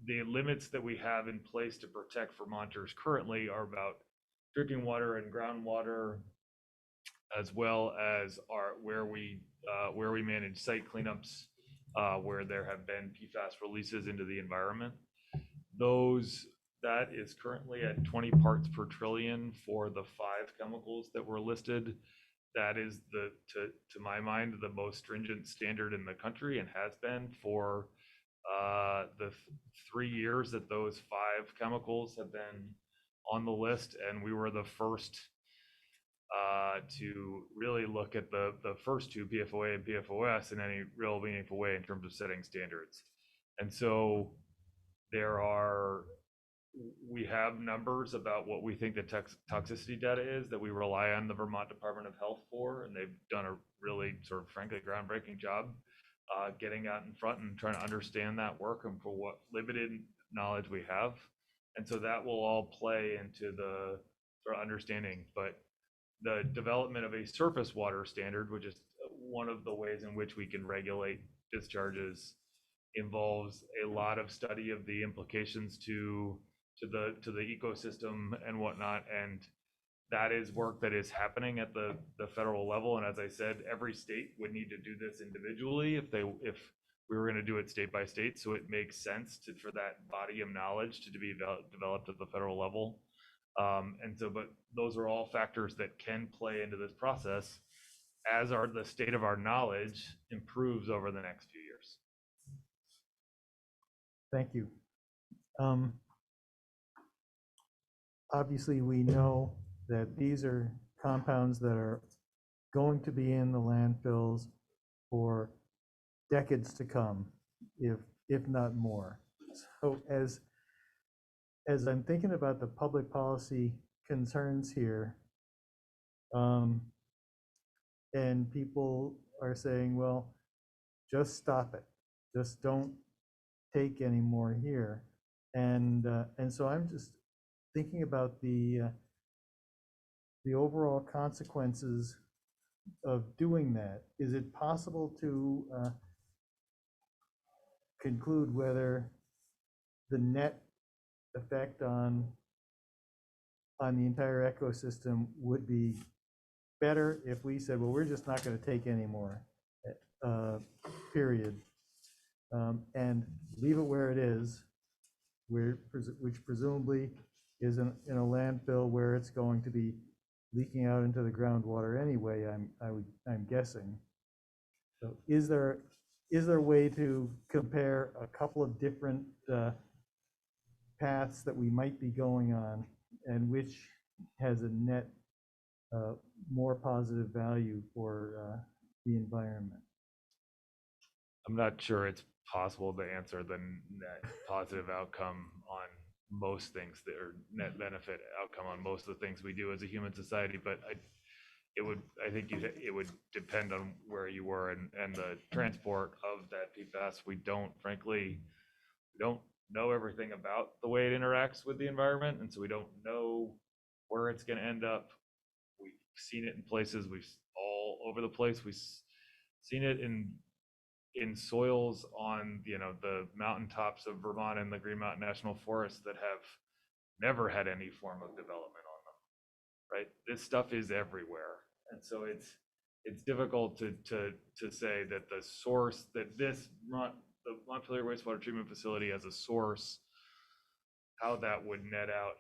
The limits that we have in place to protect Vermonters currently are about drinking water and groundwater, as well as where we manage site cleanups, where there have been PFAS releases into the environment. That is currently at 20 parts per trillion for the 5 chemicals that were listed. That is, to my mind, the most stringent standard in the country, and has been for the 3 years that those 5 chemicals have been on the list. And we were the first to really look at the first 2, PFOA and PFOS, in any real meaningful way in terms of setting standards. And so we have numbers about what we think the toxicity data is that we rely on the Vermont Department of Health for, and they've done a really sort of frankly groundbreaking job getting out in front and trying to understand that work, and for what limited knowledge we have. And so that will all play into the sort of understanding. But the development of a surface water standard, which is one of the ways in which we can regulate discharges, involves a lot of study of the implications to the ecosystem and whatnot. And that is work that is happening at the federal level. And as I said, every state would need to do this individually if we were going to do it state by state. So it makes sense for that body of knowledge to be developed at the federal level. But those are all factors that can play into this process as the state of our knowledge improves over the next few years. Thank you. Obviously, we know that these are compounds that are going to be in the landfills for decades to come, if not more. So as I'm thinking about the public policy concerns here, and people are saying, well, just stop it, just don't take any more here. And so I'm just thinking about the overall consequences of doing that, is it possible to conclude whether the net effect on the entire ecosystem would be better if we said, well, we're just not going to take any more, period, and leave it where it is, which presumably is in a landfill where it's going to be leaking out into the groundwater anyway, I'm guessing. So is there a way to compare a couple of different paths that we might be going on and which has a net more positive value for the environment? I'm not sure it's possible to answer the net positive outcome on most things that are net benefit outcome on most of the things we do as a human society, but I think it would depend on where you were and the transport of that PFAS. We don't know everything about the way it interacts with the environment, and so we don't know where it's going to end up. We've seen it in places, all over the place. We've seen it in soils on the mountaintops of Vermont and the Green Mountain National Forest that have never had any form of development on them. Right? This stuff is everywhere, and so it's difficult to say that the source that the Montpelier wastewater treatment facility as a source, how that would net out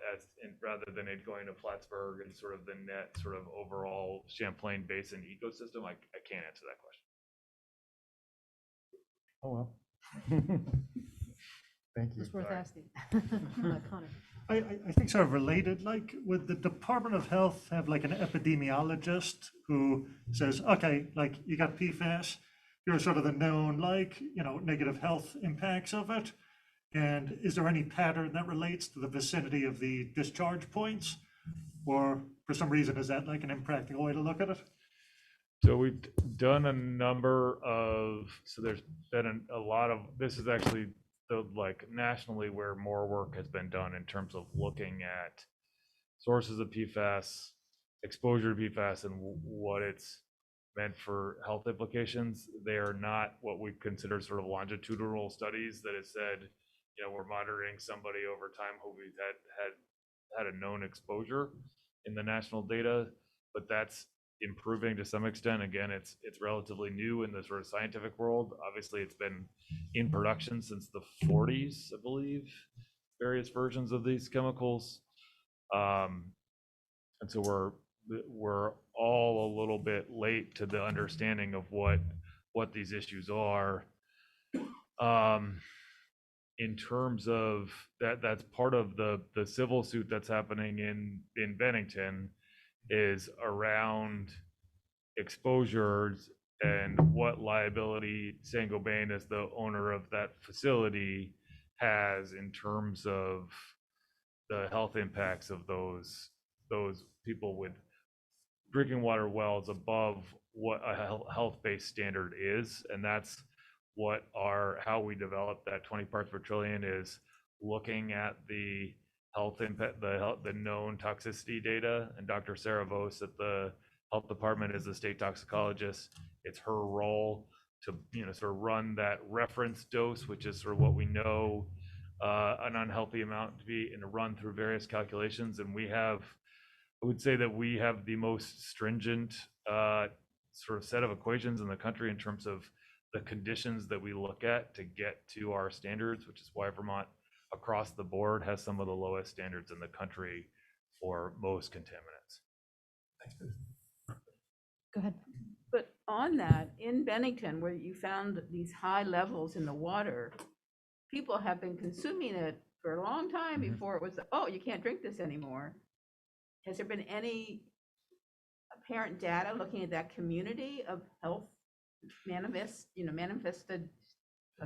rather than it going to Plattsburgh and sort of the net sort of overall Champlain Basin ecosystem. I can't answer that question. Oh, well. Thank you. It's worth asking. Connor. I think sort of related, like would the Department of Health have like an epidemiologist who says, okay, like you got PFAS, here's sort of the known negative health impacts of it. And is there any pattern that relates to the vicinity of the discharge points? Or for some reason, is that like an impractical way to look at it? So we've done a number of, so there's been a lot of, this is actually nationally where more work has been done in terms of looking at sources of PFAS, exposure to PFAS, and what it's meant for health implications. They are not what we consider sort of longitudinal studies that have said, we're monitoring somebody over time who we've had a known exposure in the national data, but that's improving to some extent. Again, it's relatively new in the sort of scientific world. Obviously, it's been in production since the 40s, I believe, various versions of these chemicals. And so we're all a little bit late to the understanding of what these issues are. In terms of that's part of the civil suit that's happening in Bennington is around exposures and what liability Saint-Gobain as the owner of that facility has in terms of the health impacts of those people with drinking water wells above what a health-based standard is. And that's how we develop that 20 parts per trillion is looking at the health impact, the known toxicity data. And Dr. Sarah Vos at the health department is a state toxicologist. It's her role to sort of run that reference dose, which is sort of what we know an unhealthy amount to be, and to run through various calculations. And I would say that we have the most stringent sort of set of equations in the country in terms of the conditions that we look at to get to our standards, which is why Vermont across the board has some of the lowest standards in the country for most contaminants. Go ahead. But on that, in Bennington, where you found these high levels in the water, people have been consuming it for a long time before it was, oh, you can't drink this anymore. Has there been any apparent data looking at that community of health manifested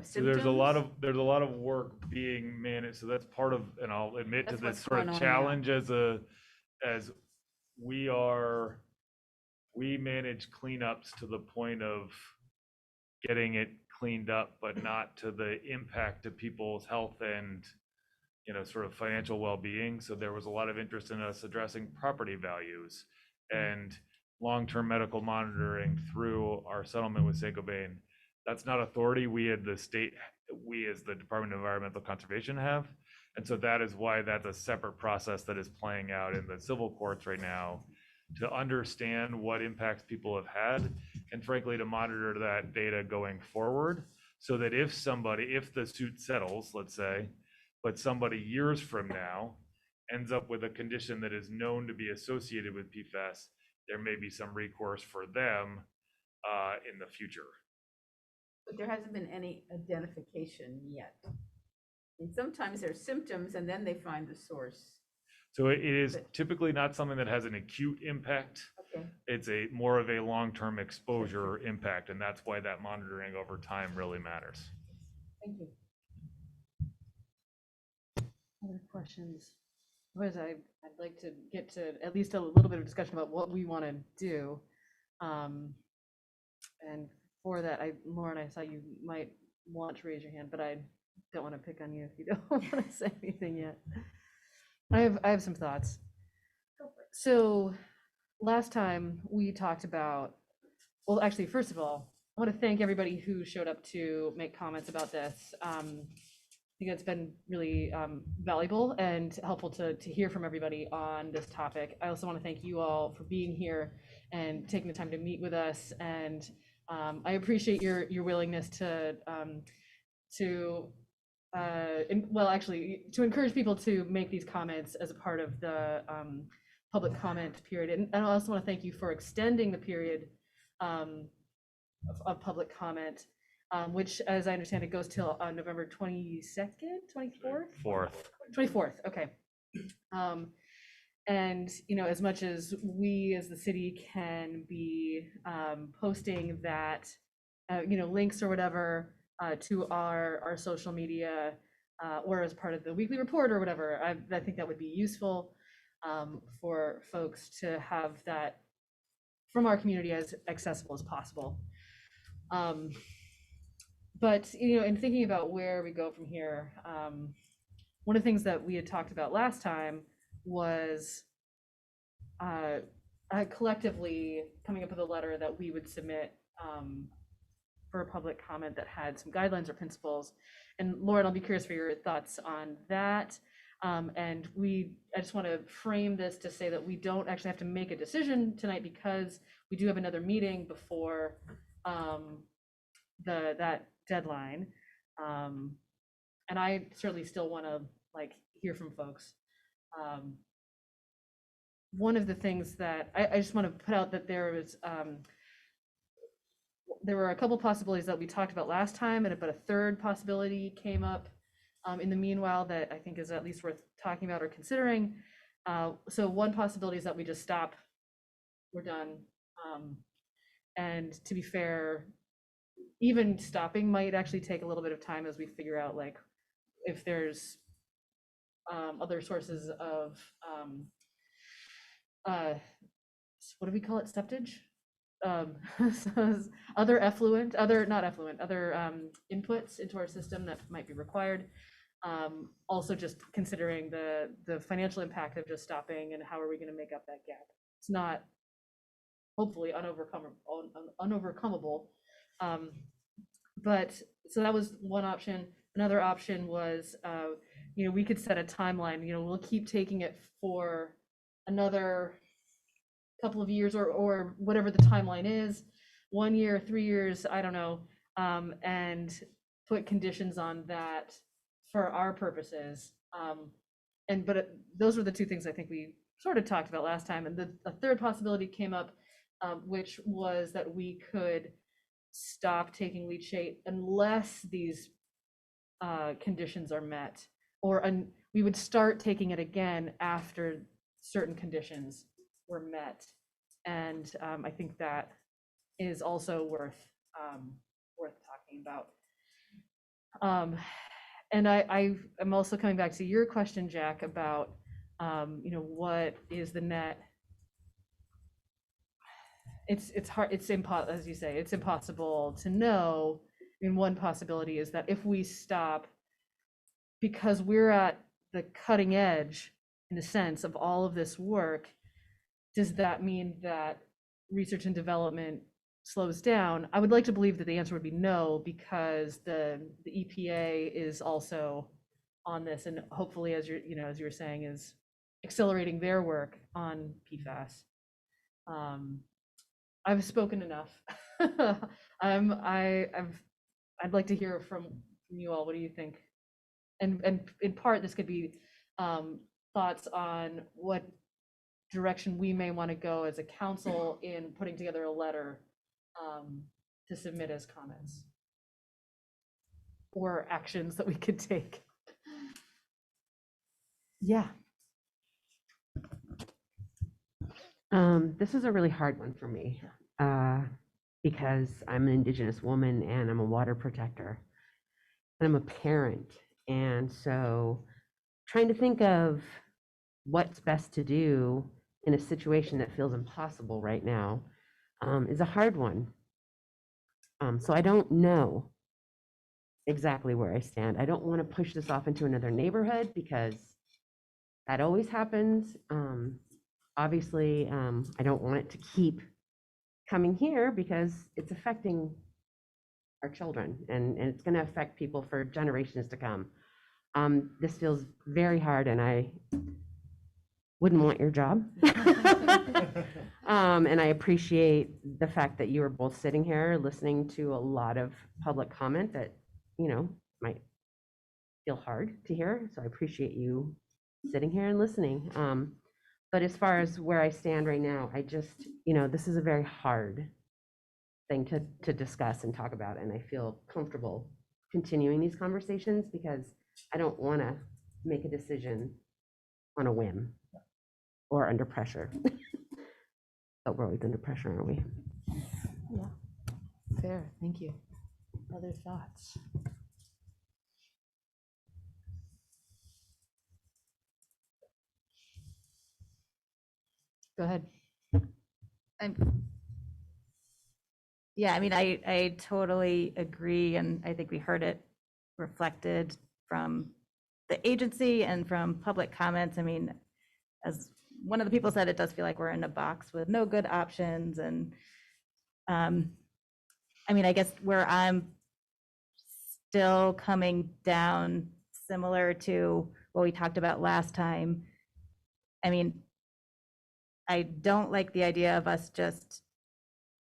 symptoms? So there's a lot of work being managed. So that's part of, and I'll admit to this sort of challenge as we manage cleanups to the point of getting it cleaned up, but not to the impact of people's health and sort of financial well-being. So there was a lot of interest in us addressing property values and long-term medical monitoring through our settlement with Saint-Gobain. That's not authority we as the Department of Environmental Conservation have. And so that is why that's a separate process that is playing out in the civil courts right now to understand what impacts people have had and frankly to monitor that data going forward so that if the suit settles, let's say, but somebody years from now ends up with a condition that is known to be associated with PFAS, there may be some recourse for them in the future. But there hasn't been any identification yet. And sometimes there's symptoms and then they find the source. So it is typically not something that has an acute impact. Okay. It's more of a long-term exposure impact, and that's why that monitoring over time really matters. Thank you. Other questions? I'd like to get to at least a little bit of discussion about what we want to do. And for that, Lauren, I saw you might want to raise your hand, but I don't want to pick on you if you don't want to say anything yet. I have some thoughts. So last time we talked about, well, actually, first of all, I want to thank everybody who showed up to make comments about this. I think it's been really valuable and helpful to hear from everybody on this topic. I also want to thank you all for being here and taking the time to meet with us. And I appreciate your willingness to encourage people to make these comments as a part of the public comment period. And I also want to thank you for extending the period of public comment, which, as I understand it, goes till November 22nd, 24th? 24th, okay. And, as much as we as the city can be posting that, links or whatever to our social media or as part of the weekly report or whatever, I think that would be useful for folks to have that from our community as accessible as possible. But, in thinking about where we go from here, one of the things that we had talked about last time was collectively coming up with a letter that we would submit for a public comment that had some guidelines or principles. And Lauren, I'll be curious for your thoughts on that. And I just want to frame this to say that we don't actually have to make a decision tonight because we do have another meeting before that deadline. And I certainly still want to hear from folks. One of the things that I just want to put out that there were a couple possibilities that we talked about last time, but a third possibility came up in the meanwhile that I think is at least worth talking about or considering. So one possibility is that we just stop, we're done. And to be fair, even stopping might actually take a little bit of time as we figure out if there's other sources of what do we call it, septage? So other inputs into our system that might be required. Also just considering the financial impact of just stopping and how are we going to make up that gap. It's not hopefully unovercomable. But so that was one option. Another option was, we could set a timeline, we'll keep taking it for another couple of years or whatever the timeline is, 1 year, 3 years, I don't know, and put conditions on that for our purposes. But those were the two things I think we sort of talked about last time. And a third possibility came up, which was that we could stop taking leachate unless these conditions are met, or we would start taking it again after certain conditions were met. And I think that is also worth talking about. And I am also coming back to your question, Jack, about what is the net. It's hard, as you say, it's impossible to know. I mean, one possibility is that if we stop, because we're at the cutting edge, in a sense, of all of this work, does that mean that research and development slows down? I would like to believe that the answer would be no, because the EPA is also on this, and hopefully, as as you were saying, is accelerating their work on PFAS. I've spoken enough. I'd like to hear from you all. What do you think? And in part, this could be thoughts on what direction we may want to go as a council in putting together a letter to submit as comments or actions that we could take. Yeah. This is a really hard one for me because I'm an Indigenous woman and I'm a water protector and I'm a parent. And so trying to think of what's best to do in a situation that feels impossible right now is a hard one. So I don't know exactly where I stand. I don't want to push this off into another neighborhood because that always happens. Obviously, I don't want it to keep coming here because it's affecting our children and it's going to affect people for generations to come. This feels very hard and I wouldn't want your job. And I appreciate the fact that you are both sitting here listening to a lot of public comment that, might feel hard to hear. So I appreciate you sitting here and listening. But as far as where I stand right now, I just, this is a very hard thing to discuss and talk about. And I feel comfortable continuing these conversations because I don't want to make a decision on a whim or under pressure. But we're always under pressure, aren't we? Yeah, fair, thank you. Other thoughts? Go ahead. Yeah, I mean, I totally agree, and I think we heard it reflected from the agency and from public comments. I mean, as one of the people said, it does feel like we're in a box with no good options. And I mean, I guess where I'm still coming down, similar to what we talked about last time, I mean, I don't like the idea of us just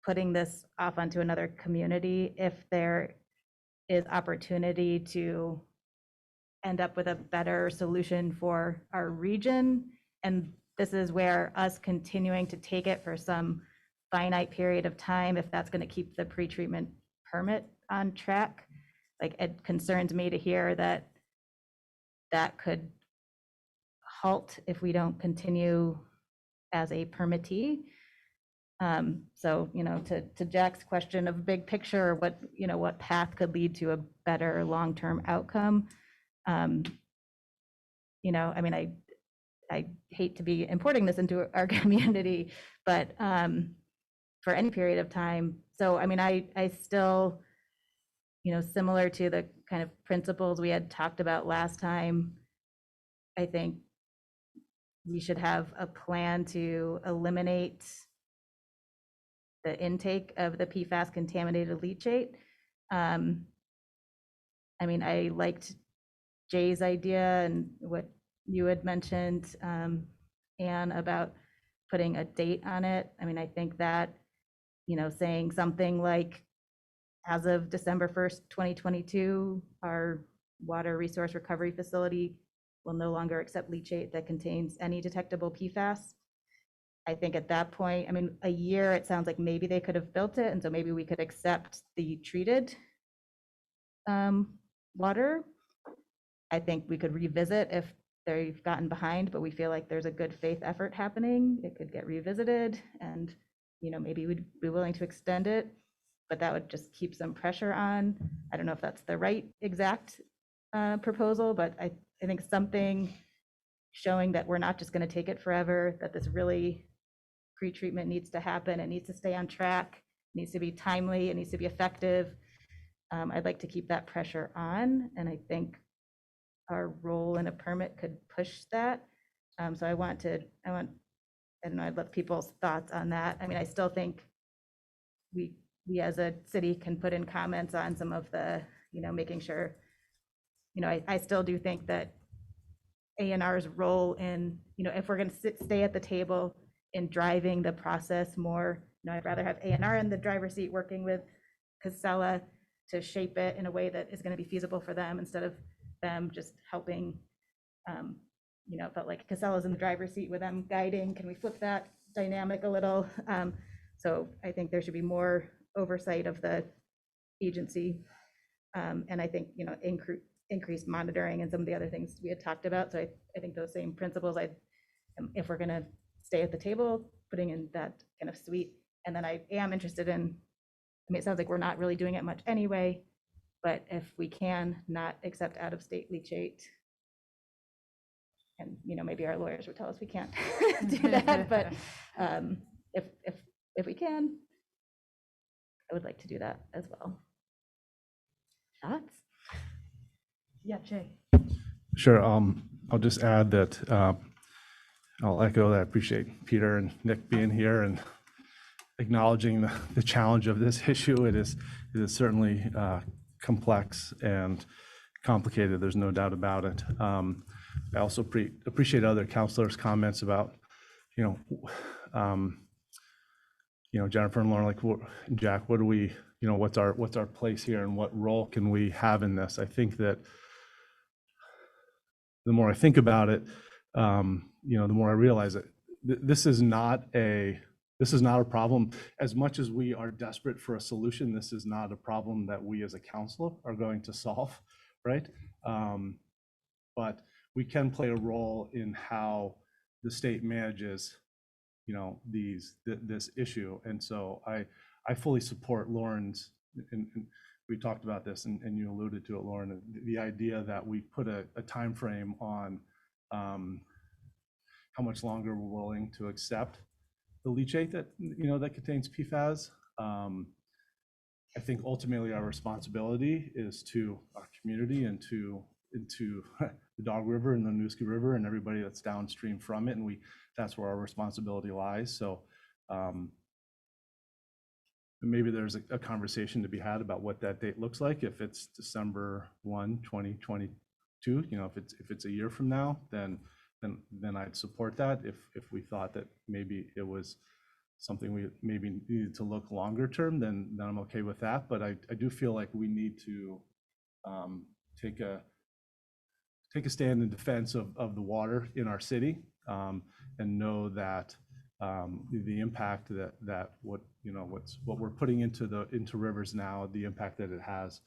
putting this off onto another community if there is opportunity to end up with a better solution for our region. And this is where us continuing to take it for some finite period of time, if that's going to keep the pretreatment permit on track, like it concerns me to hear that that could halt if we don't continue as a permittee. So, to Jack's question of big picture, what path could lead to a better long-term outcome? I mean, I hate to be importing this into our community, but for any period of time. So, I mean, I still, similar to the kind of principles we had talked about last time, I think we should have a plan to eliminate the intake of the PFAS contaminated leachate. I mean, I liked Jay's idea and what you had mentioned, Anne, about putting a date on it. I mean, I think that, saying something like, as of December 1st, 2022, our water resource recovery facility will no longer accept leachate that contains any detectable PFAS. I think at that point, I mean, a year, it sounds like maybe they could have built it, and so maybe we could accept the treated water. I think we could revisit if they've gotten behind, but we feel like there's a good faith effort happening. It could get revisited, and maybe we'd be willing to extend it, but that would just keep some pressure on. I don't know if that's the right exact proposal, but I think something showing that we're not just going to take it forever, that this really pretreatment needs to happen. It needs to stay on track, it needs to be timely, it needs to be effective. I'd like to keep that pressure on, and I think our role in a permit could push that. So I want I don't know, I'd love people's thoughts on that. I mean, I still think we as a city can put in comments on some of the, making sure, I still do think that A&R's role in, if we're going to stay at the table in driving the process more, I'd rather have A&R in the driver's seat working with Casella to shape it in a way that is going to be feasible for them instead of them just helping. It felt like Casella's in the driver's seat with them guiding. Can we flip that dynamic a little? So I think there should be more oversight of the agency. And I think, increased monitoring and some of the other things we had talked about. So I think those same principles, if we're going to stay at the table, putting in that kind of suite. And then I am interested in, it sounds like we're not really doing it much anyway, but if we can not accept out-of-state leachate, and maybe our lawyers would tell us we can't do that, but if we can, I would like to do that as well. Thoughts? Yeah, Jay. Sure. I'll just add that I'll echo that. I appreciate Peter and Nick being here and acknowledging the challenge of this issue. It is certainly complex and complicated. There's no doubt about it. I also appreciate other counselors' comments about, Jennifer and Lauren, Jack, what do we, what's our place here and what role can we have in this? I think that the more I think about it, the more I realize that this is not a problem. As much as we are desperate for a solution, this is not a problem that we as a council are going to solve, right? But we can play a role in how the state manages, this issue. And so I fully support Lauren's, and we talked about this, and you alluded to it, Lauren, the idea that we put a time frame on how much longer we're willing to accept the leachate that that contains PFAS. I think ultimately our responsibility is to our community and to the Dog River and the Nooska River and everybody that's downstream from it, and that's where our responsibility lies. So maybe there's a conversation to be had about what that date looks like. If it's December 1, 2022, if it's a year from now, then I'd support that. If we thought that maybe it was something we maybe needed to look longer term, then I'm okay with that. But I do feel like we need to take a stand in defense of the water in our city, and know that the impact that what we're putting into rivers now, the impact that it has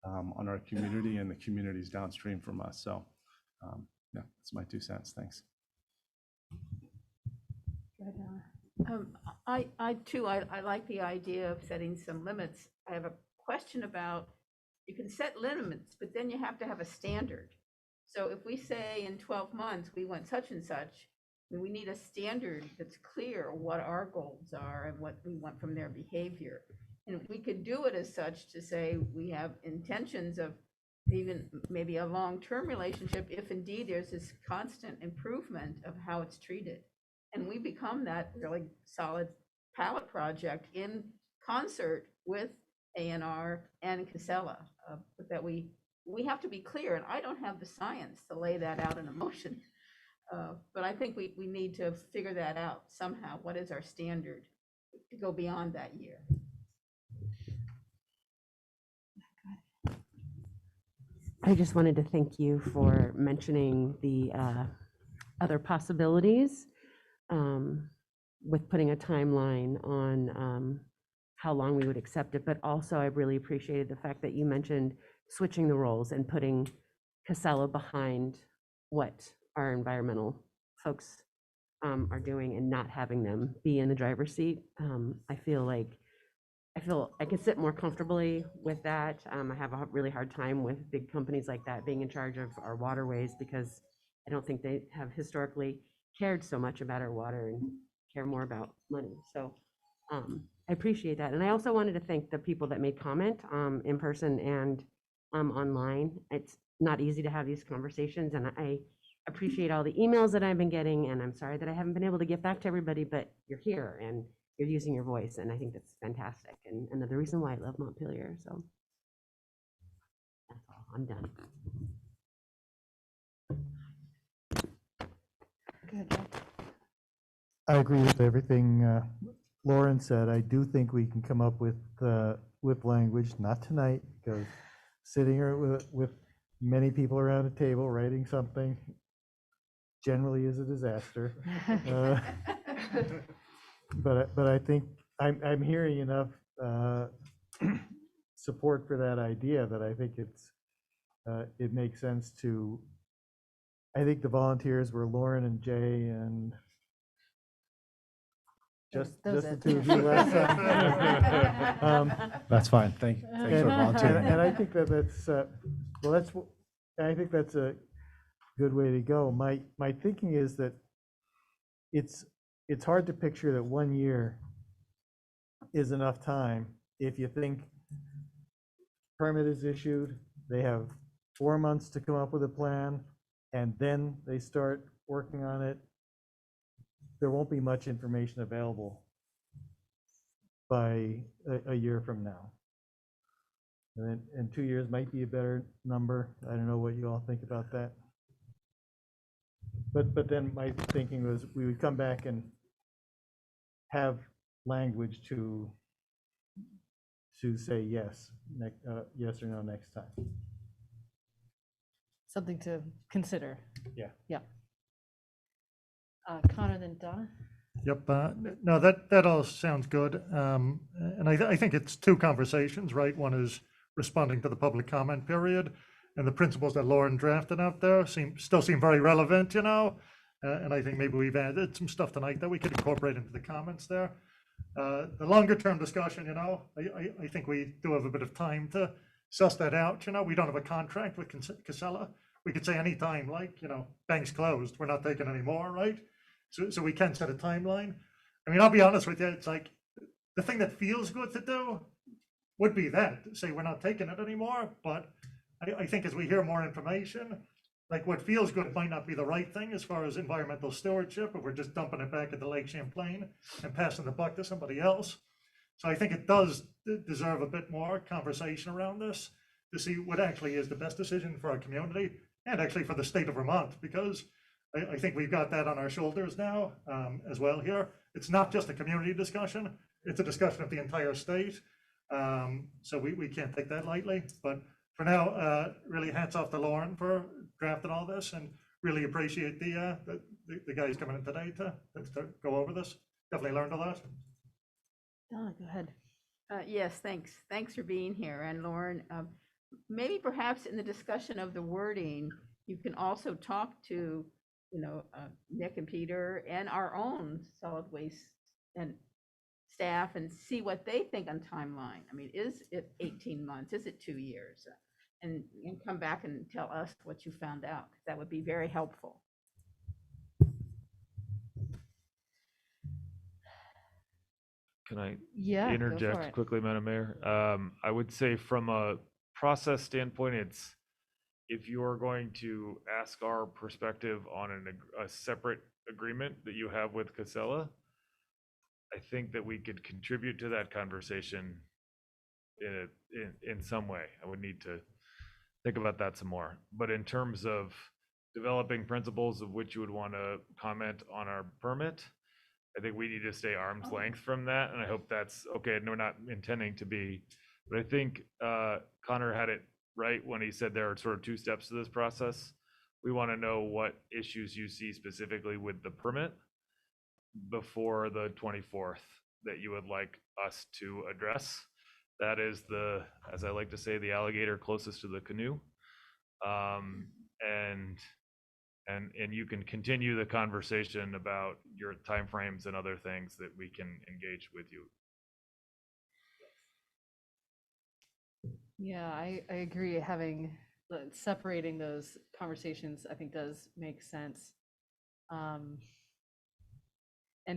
on our community and the communities downstream from us. So yeah, that's my 2 cents. Thanks. I too like the idea of setting some limits. I have a question about, you can set limits, but then you have to have a standard. So if we say in 12 months we want such and such, we need a standard that's clear what our goals are and what we want from their behavior. And we could do it as such to say we have intentions of even maybe a long-term relationship if indeed there's this constant improvement of how it's treated. And we become that really solid pilot project in concert with A&R and Casella, that we have to be clear, and I don't have the science to lay that out in a motion. But I think we need to figure that out somehow. What is our standard to go beyond that year? I just wanted to thank you for mentioning the other possibilities with putting a timeline on how long we would accept it. But also I really appreciated the fact that you mentioned switching the roles and putting Casella behind what our environmental folks are doing and not having them be in the driver's seat. I feel I can sit more comfortably with that. I have a really hard time with big companies like that being in charge of our waterways, because I don't think they have historically cared so much about our water and care more about money. So I appreciate that. And I also wanted to thank the people that made comment in person and online. It's not easy to have these conversations, and I appreciate all the emails that I've been getting, and I'm sorry that I haven't been able to get back to everybody, but you're here and you're using your voice, and I think that's fantastic, and another reason why I love Montpelier, so. That's all, I'm done. Good. I agree with everything Lauren said. I do think we can come up with language, not tonight, because sitting here with many people around a table writing something generally is a disaster. But I think I'm hearing enough support for that idea that I think it makes sense to. I think the volunteers were Lauren and Jay and just the two of you last time. That's fine. Thanks for volunteering. And I think I think that's a good way to go. My thinking is that it's hard to picture that 1 year is enough time. If you think permit is issued, they have 4 months to come up with a plan, and then they start working on it, there won't be much information available by a year from now. And 2 years might be a better number. I don't know what you all think about that. But then my thinking was we would come back and have language to say yes or no next time. Something to consider. Yeah. Yeah. Connor, then Donna? Yep, no, that all sounds good. And I think it's two conversations, right? One is responding to the public comment period, and the principles that Lauren drafted out there still seem very relevant, you know? And I think maybe we've added some stuff tonight that we could incorporate into the comments there. The longer term discussion, you know, I think we do have a bit of time to suss that out, you know? We don't have a contract with Casella. We could say anytime, like, you know, bank's closed, we're not taking any more, right? So we can set a timeline. I mean, I'll be honest with you, it's like, the thing that feels good to do would be that, say we're not taking it anymore, but I think as we hear more information, like what feels good might not be the right thing as far as environmental stewardship, if we're just dumping it back into Lake Champlain and passing the buck to somebody else. So I think it does deserve a bit more conversation around this to see what actually is the best decision for our community and actually for the state of Vermont, because I think we've got that on our shoulders now as well here. It's not just a community discussion, it's a discussion of the entire state. So we can't take that lightly, but for now, really hats off to Lauren for drafting all this, and really appreciate the guys coming in today to go over this. Definitely learned a lot. Donna, go ahead. Yes, thanks. Thanks for being here. And Lauren, maybe perhaps in the discussion of the wording, you can also talk to, you know, Nick and Peter and our own solid waste and staff and see what they think on timeline. I mean, is it 18 months? Is it 2 years? And come back and tell us what you found out. That would be very helpful. Can I Yeah, go for interject it. quickly, Madam Mayor? I would say from a process standpoint, it's if you are going to ask our perspective on a separate agreement that you have with Casella, I think that we could contribute to that conversation in some way. I would need to think about that some more. But in terms of developing principles of which you would want to comment on our permit, I think we need to stay arm's length from that, and I hope that's okay. And we're not intending to be, but I think Connor had it right when he said there are sort of 2 steps to this process. We want to know what issues you see specifically with the permit before the 24th that you would like us to address. That is the, as I like to say, the alligator closest to the canoe. And you can continue the conversation about your timeframes and other things that we can engage with you. Yeah, I agree. Separating those conversations, I think, does make sense. And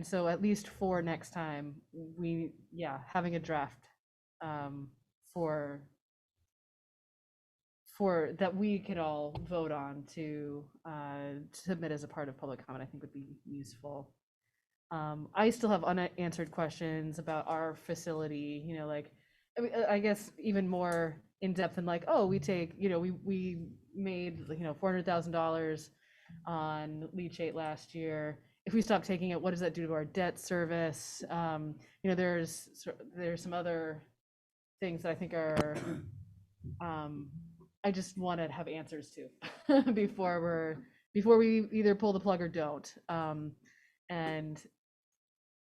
so at least for next time, having a draft for for, that we could all vote on to submit as a part of public comment, I think would be useful. I still have unanswered questions about our facility, you know, like, I guess even more in depth than like, oh, we take, you know, we made, you know, $400,000 on leachate last year. If we stop taking it, what does that do to our debt service? You know, there's some other things that I think are, I just want to have answers to before we either pull the plug or don't. And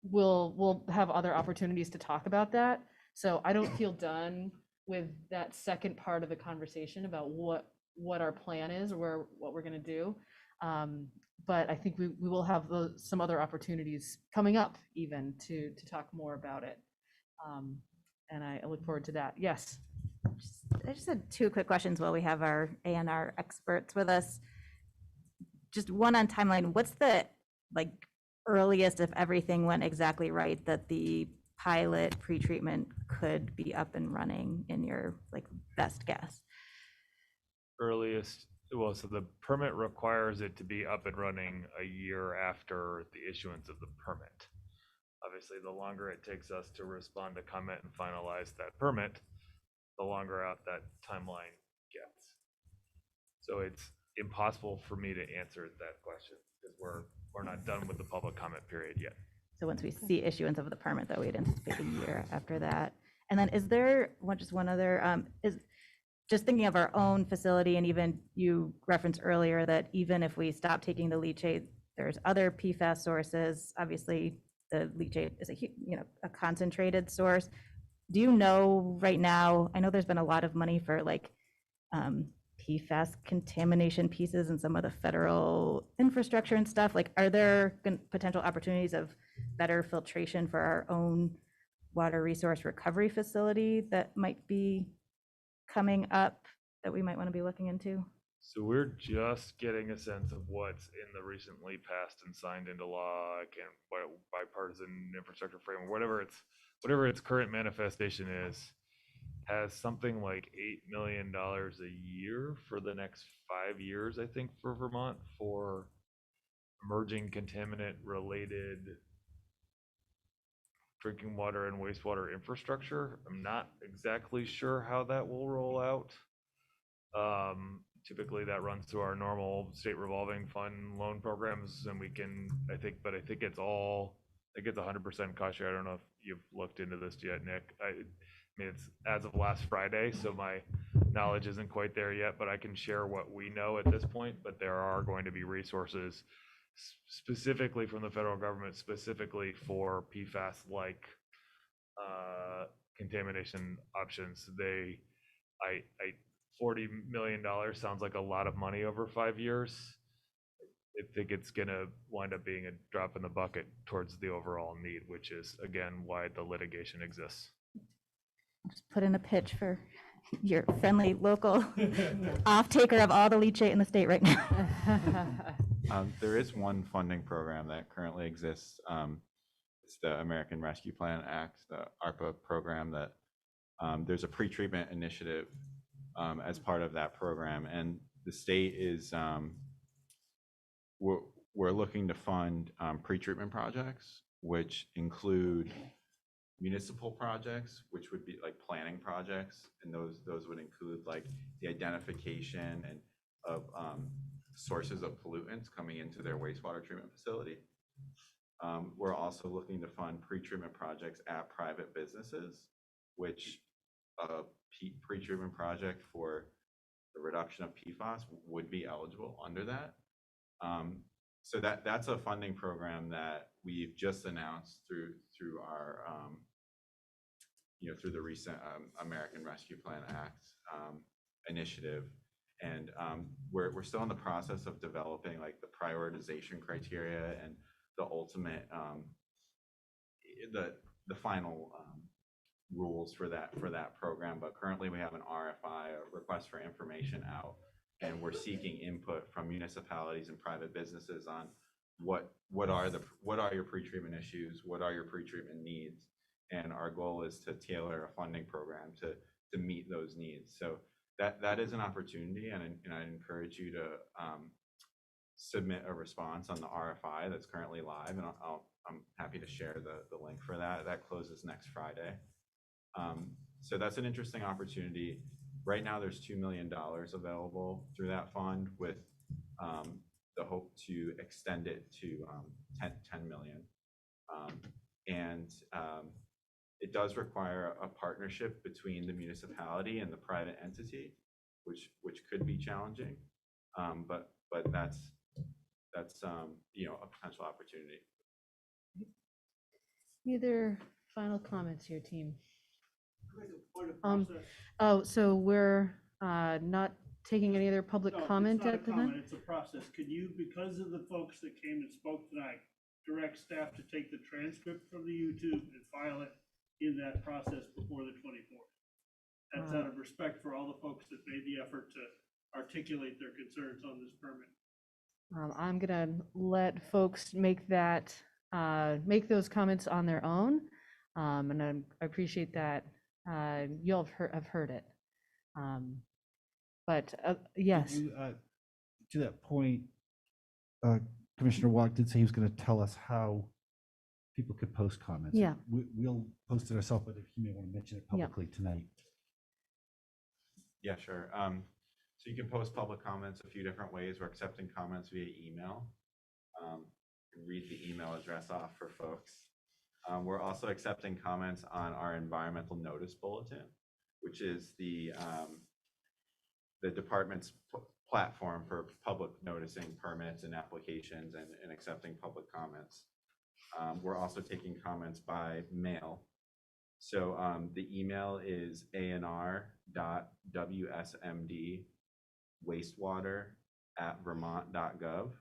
we'll have other opportunities to talk about that. So I don't feel done with that second part of the conversation about what our plan is or what we're going to do. But I think we will have some other opportunities coming up even to talk more about it. And I look forward to that. Yes. I just had two quick questions while we have our ANR experts with us. Just one on timeline. What's the like earliest, if everything went exactly right, that the pilot pretreatment could be up and running in your like best guess? Earliest, well, so the permit requires it to be up and running a year after the issuance of the permit. Obviously, the longer it takes us to respond to comment and finalize that permit, the longer out that timeline gets. So it's impossible for me to answer that question because we're not done with the public comment period yet. So once we see issuance of the permit, though, we'd anticipate a year after that. And then is there one other, is just thinking of our own facility, and even you referenced earlier that even if we stop taking the leachate, there's other PFAS sources. Obviously, the leachate is a concentrated source. Do you know right now, I know there's been a lot of money for like PFAS contamination pieces and some of the federal infrastructure and stuff. Like, are there potential opportunities of better filtration for our own water resource recovery facility that might be coming up that we might want to be looking into? So we're just getting a sense of what's in the recently passed and signed into law, bipartisan infrastructure framework, whatever its current manifestation is, has something like $8 million a year for the next 5 years, I think, for Vermont for emerging contaminant related drinking water and wastewater infrastructure. I'm not exactly sure how that will roll out. Typically that runs through our normal state revolving fund loan programs, and we can, I think it's 100% cost share. I don't know if you've looked into this yet, Nick. I mean, it's as of last Friday, so my knowledge isn't quite there yet, but I can share what we know at this point. But there are going to be resources specifically from the federal government, specifically for PFAS-like contamination options. $40 million sounds like a lot of money over 5 years. I think it's going to wind up being a drop in the bucket towards the overall need, which is, again, why the litigation exists. Just put in a pitch for your friendly local off-taker of all the leachate in the state right now. There is one funding program that currently exists. It's the American Rescue Plan Act, the ARPA program, that there's a pretreatment initiative as part of that program. And the state is, we're looking to fund pretreatment projects, which include municipal projects, which would be like planning projects, and those would include like the identification and of sources of pollutants coming into their wastewater treatment facility. We're also looking to fund pretreatment projects at private businesses, which a pretreatment project for the reduction of PFAS would be eligible under that. So that's a funding program that we've just announced through our through the recent American Rescue Plan Act initiative. And we're still in the process of developing like the prioritization criteria and the ultimate the final rules for that program. But currently we have an RFI, a request for information, out, and we're seeking input from municipalities and private businesses on what are your pretreatment issues, what are your pretreatment needs, and our goal is to tailor a funding program to meet those needs. So that is an opportunity, and I encourage you to submit a response on the RFI that's currently live, and I'm happy to share the link for that. That closes next Friday. So that's an interesting opportunity. Right now, there's $2 million available through that fund, with the hope to extend it to 10 million. It does require a partnership between the municipality and the private entity, which could be challenging, but that's you know, a potential opportunity. Any other final comments here, team? Oh, so we're not taking any other public comment at the time? It's a process. Can you, because of the folks that came and spoke tonight, direct staff to take the transcript from the YouTube and file it in that process before the 24th? That's out of respect for all the folks that made the effort to articulate their concerns on this permit. I'm gonna let folks make that, make those comments on their own. And I appreciate that you'll have heard it. But yes. To that point, Commissioner Walk did say he was going to tell us how people could post comments. Yeah. We'll post it ourselves, but if you may want to mention it publicly tonight. Yeah, sure. So you can post public comments a few different ways. We're accepting comments via email. Read the email address off for folks. We're also accepting comments on our environmental notice bulletin, which is the department's platform for public noticing permits and applications and accepting public comments. We're also taking comments by mail. So the email is anr.wsmd/wastewater@vermont.gov.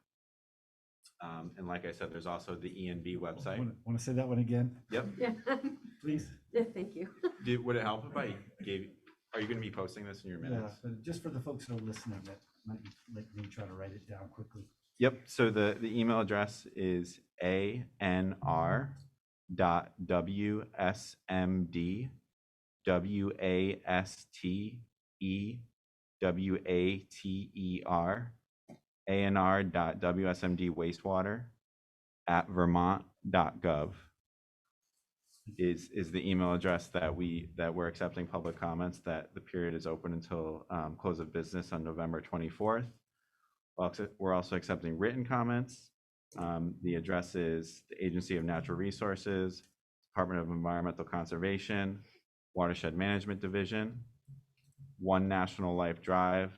And like I said, there's also the E&B website. Want to say that one again? Yep. Yeah. Please. Yeah, thank you. Would it help if I gave? Are you going to be posting this in your minutes? Yeah, but just for the folks who are listening, that might be like me trying to write it down quickly. Yep. So the email address is anr.wsmdwastewater@vermont.gov is the email address that we're accepting public comments. That the period is open until close of business on November 24th. We're also accepting written comments. The address is the Agency of Natural Resources, Department of Environmental Conservation, Watershed Management Division, 1 National Life Drive,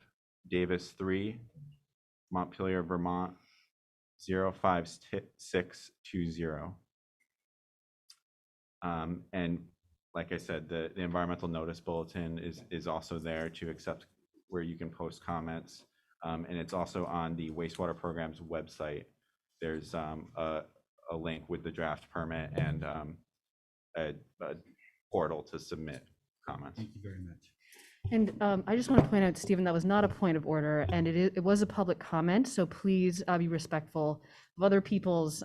Davis 3, Montpelier, Vermont, 05620. And like I said, the environmental notice bulletin is also there to accept, where you can post comments. And it's also on the wastewater program's website. There's a link with the draft permit and a portal to submit comments. Thank you very much. And I just want to point out, Stephen, that was not a point of order, and it was a public comment, so please be respectful of other people's,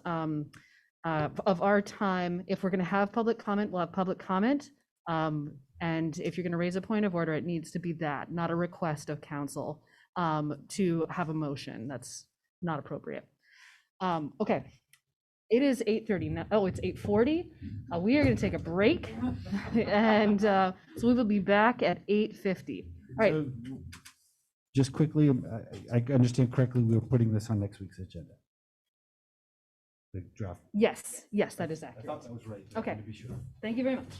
of our time. If we're going to have public comment, we'll have public comment. And if you're going to raise a point of order, it needs to be that, not a request of council to have a motion. That's not appropriate. Okay. It is 8:30 now. Oh, it's 8:40. We are going to take a break, and so we will be back at 8:50. All right. So, just quickly, I understand correctly, we were putting this on next week's agenda. The draft. Yes, that is I accurate. thought that was right. but I Okay. wanted to be sure. Thank you very much.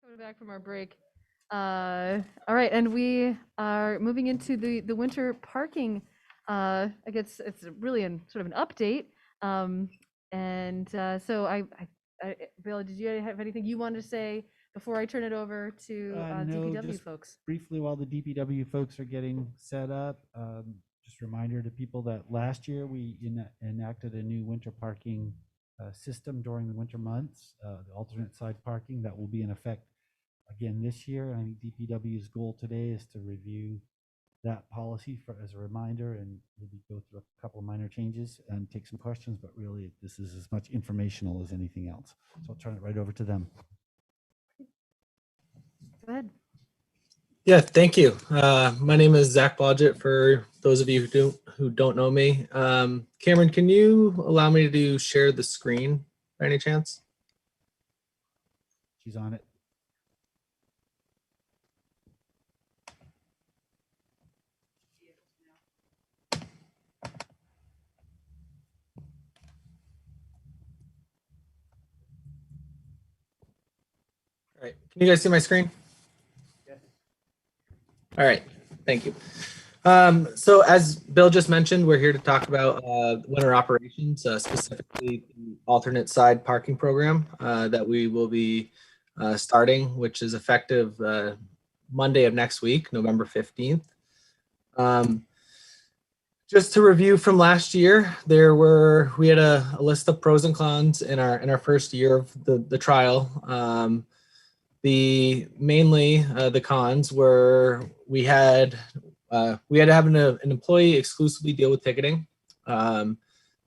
Coming back from our break. All right, and we are moving into the winter parking. I guess it's really sort of an update. So Bill, did you have anything you wanted to say before I turn it over to No, DPW just folks? briefly, while the DPW folks are getting set up, just a reminder to people that last year we enacted a new winter parking system during the winter months, the alternate side parking that will be in effect again this year. I think DPW's goal today is to review that policy as a reminder and maybe go through a couple of minor changes and take some questions, but really this is as much informational as anything else. So I'll turn it right over to them. Go ahead. Yeah, thank you. My name is Zach Blodgett, for those of you who don't know me. Cameron, can you allow me to share the screen by any chance? She's on it. All right, can you guys see my screen? Yes. All right, thank you. So as Bill just mentioned, we're here to talk about winter operations, specifically the alternate side parking program that we will be starting, which is effective Monday of next week, November 15th. Just to review from last year, we had a list of pros and cons in our first year of the trial. Mainly the cons were we had to have an employee exclusively deal with ticketing.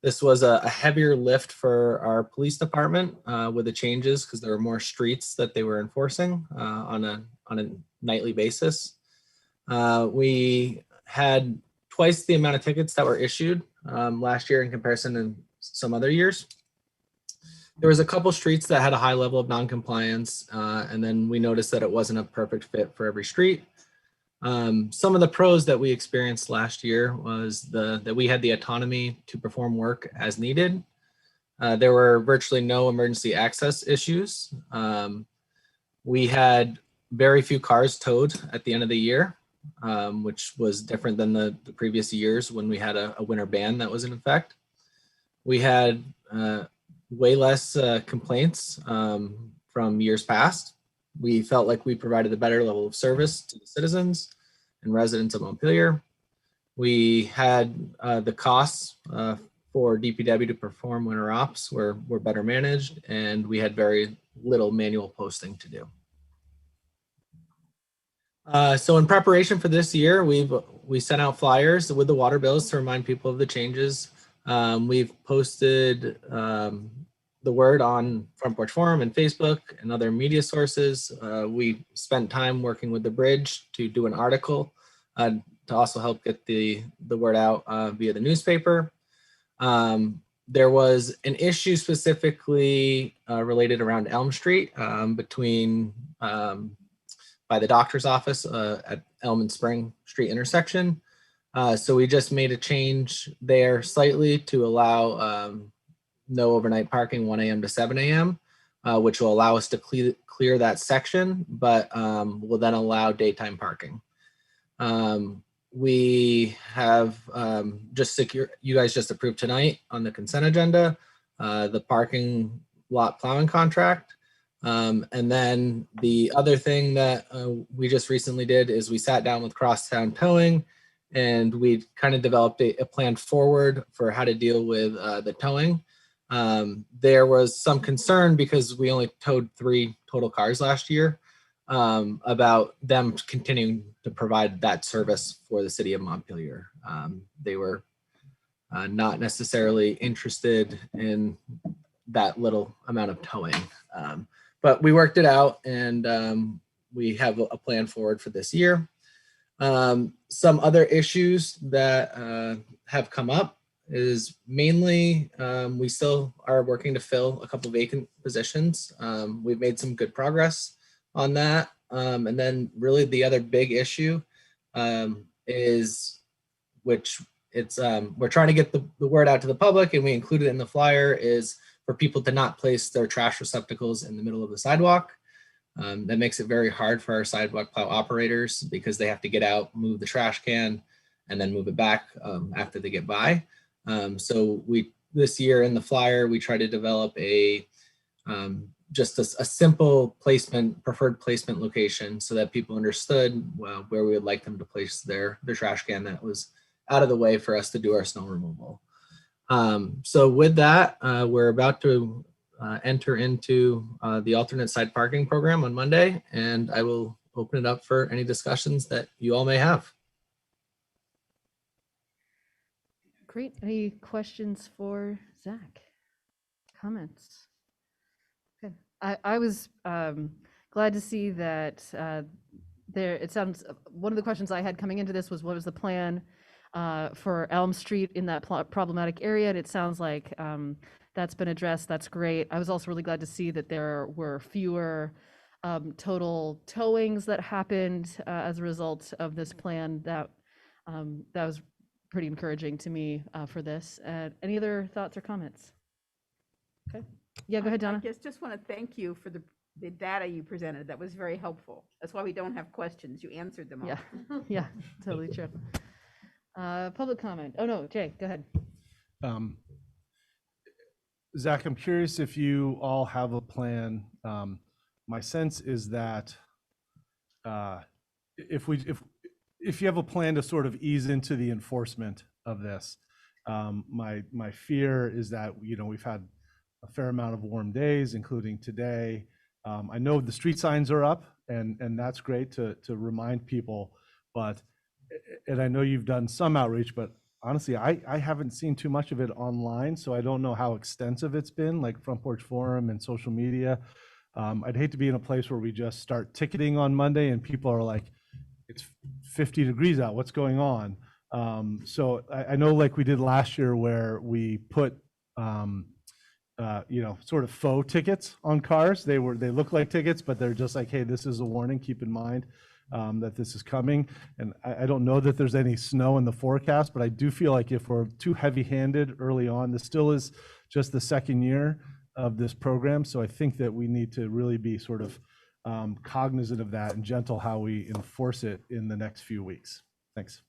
This was a heavier lift for our police department with the changes because there were more streets that they were enforcing on a nightly basis. We had twice the amount of tickets that were issued last year in comparison to some other years. There was a couple streets that had a high level of non-compliance, and then we noticed that it wasn't a perfect fit for every street. Some of the pros that we experienced last year was that we had the autonomy to perform work as needed. There were virtually no emergency access issues. We had very few cars towed at the end of the year, which was different than the previous years when we had a winter ban that was in effect. We had way less complaints from years past. We felt like we provided a better level of service to the citizens and residents of Montpelier. We had the costs for DPW to perform winter ops were better managed, and we had very little manual posting to do. So in preparation for this year, we sent out flyers with the water bills to remind people of the changes. We've posted the word on Front Porch Forum and Facebook and other media sources. We spent time working with the bridge to do an article to also help get the word out via the newspaper. There was an issue specifically related around Elm Street between by the doctor's office at Elm and Spring Street intersection. So we just made a change there slightly to allow no overnight parking 1 a.m. to 7 a.m., which will allow us to clear that section, but will then allow daytime parking. We have you guys just approved tonight on the consent agenda, the parking lot plowing contract. And then the other thing that we just recently did is we sat down with Crosstown Towing, and we kind of developed a plan forward for how to deal with the towing. There was some concern because we only towed 3 total cars last year about them continuing to provide that service for the city of Montpelier. They were not necessarily interested in that little amount of towing. But we worked it out, and we have a plan forward for this year. Some other issues that have come up is mainly we still are working to fill a couple vacant positions. We've made some good progress on that. And then really the other big issue is, which we're trying to get the word out to the public, and we included it in the flyer, is for people to not place their trash receptacles in the middle of the sidewalk. That makes it very hard for our sidewalk plow operators because they have to get out, move the trash can, and then move it back after they get by. So this year in the flyer, we try to develop just a simple placement, preferred placement location so that people understood where we would like them to place their trash can that was out of the way for us to do our snow removal. So with that, we're about to enter into the alternate side parking program on Monday, and I will open it up for any discussions that you all may have. Great. Any questions for Zach? Comments? Okay. I was glad to see that it sounds, one of the questions I had coming into this was, what was the plan for Elm Street in that problematic area? And it sounds like that's been addressed. That's great. I was also really glad to see that there were fewer total towings that happened as a result of this plan. That was pretty encouraging to me for this. Any other thoughts or comments? Okay. Yeah, go ahead, Donna. I just want to thank you for the data you presented. That was very helpful. That's why we don't have questions. You answered them all. Yeah, yeah, totally true. Public comment. Oh, no, Jay, go ahead. Zach, I'm curious if you all have a plan. My sense is that if you have a plan to sort of ease into the enforcement of this, my fear is that, we've had a fair amount of warm days, including today. I know the street signs are up, and that's great to remind people, and I know you've done some outreach, but honestly, I haven't seen too much of it online, so I don't know how extensive it's been, like Front Porch Forum and social media. I'd hate to be in a place where we just start ticketing on Monday and people are like, it's 50 degrees out, what's going on? So I know, like we did last year where we put sort of faux tickets on cars. They look like tickets, but they're just like, hey, this is a warning, keep in mind that this is coming. And I don't know that there's any snow in the forecast, but I do feel like if we're too heavy-handed early on, this still is just the second year of this program. So I think that we need to really be sort of cognizant of that and gentle how we enforce it in the next few weeks. Thanks.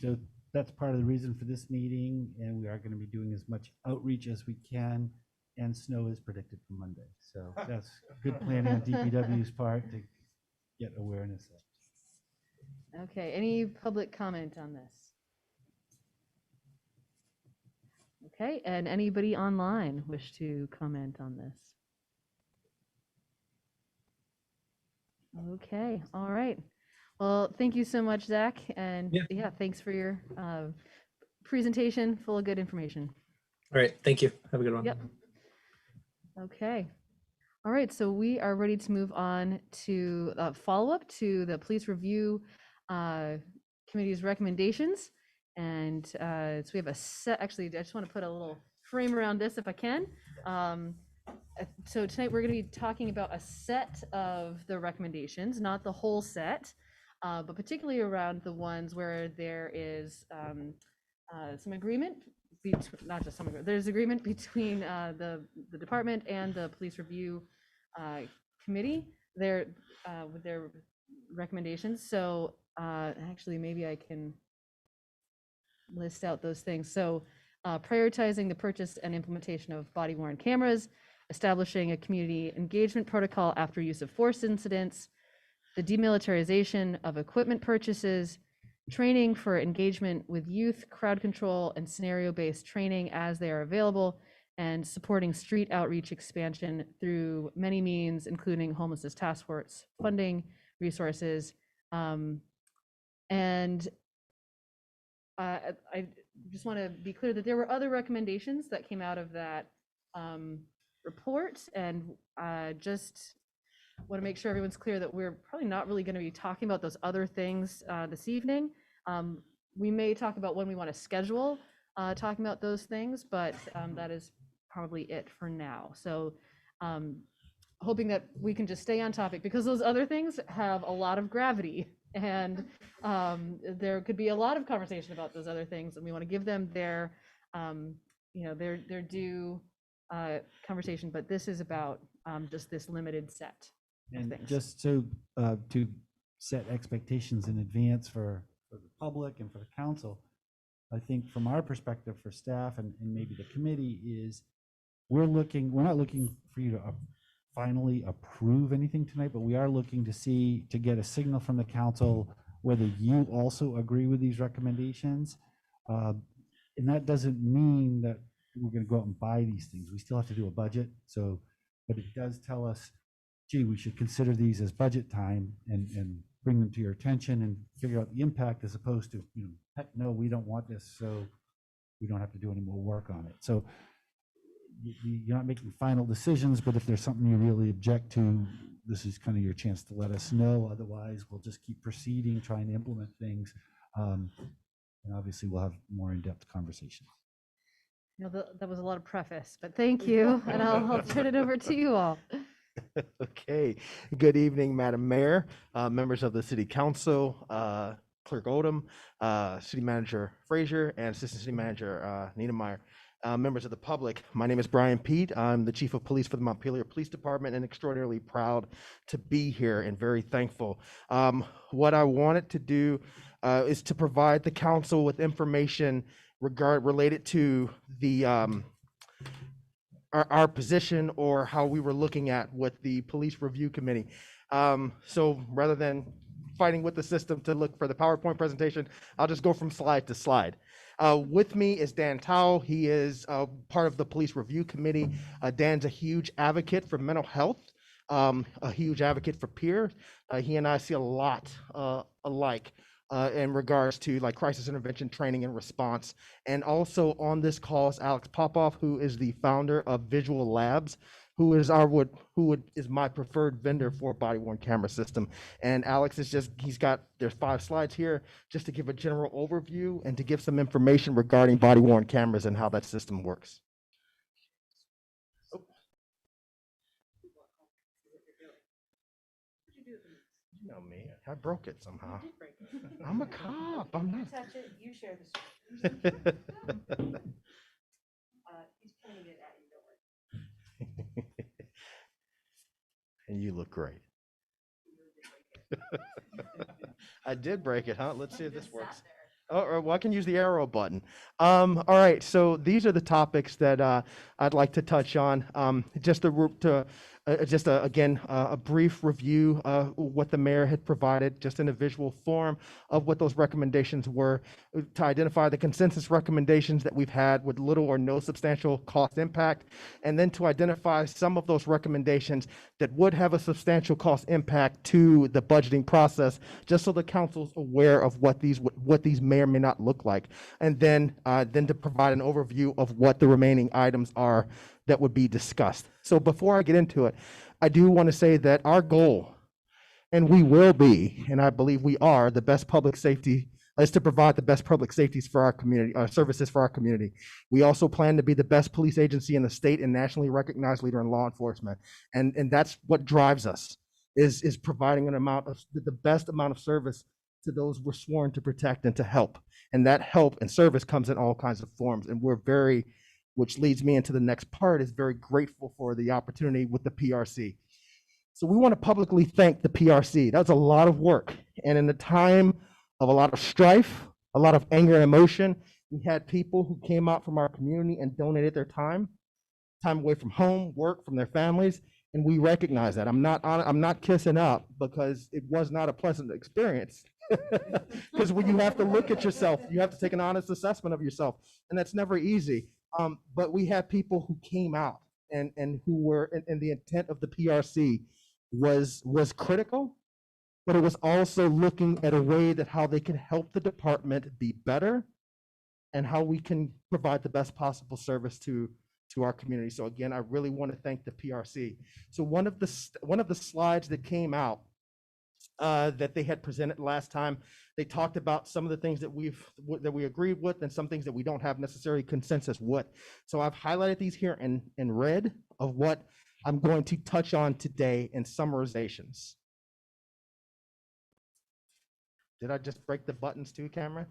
So that's part of the reason for this meeting, and we are going to be doing as much outreach as we can, and snow is predicted for Monday. So that's good planning on DPW's part to get awareness of. Okay, any public comment on this? Okay, and anybody online wish to comment on this? Okay, all right. Well, thank you so much, Zach, and yeah, thanks for your presentation, full of good information. All right, thank you. Have a good one. Yep. Okay. All right, so we are ready to move on to follow-up to the police review committee's recommendations. And so we have a set, actually, I just want to put a little frame around this if I can. So tonight we're going to be talking about a set of the recommendations, not the whole set, but particularly around the ones where there is some agreement, not just some agreement, there's agreement between the department and the police review committee with their recommendations. So actually, maybe I can list out those things. So prioritizing the purchase and implementation of body-worn cameras, establishing a community engagement protocol after use of force incidents, the demilitarization of equipment purchases, training for engagement with youth, crowd control, and scenario-based training as they are available, and supporting street outreach expansion through many means, including homelessness task force funding, resources. And I just want to be clear that there were other recommendations that came out of that report, and just want to make sure everyone's clear that we're probably not really going to be talking about those other things this evening. We may talk about when we want to schedule talking about those things, but that is probably it for now. So hoping that we can just stay on topic, because those other things have a lot of gravity, and there could be a lot of conversation about those other things, and we want to give them their due conversation. But this is about just this limited set. And things. just to set expectations in advance for the public and for the council, I think from our perspective for staff and maybe the committee is we're not looking for you to finally approve anything tonight, but we are looking to get a signal from the council whether you also agree with these recommendations. And that doesn't mean that we're going to go out and buy these things. We still have to do a budget. So, but it does tell us, gee, we should consider these as budget time and bring them to your attention and figure out the impact as opposed to, heck no, we don't want this, so we don't have to do any more work on it. So you're not making final decisions, but if there's something you really object to, this is kind of your chance to let us know. Otherwise, we'll just keep proceeding, trying to implement things. And obviously, we'll have more in-depth conversations. That was a lot of preface, but thank you. And I'll turn it over to you all. Okay. Good evening, Madam Mayor, members of the City Council, Clerk Odom, City Manager Frazier, and Assistant City Manager Niedermeyer. Members of the public, my name is Brian Pete. I'm the Chief of Police for the Montpelier Police Department and extraordinarily proud to be here and very thankful. What I wanted to do is to provide the council with information related to the our position or how we were looking at with the Police Review Committee. So rather than fighting with the system to look for the PowerPoint presentation, I'll just go from slide to slide. With me is Dan Tao. He is part of the Police Review Committee. Dan's a huge advocate for mental health, a huge advocate for peers. He and I see a lot alike in regards to like crisis intervention training and response. And also on this call is Alex Popoff, who is the founder of Visual Labs, who is my preferred vendor for body-worn camera system. And Alex is there's 5 slides here just to give a general overview and to give some information regarding body-worn cameras and how that system works. You know me, I broke it somehow. I'm a cop, I'm not. Touch it, you share the screen. He's pointing it at you, don't worry. And you look great. I did break it, huh? Let's see if this works. Oh, well, I can use the arrow button. All right, so these are the topics that I'd like to touch on. Again, a brief review of what the mayor had provided, just in a visual form of what those recommendations were, to identify the consensus recommendations that we've had with little or no substantial cost impact, and then to identify some of those recommendations that would have a substantial cost impact to the budgeting process, just so the council's aware of what these may or may not look like, and then to provide an overview of what the remaining items are that would be discussed. So before I get into it, I do want to say that our goal, and we will be, and I believe we are, the best public safety, is to provide the best public safeties for our community, services for our community. We also plan to be the best police agency in the state and nationally recognized leader in law enforcement. And that's what drives us, is providing the best amount of service to those we're sworn to protect and to help. And that help and service comes in all kinds of forms. And which leads me into the next part, is very grateful for the opportunity with the PRC. So we want to publicly thank the PRC. That was a lot of work. And in a time of a lot of strife, a lot of anger and emotion, we had people who came out from our community and donated their time away from home, work, from their families. And we recognize that. I'm not kissing up, because it was not a pleasant experience. Because when you have to look at yourself, you have to take an honest assessment of yourself. And that's never easy. But we had people who came out and who were, and the intent of the PRC was critical, but it was also looking at a way that how they can help the department be better and how we can provide the best possible service to our community. So again, I really want to thank the PRC. So one of the slides that came out that they had presented last time, they talked about some of the things that we agreed with and some things that we don't have necessarily consensus with. So I've highlighted these here in red of what I'm going to touch on today in summarizations. Did I just break the buttons too, Cameron?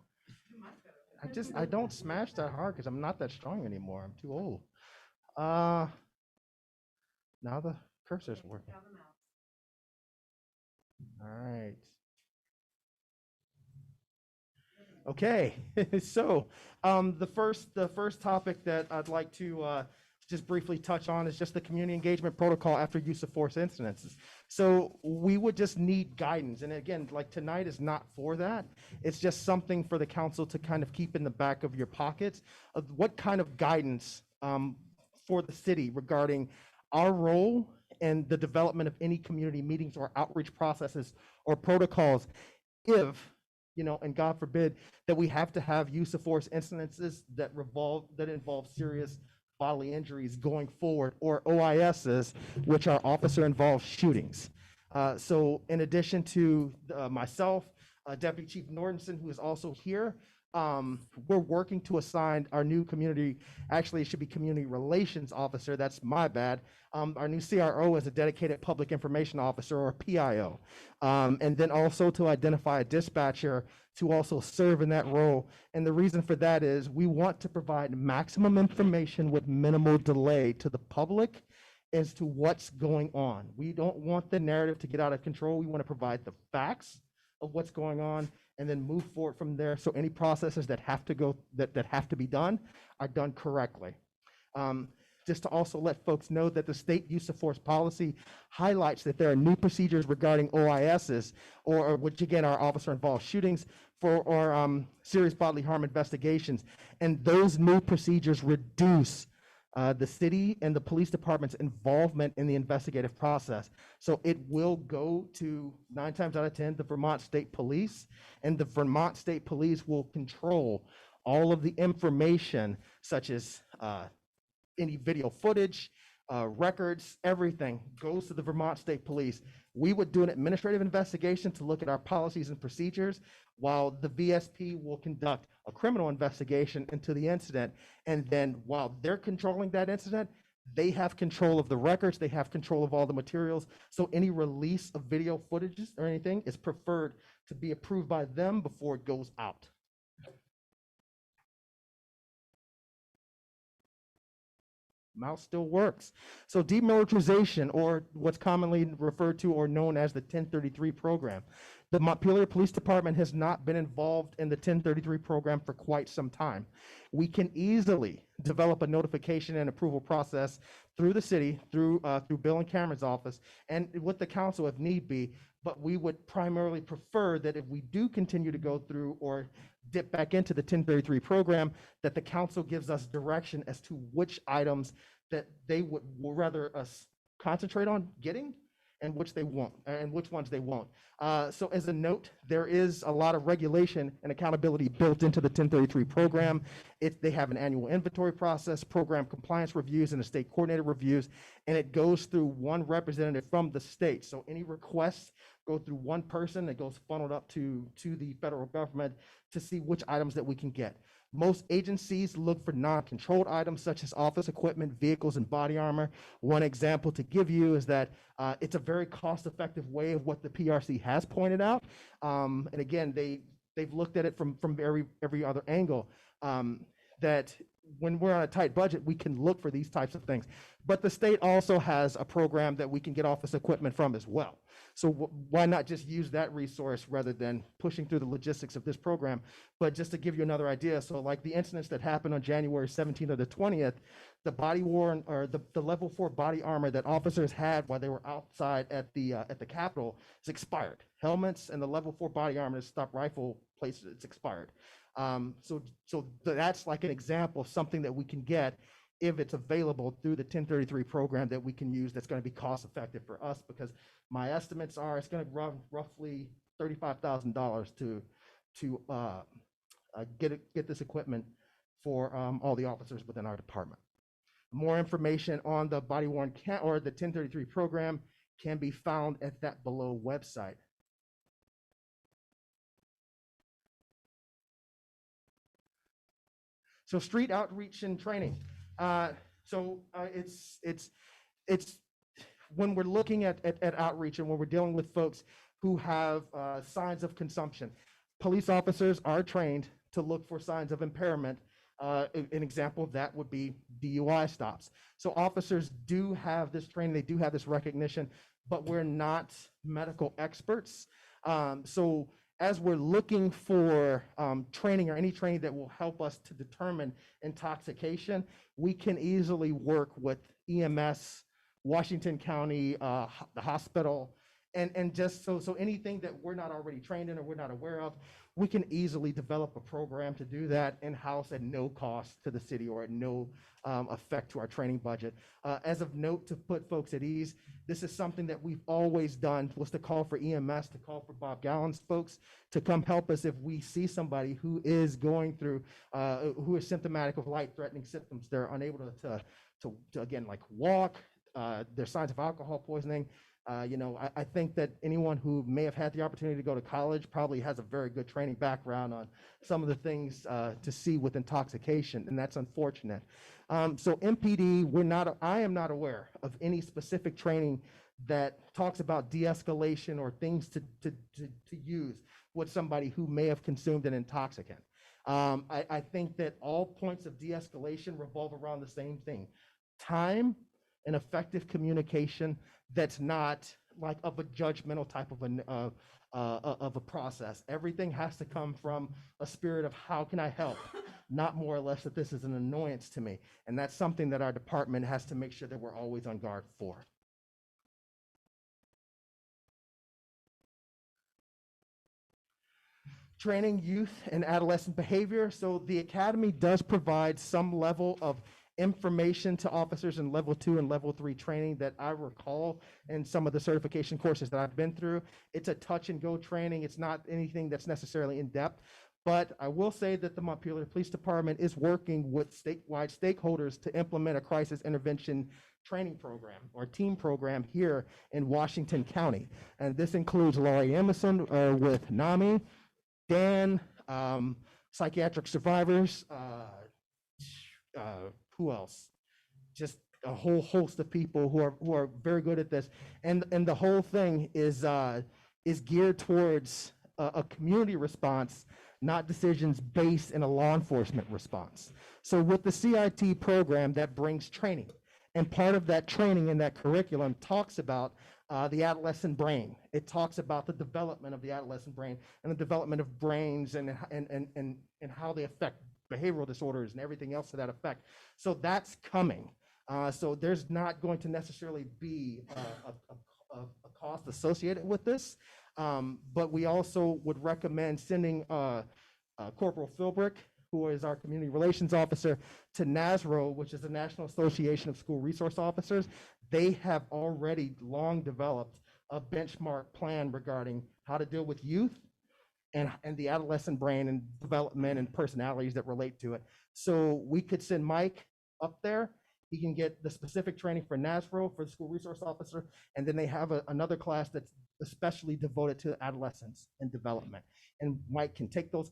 I don't smash that hard because I'm not that strong anymore. I'm too old. Now the cursor's working. Okay, so the first topic that I'd like to just briefly touch on is just the community engagement protocol after use of force incidences. So we would just need guidance, and again, like tonight is not for that. It's just something for the council to kind of keep in the back of your pockets of what kind of guidance for the city regarding our role and the development of any community meetings or outreach processes or protocols if, you know, and God forbid that we have to have use of force incidences that involve serious bodily injuries going forward, or OISs, which are officer involved shootings. So in addition to myself, Deputy Chief Nordenson, who is also here, we're working to assign our new community, actually it should be community relations officer, that's my bad. Our new CRO is a dedicated public information officer, or PIO. And then also to identify a dispatcher to also serve in that role. And the reason for that is we want to provide maximum information with minimal delay to the public as to what's going on. We don't want the narrative to get out of control. We want to provide the facts of what's going on and then move forward from there. So any processes that have to go, that have to be done are done correctly. Just to also let folks know that the state use of force policy highlights that there are new procedures regarding OISs, or which again are officer involved shootings or serious bodily harm investigations. And those new procedures reduce the city and the police department's involvement in the investigative process. So it will go to 9 times out of 10, the Vermont State Police, and the Vermont State Police will control all of the information, such as any video footage, records, everything goes to the Vermont State Police. We would do an administrative investigation to look at our policies and procedures, while the VSP will conduct a criminal investigation into the incident. And then while they're controlling that incident, they have control of the records, they have control of all the materials. So any release of video footages or anything is preferred to be approved by them before it goes out. Mouse still works. So demilitarization, or what's commonly referred to or known as the 1033 program. The Montpelier Police Department has not been involved in the 1033 program for quite some time. We can easily develop a notification and approval process through the city, through Bill and Cameron's office, and with the council if need be, but we would primarily prefer that if we do continue to go through or dip back into the 1033 program, that the council gives us direction as to which items that they would rather us concentrate on getting and which they won't, and which ones they won't. So as a note, there is a lot of regulation and accountability built into the 1033 program. They have an annual inventory process, program compliance reviews, and a state coordinator reviews, and it goes through one representative from the state. So any requests go through one person that goes funneled up to the federal government to see which items that we can get. Most agencies look for non-controlled items such as office equipment, vehicles, and body armor. One example to give you is that it's a very cost-effective way of what the PRC has pointed out. And again, they've looked at it from every other angle, that when we're on a tight budget, we can look for these types of things. But the state also has a program that we can get office equipment from as well. So why not just use that resource rather than pushing through the logistics of this program? But just to give you another idea, so like the incidents that happened on January 17th or the 20th, the body worn or the level 4 body armor that officers had while they were outside at the Capitol is expired. Helmets and the level 4 body armor to stop rifle places, it's expired. So that's like an example of something that we can get if it's available through the 1033 program that we can use that's going to be cost effective for us, because my estimates are it's going to run roughly $35,000 to get this equipment for all the officers within our department. More information on the body worn or the 1033 program can be found at that below website. So street outreach and training. It's when we're looking at outreach and when we're dealing with folks who have signs of consumption, police officers are trained to look for signs of impairment. An example of that would be DUI stops. So officers do have this training, they do have this recognition, but we're not medical experts. So as we're looking for training or any training that will help us to determine intoxication, we can easily work with EMS, Washington County, the hospital, and just so anything that we're not already trained in or we're not aware of, we can easily develop a program to do that in-house at no cost to the city or at no effect to our training budget. As of note, to put folks at ease, this is something that we've always done, was to call for EMS, to call for Bob Gallen's folks to come help us if we see somebody who is going through, who is symptomatic of life-threatening symptoms. They're unable to again, like walk, there's signs of alcohol poisoning. I think that anyone who may have had the opportunity to go to college probably has a very good training background on some of the things to see with intoxication, and that's unfortunate. So MPD, I am not aware of any specific training that talks about de-escalation or things to use with somebody who may have consumed an intoxicant. I think that all points of de-escalation revolve around the same thing: time and effective communication that's not like of a judgmental type of a process. Everything has to come from a spirit of how can I help, not more or less that this is an annoyance to me. And that's something that our department has to make sure that we're always on guard for. Training youth and adolescent behavior. So the Academy does provide some level of information to officers in level 2 and level 3 training that I recall in some of the certification courses that I've been through. It's a touch and go training. It's not anything that's necessarily in depth, but I will say that the Montpelier Police Department is working with statewide stakeholders to implement a crisis intervention training program or team program here in Washington County. And this includes Laurie Emerson with NAMI, Dan, psychiatric survivors, who else? Just a whole host of people who are very good at this, and the whole thing is geared towards a community response, not decisions based in a law enforcement response. So with the CIT program, that brings training, and part of that training in that curriculum talks about the adolescent brain. It talks about the development of the adolescent brain and the development of brains and how they affect behavioral disorders and everything else to that effect. So that's coming. So there's not going to necessarily be a cost associated with this, but we also would recommend sending Corporal Philbrick, who is our community relations officer, to NASRO, which is the National Association of School Resource Officers. They have already long developed a benchmark plan regarding how to deal with youth and the adolescent brain and development and personalities that relate to it. So we could send Mike up there. He can get the specific training for NASRO, for the school resource officer, and then they have another class that's especially devoted to adolescence and development. And Mike can take those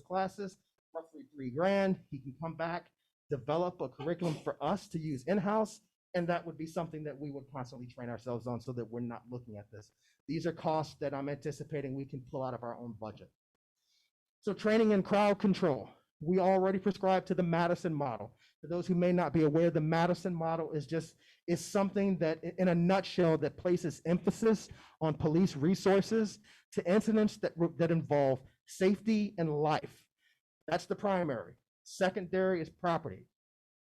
classes, roughly $3,000. He can come back, develop a curriculum for us to use in-house, and that would be something that we would constantly train ourselves on so that we're not looking at this. These are costs that I'm anticipating we can pull out of our own budget. So training and crowd control. We already prescribe to the Madison model. For those who may not be aware, the Madison model is something that, in a nutshell, that places emphasis on police resources to incidents that involve safety and life. That's the primary. Secondary is property.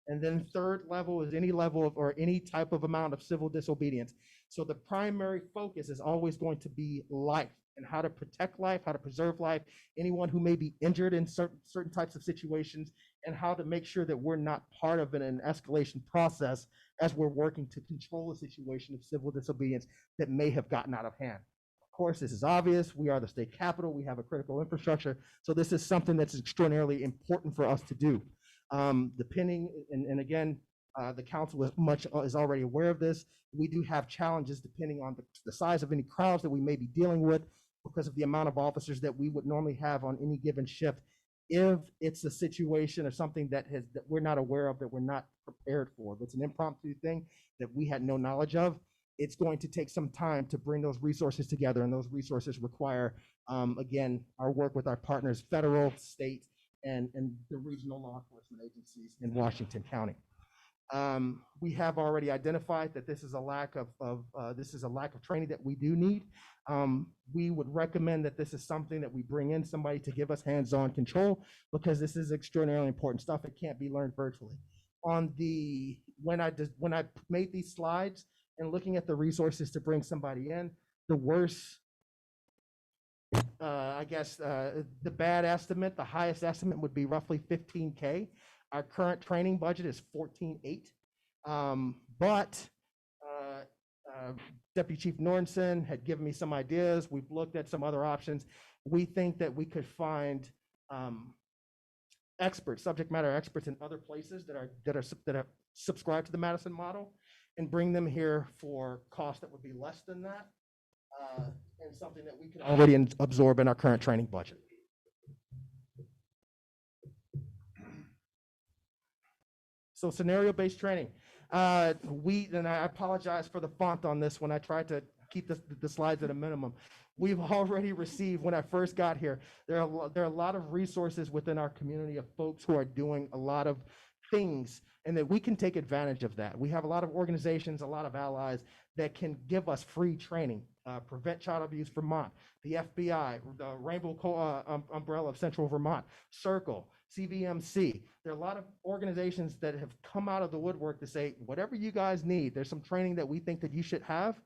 And then third level is any level of, or any type of amount of civil disobedience. So the primary focus is always going to be life and how to protect life, how to preserve life, anyone who may be injured in certain types of situations, and how to make sure that we're not part of an escalation process as we're working to control a situation of civil disobedience that may have gotten out of hand. Of course, this is obvious. We are the state capital. We have a critical infrastructure. So this is something that's extraordinarily important for us to do. Depending, and again, the council is already aware of this. We do have challenges depending on the size of any crowds that we may be dealing with because of the amount of officers that we would normally have on any given shift. If it's a situation or something that we're not aware of, that we're not prepared for, if it's an impromptu thing that we had no knowledge of, it's going to take some time to bring those resources together, and those resources require, again, our work with our partners, federal, state, and the regional law enforcement agencies in Washington County. We have already identified that this is a lack of training that we do need. we would recommend that this is something that we bring in somebody to give us hands-on control, because this is extraordinarily important stuff. It can't be learned virtually. When I made these slides and looking at the resources to bring somebody in, the worst, I guess, the bad estimate, the highest estimate would be roughly 15K. Our current training budget is 14.8. But Deputy Chief Nornson had given me some ideas. We've looked at some other options. We think that we could find experts, subject matter experts in other places that are subscribed to the Madison model, and bring them here for cost that would be less than that, and something that we can already absorb in our current training budget. So scenario-based training. And I apologize for the font on this when I tried to keep the slides at a minimum. We've already received, when I first got here, there are a lot of resources within our community of folks who are doing a lot of things, and that we can take advantage of that. We have a lot of organizations, a lot of allies that can give us free training. Prevent Child Abuse Vermont, the FBI, the Rainbow Umbrella of Central Vermont, Circle, CVMC. There are a lot of organizations that have come out of the woodwork to say, whatever you guys need, there's some training that we think that you should have,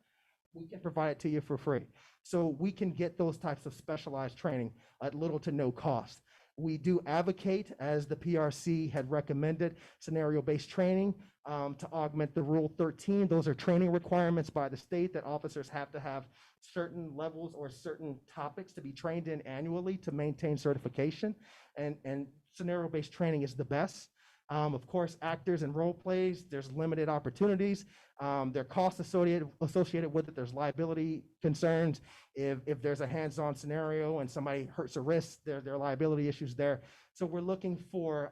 we can provide it to you for free. So we can get those types of specialized training at little to no cost. We do advocate, as the PRC had recommended, scenario-based training to augment the Rule 13. Those are training requirements by the state that officers have to have certain levels or certain topics to be trained in annually to maintain certification. And scenario-based training is the best. Of course, actors and role plays, there's limited opportunities. There are costs associated with it. There's liability concerns. If there's a hands-on scenario and somebody hurts a wrist, there are liability issues there. So we're looking for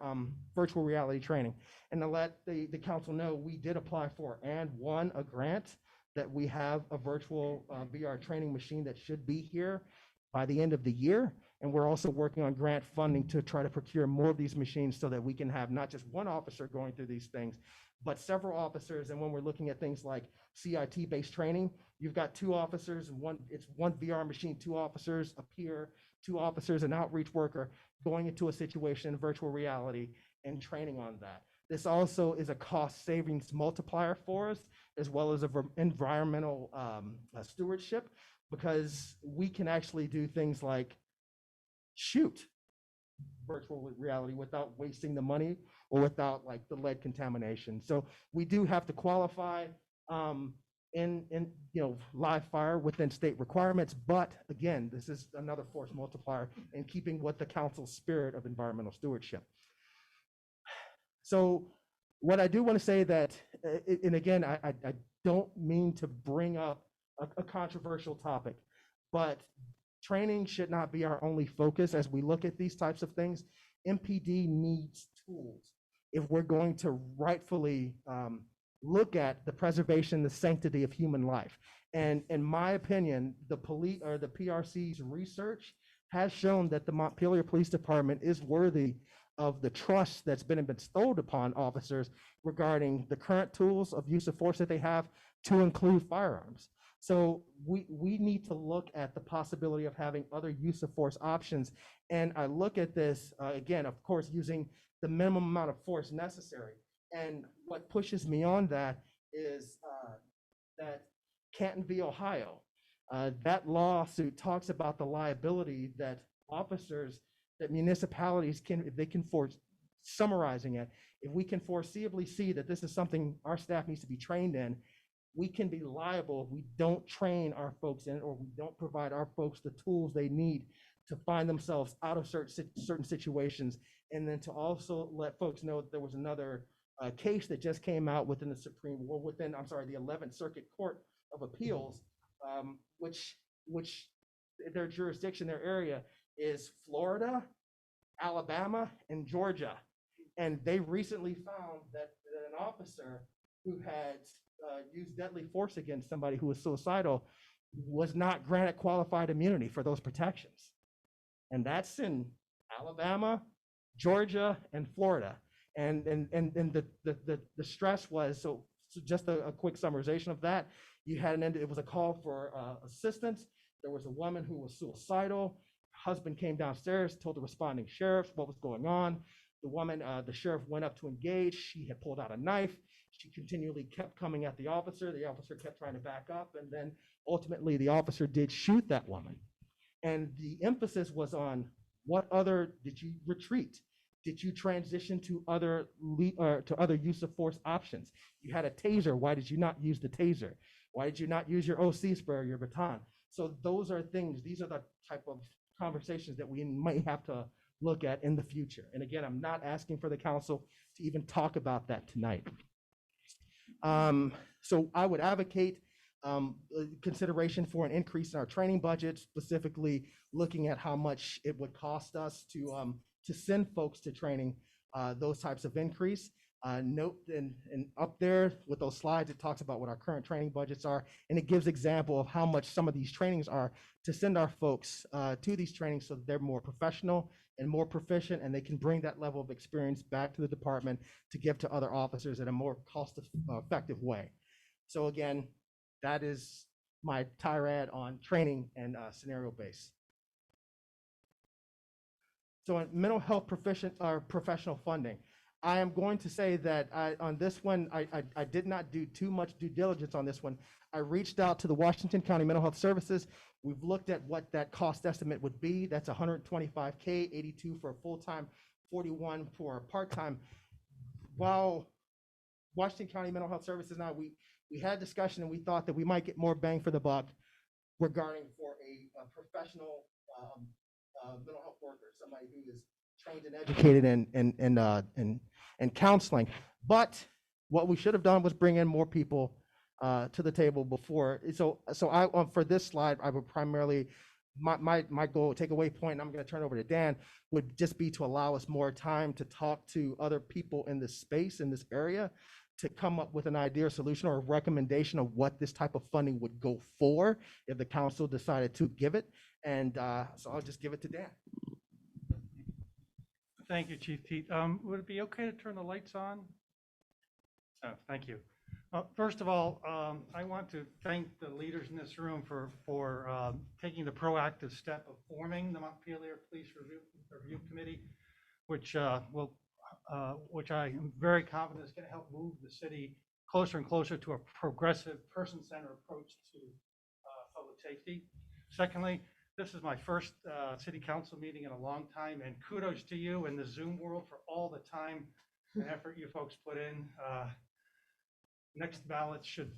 virtual reality training. And to let the council know, we did apply for and won a grant that we have a virtual VR training machine that should be here by the end of the year. And we're also working on grant funding to try to procure more of these machines so that we can have not just one officer going through these things, but several officers. And when we're looking at things like CIT-based training, you've got two officers, and it's one VR machine, two officers, a peer, two officers, an outreach worker going into a situation in virtual reality and training on that. This also is a cost savings multiplier for us, as well as environmental stewardship, because we can actually do things like shoot virtual reality without wasting the money or without like the lead contamination. So we do have to qualify in live fire within state requirements, but again, this is another force multiplier in keeping with the council's spirit of environmental stewardship. So what I do want to say that, and again, I don't mean to bring up a controversial topic, but training should not be our only focus as we look at these types of things. MPD needs tools if we're going to rightfully look at the preservation, the sanctity of human life. And in my opinion, the police or the PRC's research has shown that the Montpelier Police Department is worthy of the trust that's been bestowed upon officers regarding the current tools of use of force that they have, to include firearms. So we need to look at the possibility of having other use of force options. And I look at this, again, of course, using the minimum amount of force necessary. And what pushes me on that is that Canton v. Ohio, that lawsuit talks about the liability that officers, that municipalities can, if they can force, summarizing it, if we can foreseeably see that this is something our staff needs to be trained in, we can be liable if we don't train our folks in, or we don't provide our folks the tools they need to find themselves out of certain situations. And then to also let folks know that there was another case that just came out within the the 11th Circuit Court of Appeals, which their jurisdiction, their area is Florida, Alabama, and Georgia. And they recently found that an officer who had used deadly force against somebody who was suicidal was not granted qualified immunity for those protections. And that's in Alabama, Georgia, and Florida. And the stress was, so just a quick summarization of that, you had it was a call for assistance. There was a woman who was suicidal. Husband came downstairs, told the responding sheriff what was going on. The woman, the sheriff went up to engage. She had pulled out a knife. She continually kept coming at the officer. The officer kept trying to back up. And then ultimately the officer did shoot that woman. And the emphasis was on what other, did you retreat? Did you transition to other use of force options? You had a taser. Why did you not use the taser? Why did you not use your OC spray or your baton? So those are things, these are the type of conversations that we might have to look at in the future. And again, I'm not asking for the council to even talk about that tonight. So I would advocate consideration for an increase in our training budget, specifically looking at how much it would cost us to send folks to training, those types of increase. Note and up there with those slides, it talks about what our current training budgets are, and it gives example of how much some of these trainings are to send our folks to these trainings so that they're more professional and more proficient, and they can bring that level of experience back to the department to give to other officers in a more cost-effective way. So again, that is my tirade on training and scenario base. So on mental health professional funding, I am going to say that on this one, I did not do too much due diligence on this one. I reached out to the Washington County Mental Health Services. We've looked at what that cost estimate would be. That's $125K, 82 for a full-time, 41 for a part-time. While Washington County Mental Health Services, now we had a discussion and we thought that we might get more bang for the buck regarding for a professional mental health worker, somebody who is trained and educated in counseling. But what we should have done was bring in more people to the table before. So I for this slide, I would primarily, my goal, takeaway point, and I'm going to turn over to Dan, would just be to allow us more time to talk to other people in this space, in this area, to come up with an idea or solution or a recommendation of what this type of funding would go for if the council decided to give it. And so I'll just give it to Dan. Thank you, Chief Pete. Would it be okay to turn the lights on? Oh, thank you. First of all, I want to thank the leaders in this room for taking the proactive step of forming the Montpelier Police Review Committee, which I am very confident is going to help move the city closer and closer to a progressive, person-centered approach to public safety. Secondly, this is my first city council meeting in a long time, and kudos to you in the Zoom world for all the time and effort you folks put in. Next ballot should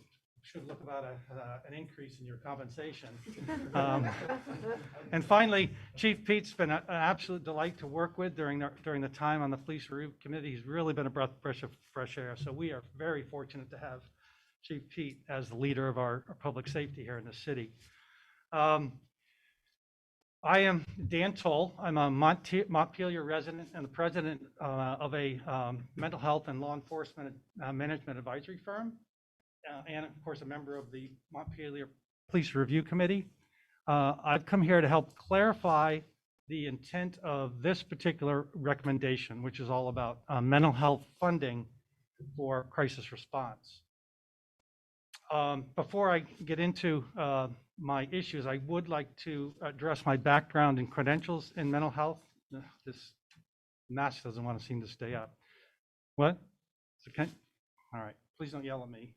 look about an increase in your compensation. And finally, Chief Pete's been an absolute delight to work with during the time on the Police Review Committee. He's really been a breath of fresh air. So we are very fortunate to have Chief Pete as the leader of our public safety here in the city. I am Dan Toll. I'm a Montpelier resident and the president of a mental health and law enforcement management advisory firm, and of course a member of the Montpelier Police Review Committee. I've come here to help clarify the intent of this particular recommendation, which is all about mental health funding for crisis response. Before I get into my issues, I would like to address my background and credentials in mental health. This mask doesn't want to seem to stay up. What? Okay. All right. Please don't yell at me.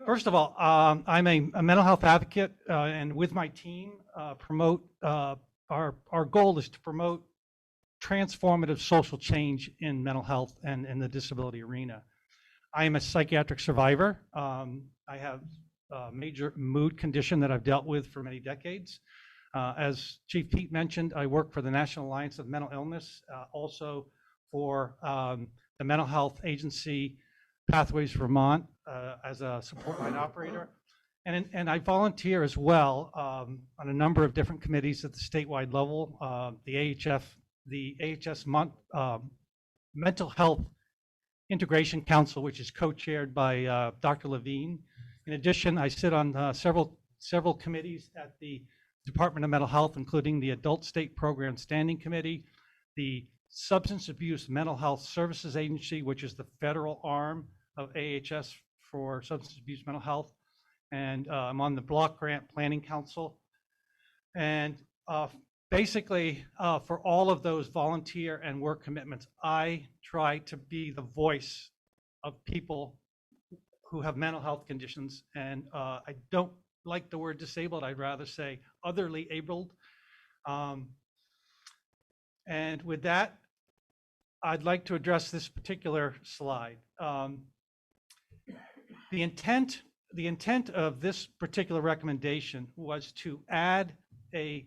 First of all, I'm a mental health advocate, and with my team, our goal is to promote transformative social change in mental health and in the disability arena. I am a psychiatric survivor. I have a major mood condition that I've dealt with for many decades. As Chief Pete mentioned, I work for the National Alliance of Mental Illness, also for the mental health agency Pathways Vermont as a support line operator. And I volunteer as well on a number of different committees at the statewide level, the AHS Mental Health Integration Council, which is co-chaired by Dr. Levine. In addition, I sit on several committees at the Department of Mental Health, including the Adult State Program Standing Committee, the Substance Abuse Mental Health Services Agency, which is the federal arm of AHS for substance abuse mental health, and I'm on the Block Grant Planning Council. And basically, for all of those volunteer and work commitments, I try to be the voice of people who have mental health conditions. And I don't like the word disabled. I'd rather say otherly abled. And with that, I'd like to address this particular slide. The intent of this particular recommendation was to add a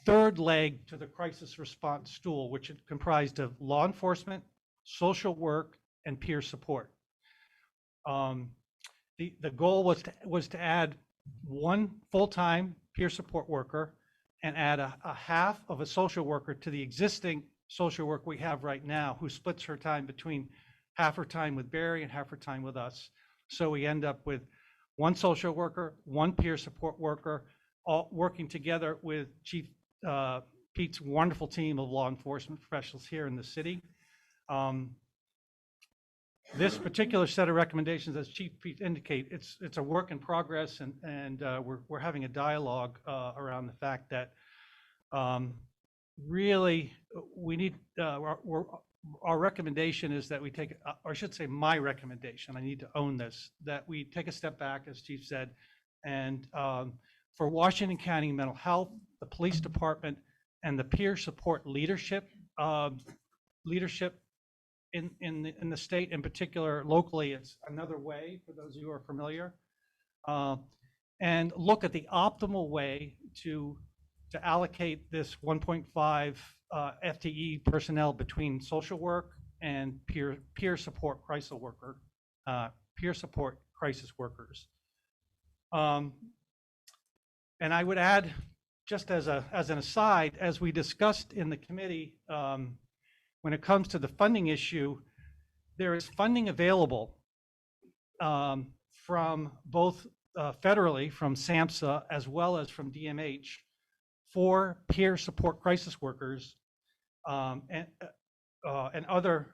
third leg to the crisis response stool, which is comprised of law enforcement, social work, and peer support. The goal was to add one full-time peer support worker and add a half of a social worker to the existing social work we have right now, who splits her time between half her time with Barry and half her time with us. So we end up with one social worker, one peer support worker, all working together with Chief Pete's wonderful team of law enforcement professionals here in the city. This particular set of recommendations, as Chief Pete indicate, it's a work in progress, and we're having a dialogue around the fact that really we need our recommendation is that we take, or I should say my recommendation, I need to own this, that we take a step back, as Chief said, and for Washington County Mental Health, the police department, and the peer support leadership, in the state, in particular locally, it's another way, for those of you who are familiar, and look at the optimal way to allocate this 1.5 FTE personnel between social work and peer support crisis workers. And I would add, just as an aside, as we discussed in the committee, when it comes to the funding issue, there is funding available from both federally, from SAMHSA, as well as from DMH, for peer support crisis workers and other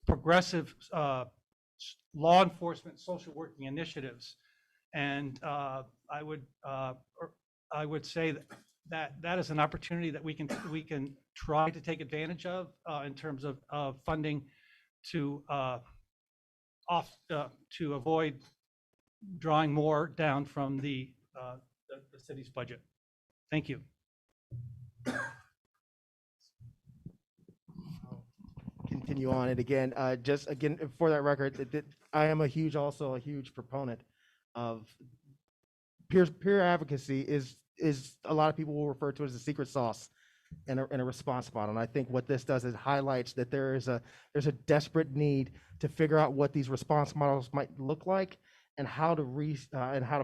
progressive law enforcement social working initiatives. And I would say that is an opportunity that we can try to take advantage of in terms of funding to avoid drawing more down from the city's budget. Thank you. Continue on it again. Just again, for that record, I am also a huge proponent of peer advocacy. Is a lot of people will refer to it as a secret sauce in a response model. And I think what this does is highlights that there's a desperate need to figure out what these response models might look like and how to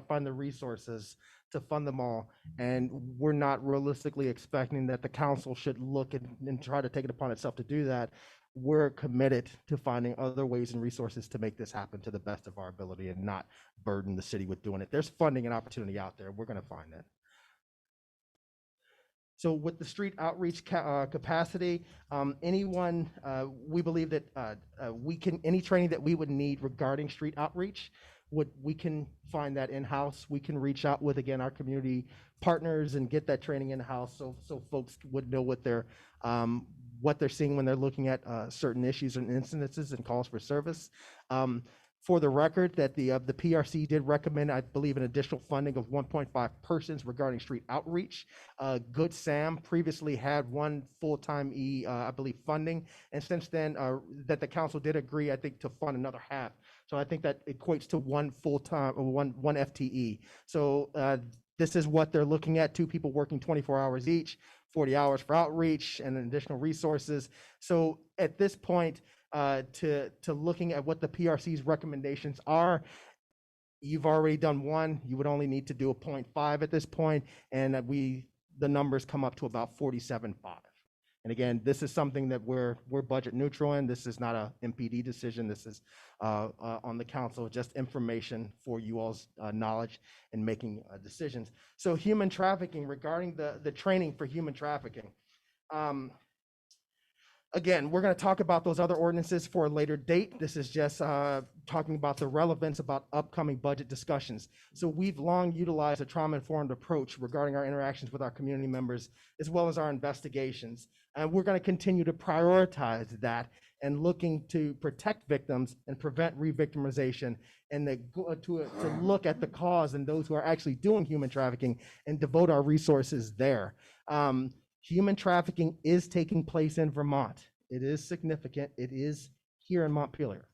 find the resources to fund them all. And we're not realistically expecting that the council should look and try to take it upon itself to do that. We're committed to finding other ways and resources to make this happen to the best of our ability and not burden the city with doing it. There's funding and opportunity out there. We're going to find it. So with the street outreach capacity, we believe that any training that we would need regarding street outreach, we can find that in-house. We can reach out with, again, our community partners and get that training in-house so folks would know what they're seeing when they're looking at certain issues and incidences and calls for service. For the record, that the PRC did recommend, I believe, an additional funding of 1.5 persons regarding street outreach. Good Sam previously had one full-time I believe, funding, and since then, that the council did agree, I think, to fund another half. So I think that equates to one full-time or one FTE. So this is what they're looking at: 2 people working 24 hours each, 40 hours for outreach, and additional resources. So at this point, to looking at what the PRC's recommendations are, you've already done one. You would only need to do a 0.5 at this point, and the numbers come up to about 47.5. And again, this is something that we're budget neutral in. This is not a MPD decision. This is on the council, just information for you all's knowledge in making decisions. So human trafficking, regarding the training for human trafficking. Again, we're going to talk about those other ordinances for a later date. This is just talking about the relevance about upcoming budget discussions. So we've long utilized a trauma-informed approach regarding our interactions with our community members, as well as our investigations. And we're going to continue to prioritize that and looking to protect victims and prevent re-victimization, and to look at the cause and those who are actually doing human trafficking and devote our resources there. Human trafficking is taking place in Vermont. It is significant. It is here in Montpelier.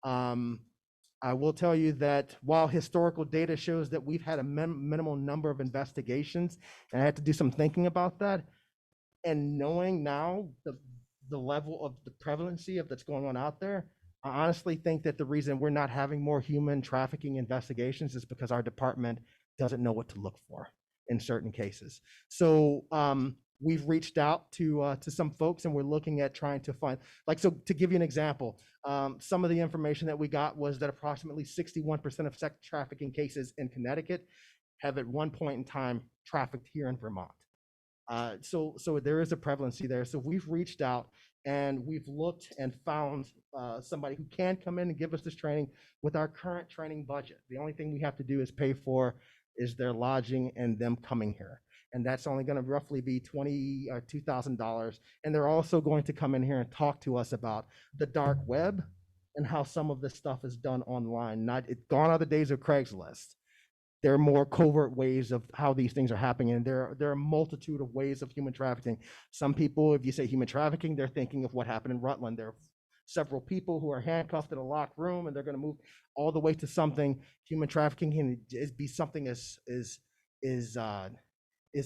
I will tell you that while historical data shows that we've had a minimal number of investigations, and I had to do some thinking about that, and knowing now the level of the prevalency of that's going on out there, I honestly think that the reason we're not having more human trafficking investigations is because our department doesn't know what to look for in certain cases. So we've reached out to some folks, and we're looking at trying to find, like, so to give you an example, some of the information that we got was that approximately 61% of sex trafficking cases in Connecticut have at one point in time trafficked here in Vermont. So there is a prevalency there. So we've reached out and we've looked and found somebody who can come in and give us this training with our current training budget. The only thing we have to do is pay for is their lodging and them coming here. And that's only going to roughly be $22,000. And they're also going to come in here and talk to us about the dark web and how some of this stuff is done online. Gone are the days of Craigslist. There are more covert ways of how these things are happening, and there are a multitude of ways of human trafficking. Some people, if you say human trafficking, they're thinking of what happened in Rutland. There are several people who are handcuffed in a locked room, and they're going to move all the way to something. Human trafficking can be something is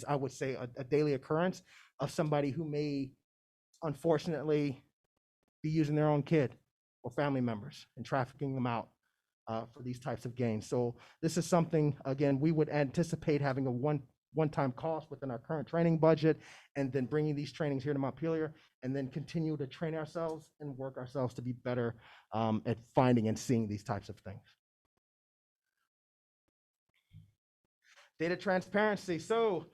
I would say a daily occurrence of somebody who may unfortunately be using their own kid or family members and trafficking them out for these types of gains. So this is something, again, we would anticipate having a one-time cost within our current training budget, and then bringing these trainings here to Montpelier, and then continue to train ourselves and work ourselves to be better at finding and seeing these types of things. Data transparency. So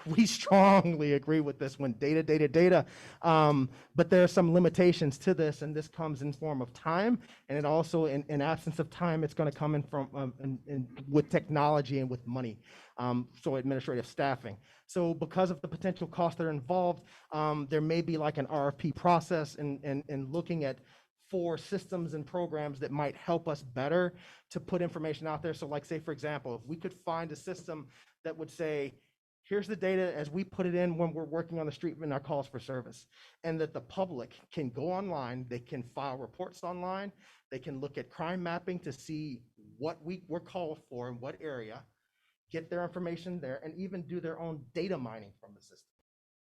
we strongly agree with this one, data. But there are some limitations to this, and this comes in form of time, and it also, in absence of time, it's going to come in from with technology and with money, so administrative staffing. So because of the potential costs that are involved, there may be like an RFP process and looking at 4 systems and programs that might help us better to put information out there. So like, say, for example, if we could find a system that would say, here's the data as we put it in when we're working on the street in our calls for service, and that the public can go online, they can file reports online, they can look at crime mapping to see what we're called for in what area, get their information there, and even do their own data mining from the system.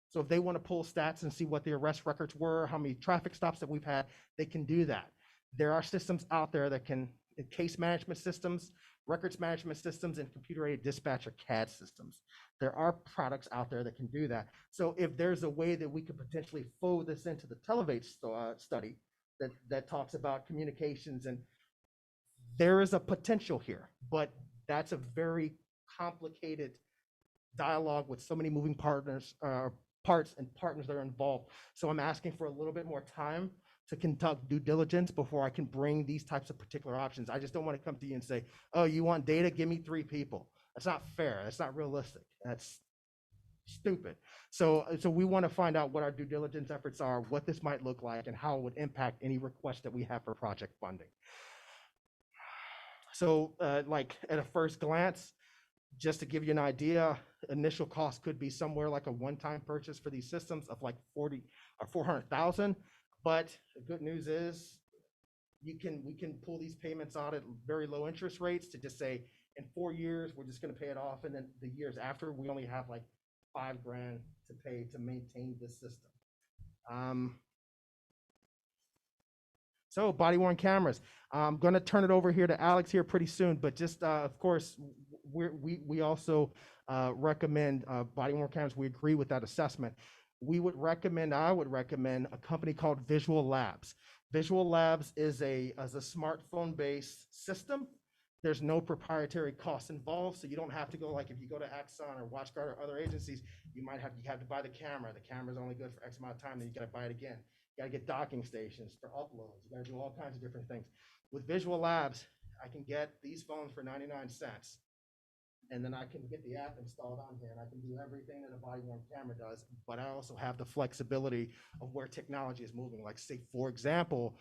So if they want to pull stats and see what the arrest records were, how many traffic stops that we've had, they can do that. There are systems out there that can, case management systems, records management systems, and computer-aided dispatch or CAD systems. There are products out there that can do that. So if there's a way that we could potentially fold this into the Televate study that talks about communications, and there is a potential here, but that's a very complicated dialogue with so many moving parts and partners that are involved. So I'm asking for a little bit more time to conduct due diligence before I can bring these types of particular options. I just don't want to come to you and say, oh, you want data? Give me 3 people. That's not fair. That's not realistic. That's stupid. So we want to find out what our due diligence efforts are, what this might look like, and how it would impact any request that we have for project funding. So like at a first glance, just to give you an idea, initial cost could be somewhere like a one-time purchase for these systems of like 40 or 400,000. But the good news is we can pull these payments out at very low interest rates to just say in 4 years, we're just going to pay it off. And then the years after, we only have like $5,000 to pay to maintain this system. So body-worn cameras. I'm going to turn it over here to Alex here pretty soon, but just of course, we also recommend body-worn cameras. We agree with that assessment. I would recommend a company called Visual Labs. Visual Labs is a smartphone-based system There's no proprietary costs involved, so you don't have to go, like if you go to Axon or WatchGuard or other agencies, you have to buy the camera. The camera's only good for X amount of time, then you gotta buy it again. You gotta get docking stations for uploads. You gotta do all kinds of different things. With Visual Labs, I can get these phones for 99 cents. And then I can get the app installed on here, and I can do everything that a body-worn camera does, but I also have the flexibility of where technology is moving. Like, say, for example,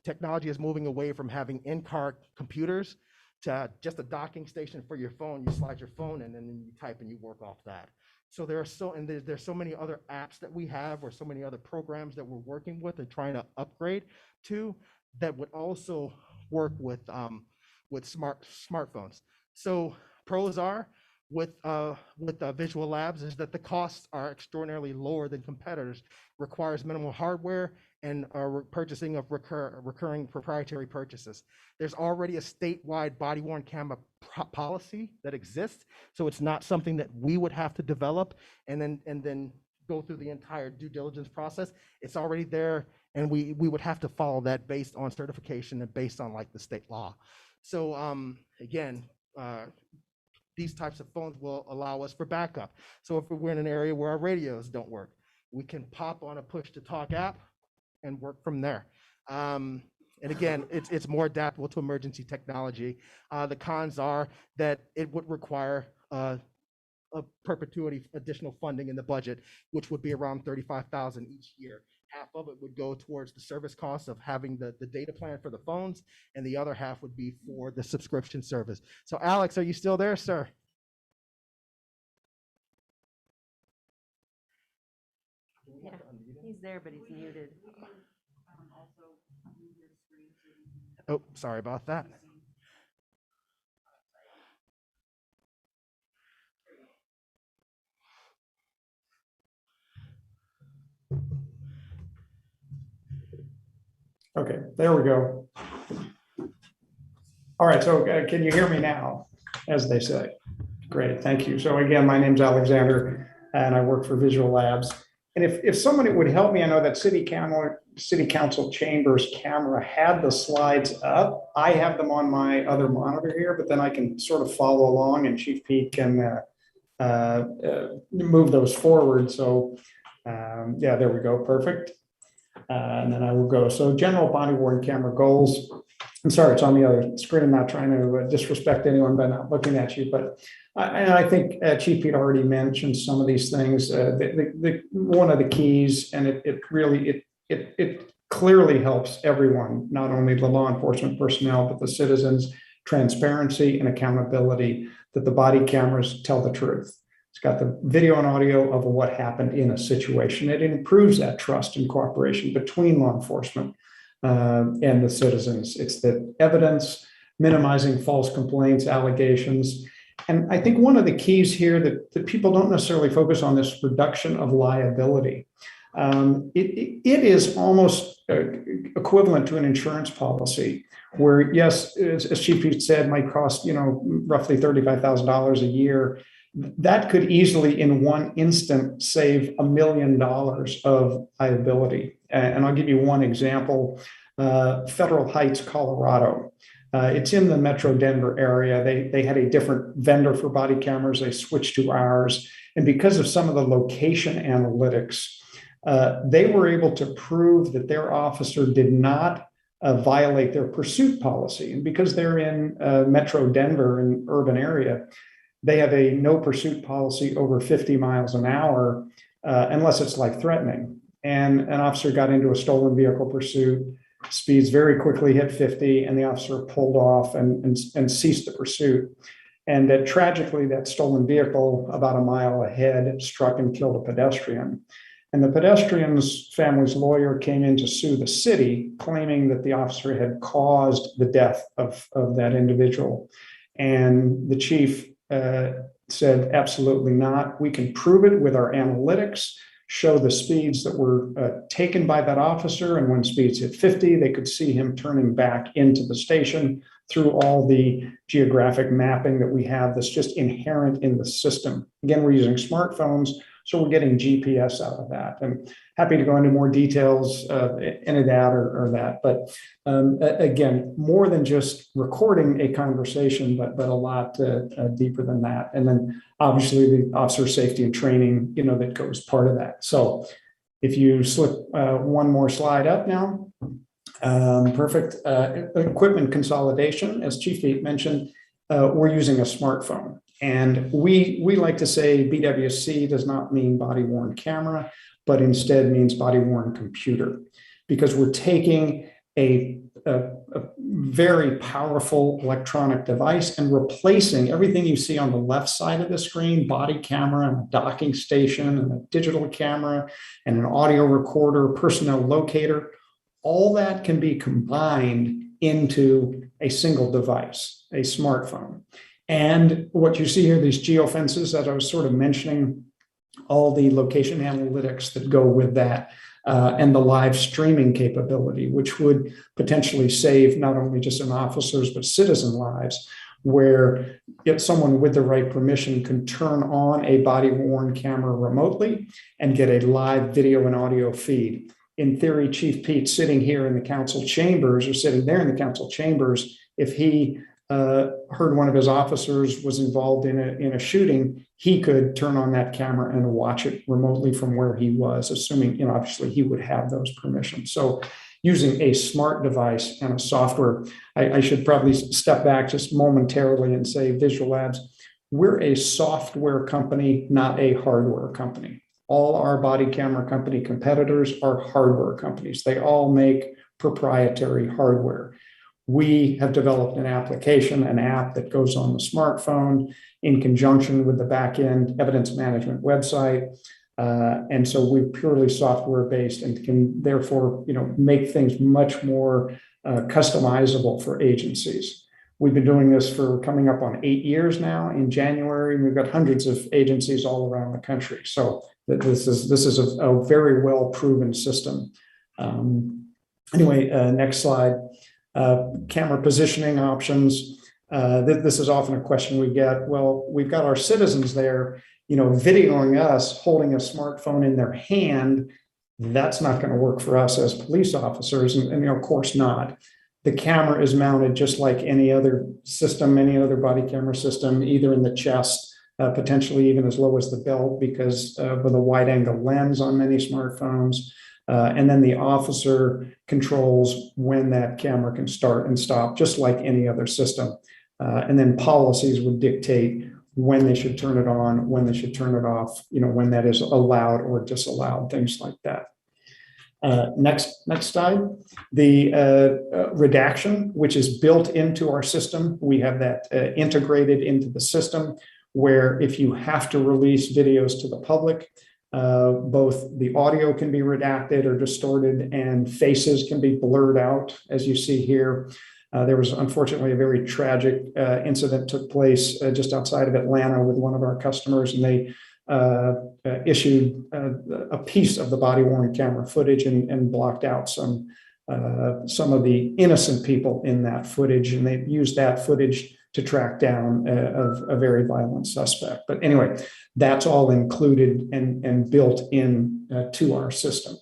technology is moving away from having in-car computers to just a docking station for your phone. You slide your phone in, and then you type and you work off that. So there's so many other apps that we have, or so many other programs that we're working with and trying to upgrade to, that would also work with smartphones. So pros are with Visual Labs is that the costs are extraordinarily lower than competitors, requires minimal hardware, and purchasing of recurring proprietary purchases. There's already a statewide body-worn camera policy that exists, so it's not something that we would have to develop and then go through the entire due diligence process. It's already there, and we would have to follow that based on certification and based on like the state law. So again, these types of phones will allow us for backup. So if we're in an area where our radios don't work, we can pop on a push-to-talk app and work from there. And again, it's more adaptable to emergency technology. The cons are that it would require a perpetuity additional funding in the budget, which would be around $35,000 each year. Half of it would go towards the service costs of having the data plan for the phones, and the other half would be for the subscription service. So Alex, are you still there, sir? Yeah, he's there, but he's muted. Oh, sorry about that. Okay, there we go. All right, so can you hear me now, as they say? Great, thank you. So again, my name's Alexander, and I work for Visual Labs. And if somebody would help me, I know that City Council Chambers camera had the slides up. I have them on my other monitor here, but then I can sort of follow along, and Chief Pete can move those forward. So yeah, there we go, perfect. And then I will go. So general body-worn camera goals. I'm sorry, it's on the other screen. I'm not trying to disrespect anyone by not looking at you, but I think Chief Pete already mentioned some of these things. One of the keys, and it really clearly helps everyone, not only the law enforcement personnel, but the citizens, transparency and accountability, that the body cameras tell the truth. It's got the video and audio of what happened in a situation. It improves that trust and cooperation between law enforcement and the citizens. It's the evidence, minimizing false complaints, allegations. And I think one of the keys here that people don't necessarily focus on is reduction of liability. It is almost equivalent to an insurance policy where, yes, as Chief Pete said, might cost, roughly $35,000 a year. That could easily, in one instant, save $1 million of liability. And I'll give you one example. Federal Heights, Colorado. It's in the Metro Denver area. They had a different vendor for body cameras. They switched to ours. And because of some of the location analytics, they were able to prove that their officer did not violate their pursuit policy. And because they're in Metro Denver, an urban area, they have a no pursuit policy over 50 miles an hour unless it's life-threatening. And an officer got into a stolen vehicle pursuit, speeds very quickly, hit 50, and the officer pulled off and ceased the pursuit. And tragically, that stolen vehicle about a mile ahead struck and killed a pedestrian. And the pedestrian's family's lawyer came in to sue the city, claiming that the officer had caused the death of that individual. And the chief said, absolutely not. We can prove it with our analytics, show the speeds that were taken by that officer. And when speeds hit 50, they could see him turning back into the station through all the geographic mapping that we have that's just inherent in the system. Again, we're using smartphones, So we're getting GPS out of that. I'm happy to go into more details into that or that. But again, more than just recording a conversation, but a lot deeper than that. And then obviously the officer safety and training, that goes part of that. So if you slip one more slide up now. Perfect. Equipment consolidation, as Chief Feet mentioned, we're using a smartphone. And we like to say BWC does not mean body worn camera, but instead means body worn computer, because we're taking a very powerful electronic device and replacing everything you see on the left side of the screen, body camera and a docking station and a digital camera and an audio recorder, personnel locator. All that can be combined into a single device, a smartphone. And what you see here, these geofences that I was sort of mentioning, all the location analytics that go with that, and the live streaming capability, which would potentially save not only just an officer's, but citizen lives, where if someone with the right permission can turn on a body-worn camera remotely and get a live video and audio feed. In theory, Chief Pete sitting here in the council chambers or sitting there in the council chambers, if he heard one of his officers was involved in a shooting, he could turn on that camera and watch it remotely from where he was, assuming, obviously he would have those permissions. So using a smart device and a software, I should probably step back just momentarily and say, Visual Labs, we're a software company, not a hardware company. All our body camera company competitors are hardware companies. They all make proprietary hardware. We have developed an application, an app that goes on the smartphone in conjunction with the back-end evidence management website. And so we're purely software-based and can therefore, make things much more customizable for agencies. We've been doing this for coming up on 8 years now. In January, we've got hundreds of agencies all around the country. So this is a very well-proven system. Anyway, next slide. Camera positioning options. This is often a question we get. Well, we've got our citizens there, videoing us holding a smartphone in their hand. That's not going to work for us as police officers, and of course not. The camera is mounted just like any other system, any other body camera system, either in the chest, potentially even as low as the belt, because with a wide angle lens on many smartphones. And then the officer controls when that camera can start and stop, just like any other system. And then policies would dictate when they should turn it on, when they should turn it off, when that is allowed or disallowed, things like that. Next slide. The redaction, which is built into our system. We have that integrated into the system, where if you have to release videos to the public, both the audio can be redacted or distorted and faces can be blurred out, as you see here. There was unfortunately a very tragic incident took place just outside of Atlanta with one of our customers, and they issued a piece of the body-worn camera footage and blocked out some of the innocent people in that footage, and they used that footage to track down a very violent suspect. But anyway, that's all included and built in to our system.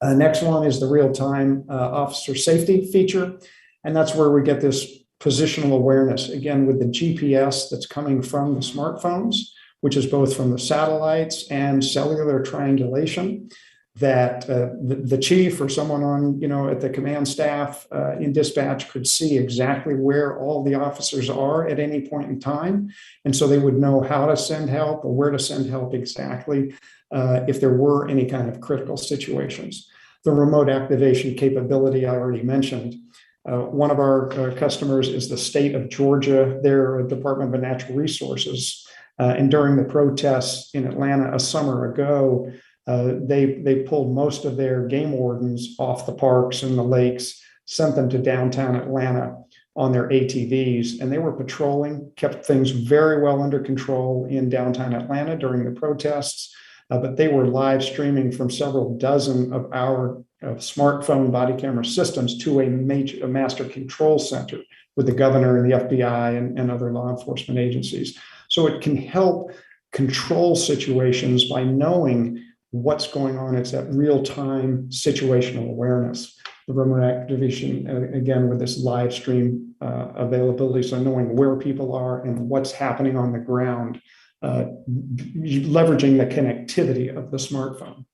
Next one is the real-time officer safety feature, and that's where we get this positional awareness, again, with the GPS that's coming from the smartphones, which is both from the satellites and cellular triangulation, that the chief or someone on, at the command staff in dispatch could see exactly where all the officers are at any point in time. And so they would know how to send help or where to send help exactly if there were any kind of critical situations. The remote activation capability I already mentioned. One of our customers is the state of Georgia, their Department of Natural Resources. And during the protests in Atlanta a summer ago, they pulled most of their game wardens off the parks and the lakes, sent them to downtown Atlanta on their ATVs, and they were patrolling, kept things very well under control in downtown Atlanta during the protests, but they were live streaming from several dozen of our smartphone body camera systems to a master control center with the governor and the FBI and other law enforcement agencies. So it can help control situations by knowing what's going on. It's that real-time situational awareness. The remote activation, again, with this live stream availability, so knowing where people are and what's happening on the ground, leveraging the connectivity of the smartphone.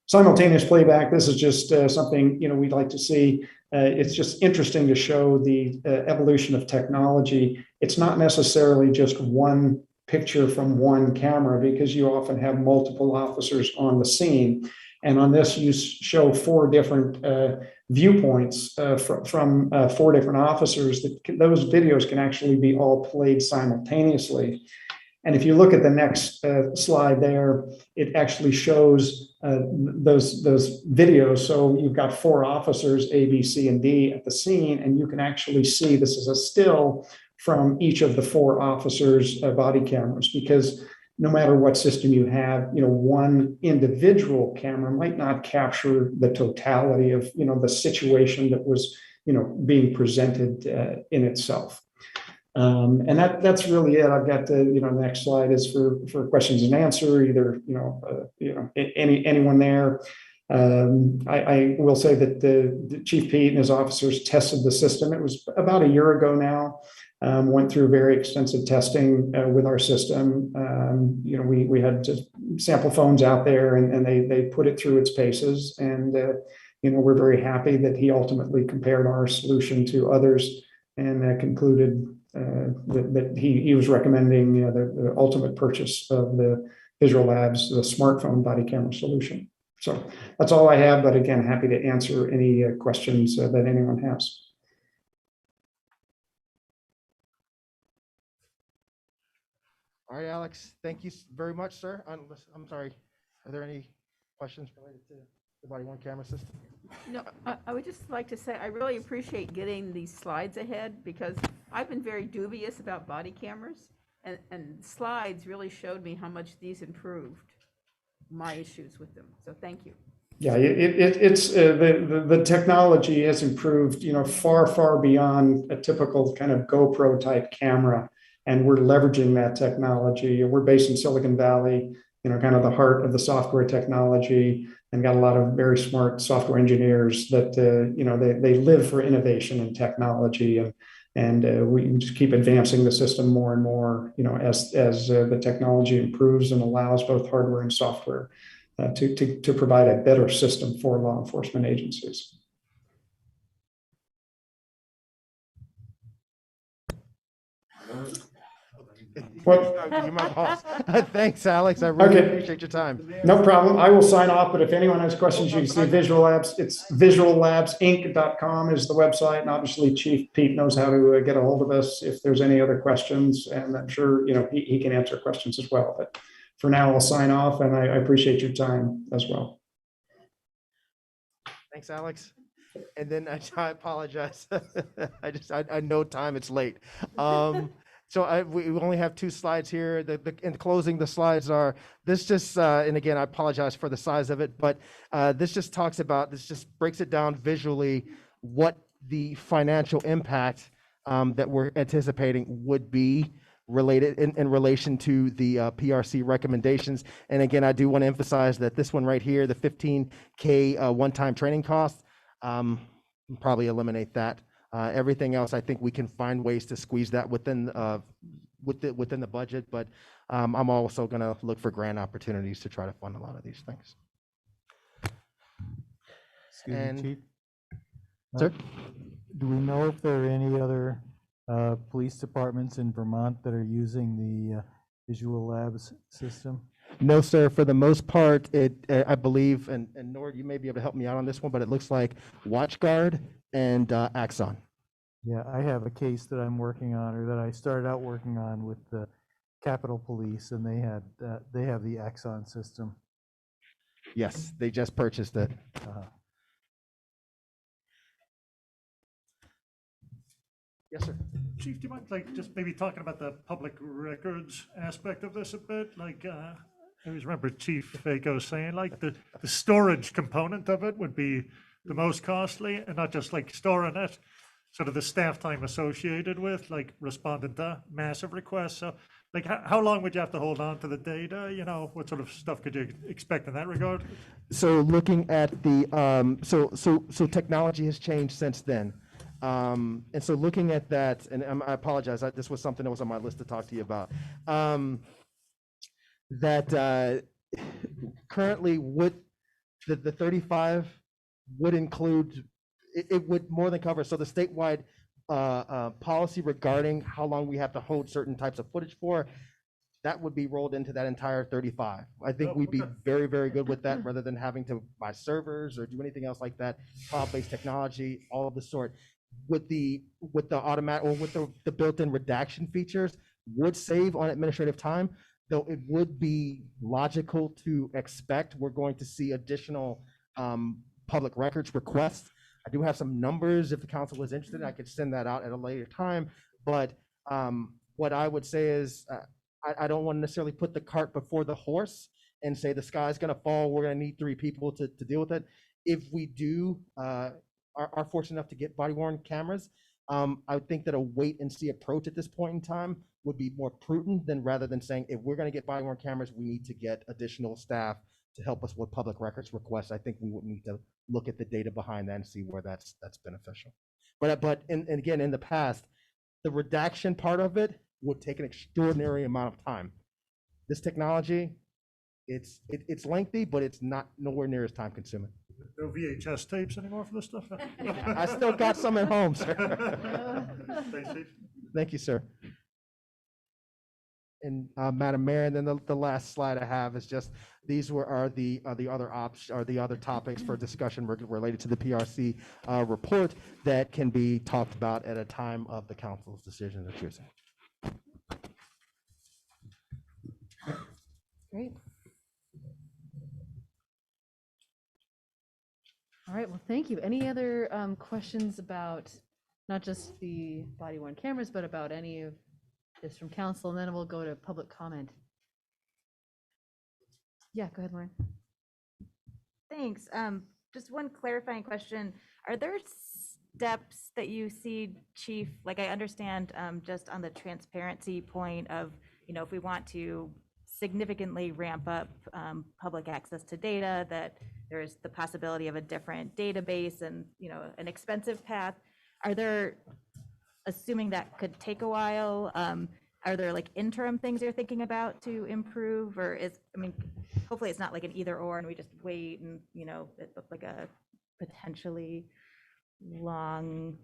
Simultaneous playback, this is just something we'd like to see. It's just interesting to show the evolution of technology. It's not necessarily just one picture from one camera, because you often have multiple officers on the scene. And on this, you show 4 different viewpoints from 4 different officers. Those videos can actually be all played simultaneously. And if you look at the next slide there, it actually shows those videos. So you've got 4 officers, A, B, C, and D at the scene, and you can actually see this is a still from each of the 4 officers' body cameras, because no matter what system you have, one individual camera might not capture the totality of, the situation that was, being presented in itself. And that's really it. I've got the next slide is for questions and answer. Either anyone there. I will say that the Chief Pete and his officers tested the system. It was about a year ago now. Went through very extensive testing with our system. We had just sample phones out there, and they put it through its paces. And we're very happy that he ultimately compared our solution to others and concluded that he was recommending the ultimate purchase of the Visual Labs, the smartphone body camera solution. So that's all I have, but again, happy to answer any questions that anyone has. All right, Alex, thank you very much, sir. I'm sorry, are there any questions related to the body-worn camera system? No, I would just like to say, I really appreciate getting these slides ahead, because I've been very dubious about body cameras, and slides really showed me how much these improved my issues with them. So thank you. Yeah, it's the technology has improved, far beyond a typical kind of GoPro type camera, and we're leveraging that technology. We're based in Silicon Valley, kind of the heart of the software technology, and got a lot of very smart software engineers that they live for innovation and technology, and we just keep advancing the system more and more, as the technology improves and allows both hardware and software to provide a better system for law enforcement agencies. You're my boss. Thanks, Alex. I really appreciate your time. No problem. I will sign off, but if anyone has questions, you can see Visual Labs. It's visuallabsinc.com is the website, and obviously Chief Pete knows how to get a hold of us if there's any other questions, and I'm sure he can answer questions as well. But for now, I'll sign off, and I appreciate your time as well. Thanks, Alex. And then I apologize. I know time, it's late. So we only have 2 slides here. In closing, the slides are, this just, and again, I apologize for the size of it, but this just breaks it down visually what the financial impact that we're anticipating would be related in relation to the PRC recommendations. And again, I do want to emphasize that this one right here, the $15K one-time training cost, probably eliminate that. Everything else, I think we can find ways to squeeze that within the budget, but I'm also going to look for grant opportunities to try to fund a lot of these things. Excuse me, Chief? Sir? Do we know if there are any other police departments in Vermont that are using the Visual Labs system? No, sir. For the most part, I believe, and Nord, you may be able to help me out on this one, but it looks like WatchGuard and Axon. Yeah, I have a case that I'm working on, or that I started out working on with the Capitol Police, and they have the Axon system. Yes, they just purchased it. Yes, sir. Chief, do you mind just maybe talking about the public records aspect of this a bit? I always remember Chief Faco saying the storage component of it would be the most costly, and not just storing it, sort of the staff time associated with responding to massive requests. So Like, how long would you have to hold on to the data? You know, what sort of stuff could you expect in that regard? So looking at the, so technology has changed since then. And so looking at that, and I apologize, this was something that was on my list to talk to you about. That currently would, the 35 would include, it would more than cover, so the statewide policy regarding how long we have to hold certain types of footage for, that would be rolled into that entire 35. I think we'd be very, very good with that rather than having to buy servers or do anything else like that, cloud-based technology, all of the sort. With the automatic or with the built-in redaction features would save on administrative time, though it would be logical to expect we're going to see additional public records requests. I do have some numbers if the council was interested. I could send that out at a later time. But what I would say is I don't want to necessarily put the cart before the horse and say the sky's going to fall. We're going to need 3 people to deal with it. If we do are fortunate enough to get body-worn cameras, I would think that a wait and see approach at this point in time would be more prudent than rather than saying if we're going to get body-worn cameras, we need to get additional staff to help us with public records requests. I think we would need to look at the data behind that and see where that's beneficial. But and again, in the past, the redaction part of it would take an extraordinary amount of time. This technology, it's lengthy, but it's not nowhere near as time consuming. No VHS tapes anymore for this stuff? I still got some at home, sir. Thanks, Chief. Thank you, sir. And Madam Mayor, and then the last slide I have is just these are the other topics for discussion related to the PRC report that can be talked about at a time of the council's decision or choosing. Great. All right, well, thank you. Any other questions about not just the body-worn cameras, but about any of this from council? And then we'll go to public comment. Yeah, go ahead, Lauren. Thanks. Just one clarifying question. Are there steps that you see, Chief? Like, I understand just on the transparency point of, if we want to significantly ramp up public access to data, that there's the possibility of a different database and, an expensive path. Are there, assuming that could take a while, are there like interim things you're thinking about to improve, or hopefully it's not like an either or and we just wait and, it looked like a potentially long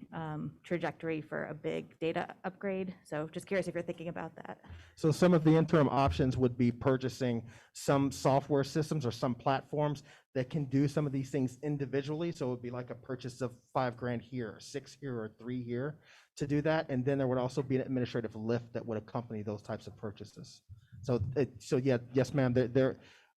trajectory for a big data upgrade. So just curious if you're thinking about that. So some of the interim options would be purchasing some software systems or some platforms that can do some of these things individually. So it would be like a purchase of $5,000 here, or $6,000 here, or $3,000 here to do that. And then there would also be an administrative lift that would accompany those types of purchases. So yeah, yes, ma'am.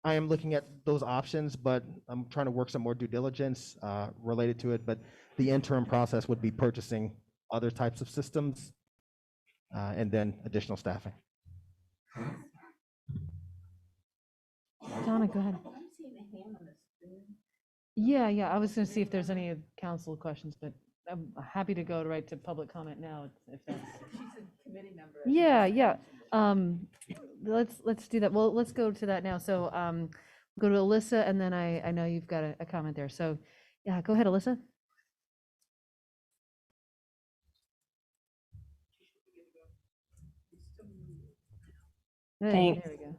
I am looking at those options, but I'm trying to work some more due diligence related to it. But the interim process would be purchasing other types of systems and then additional staffing. Donna, go ahead. Yeah, I was going to see if there's any council questions, but I'm happy to go right to public comment now if that's. She's a committee member. Yeah. Let's do that. Well, let's go to that now. So go to Alyssa, and then I know you've got a comment there. So yeah, go ahead, Alyssa. Thanks. There we go.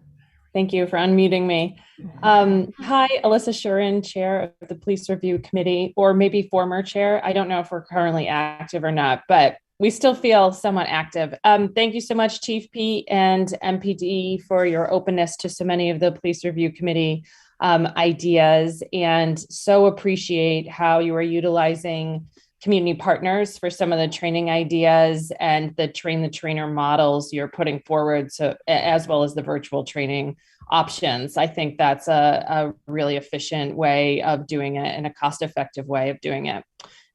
Thank you for unmuting me. Hi, Alyssa Shurin, Chair of the Police Review Committee, or maybe former chair. I don't know if we're currently active or not, but we still feel somewhat active. Thank you so much, Chief Pete and MPD, for your openness to so many of the Police Review Committee ideas, and so appreciate how you are utilizing community partners for some of the training ideas and the train the trainer models you're putting forward, so as well as the virtual training options. I think that's a really efficient way of doing it and a cost-effective way of doing it.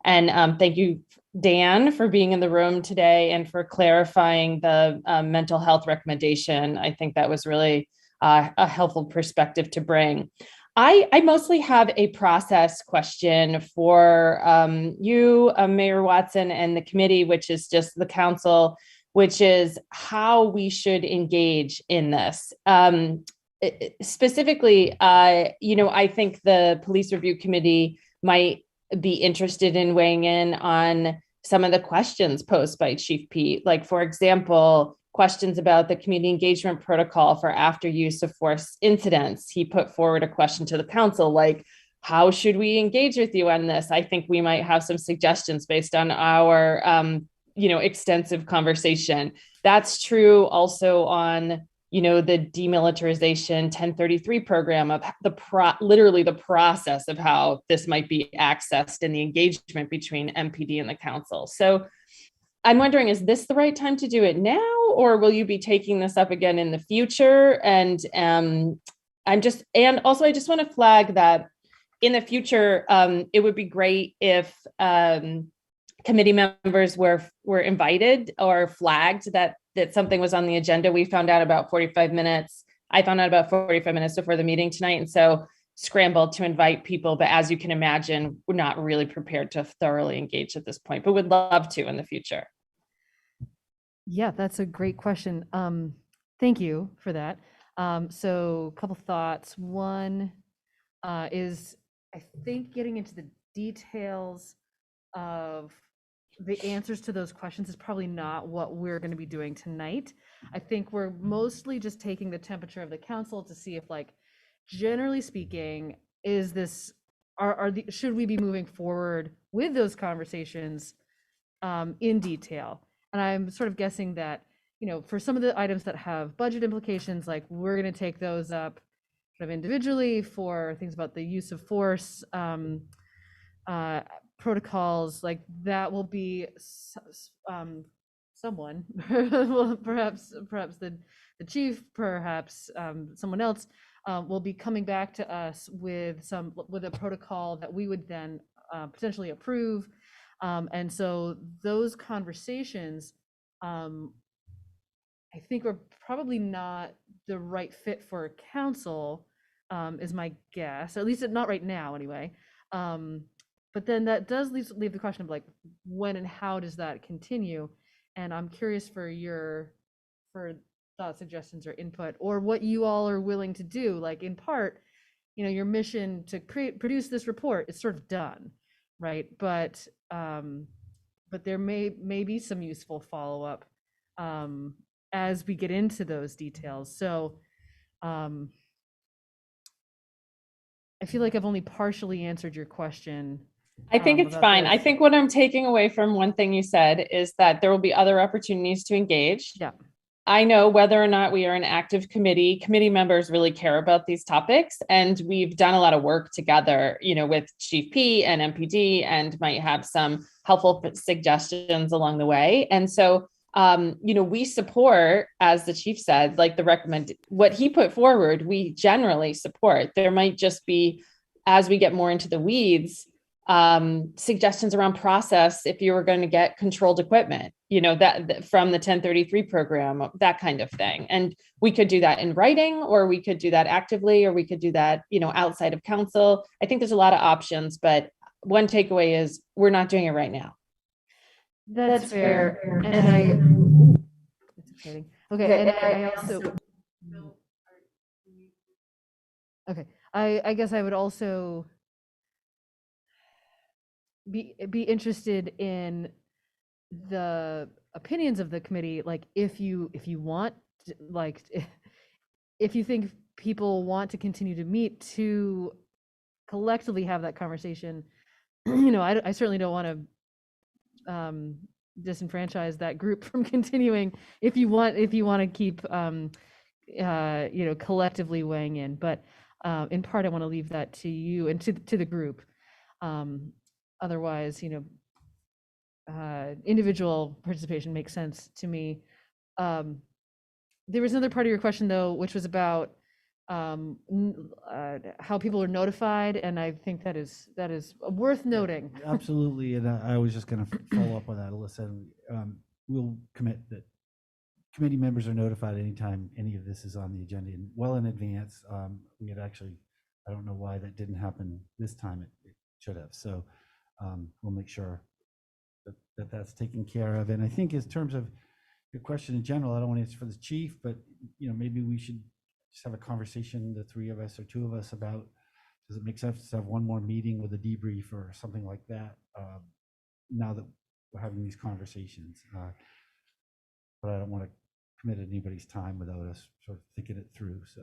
And thank you, Dan, for being in the room today and for clarifying the mental health recommendation. I think that was really a helpful perspective to bring. I mostly have a process question for you, Mayor Watson, and the committee, which is just the council which is how we should engage in this. Specifically, I think the Police Review Committee might be interested in weighing in on some of the questions posed by Chief Pete. Like, for example, questions about the community engagement protocol for after use of force incidents. He put forward a question to the council, like, how should we engage with you on this? I think we might have some suggestions based on our, extensive conversation. That's true also on, the demilitarization 1033 program of literally the process of how this might be accessed and the engagement between MPD and the council. So I'm wondering, is this the right time to do it now, or will you be taking this up again in the future? And I just want to flag that in the future, it would be great if committee members were invited or flagged that something was on the agenda. We found out about 45 minutes. I found out about 45 minutes before the meeting tonight, and so scrambled to invite people. But as you can imagine, we're not really prepared to thoroughly engage at this point, but would love to in the future. Yeah, that's a great question. Thank you for that. So a couple thoughts. One is, I think getting into the details of the answers to those questions is probably not what we're going to be doing tonight. I think we're mostly just taking the temperature of the council to see if, like, generally speaking, should we be moving forward with those conversations in detail? And I'm sort of guessing that, for some of the items that have budget implications, like, we're going to take those up sort of individually. For things about the use of force protocols, like, that will be someone, well, perhaps the chief, perhaps someone else will be coming back to us with a protocol that we would then potentially approve. And so those conversations, I think, are probably not the right fit for council, is my guess, at least not right now anyway. But then that does leave the question of, like, when and how does that continue? And I'm curious for thoughts, suggestions, or input, or what you all are willing to do. Like, in part, your mission to produce this report is sort of done, right? But there may be some useful follow-up as we get into those details. So I feel like I've only partially answered your question. I think it's fine. I think what I'm taking away from one thing you said is that there will be other opportunities to engage. Yeah. I know whether or not we are an active committee members really care about these topics, and we've done a lot of work together, with Chief P and MPD, and might have some helpful suggestions along the way. And so, we support, as the chief said, like, what he put forward, we generally support. There might just be, as we get more into the weeds, suggestions around process if you were going to get controlled equipment, that from the 1033 program, that kind of thing. And we could do that in writing, or we could do that actively, or we could do that, outside of council. I think there's a lot of options, but one takeaway is we're not doing it right now. That's fair. And it's exciting. Okay. And I also, okay. I guess I would also be interested in the opinions of the committee. Like, if you want, like, if you think people want to continue to meet to collectively have that conversation, I certainly don't want to disenfranchise that group from continuing if you want to keep collectively weighing in. But in part, I want to leave that to you and to the group. Otherwise, individual participation makes sense to me. There was another part of your question, though, which was about how people are notified, and I think that is worth noting. Absolutely, and I was just going to follow up on that, Alyssa. We'll commit that committee members are notified anytime any of this is on the agenda, and well in advance. We had actually, I don't know why that didn't happen this time. It should have. So we'll make sure that that's taken care of. And I think in terms of Good question in general. I don't want to answer for the chief, but maybe we should just have a conversation, the three of us or two of us, about, does it make sense to have one more meeting with a debrief or something like that, now that we're having these conversations? But I don't want to commit anybody's time without us sort of thinking it through, so.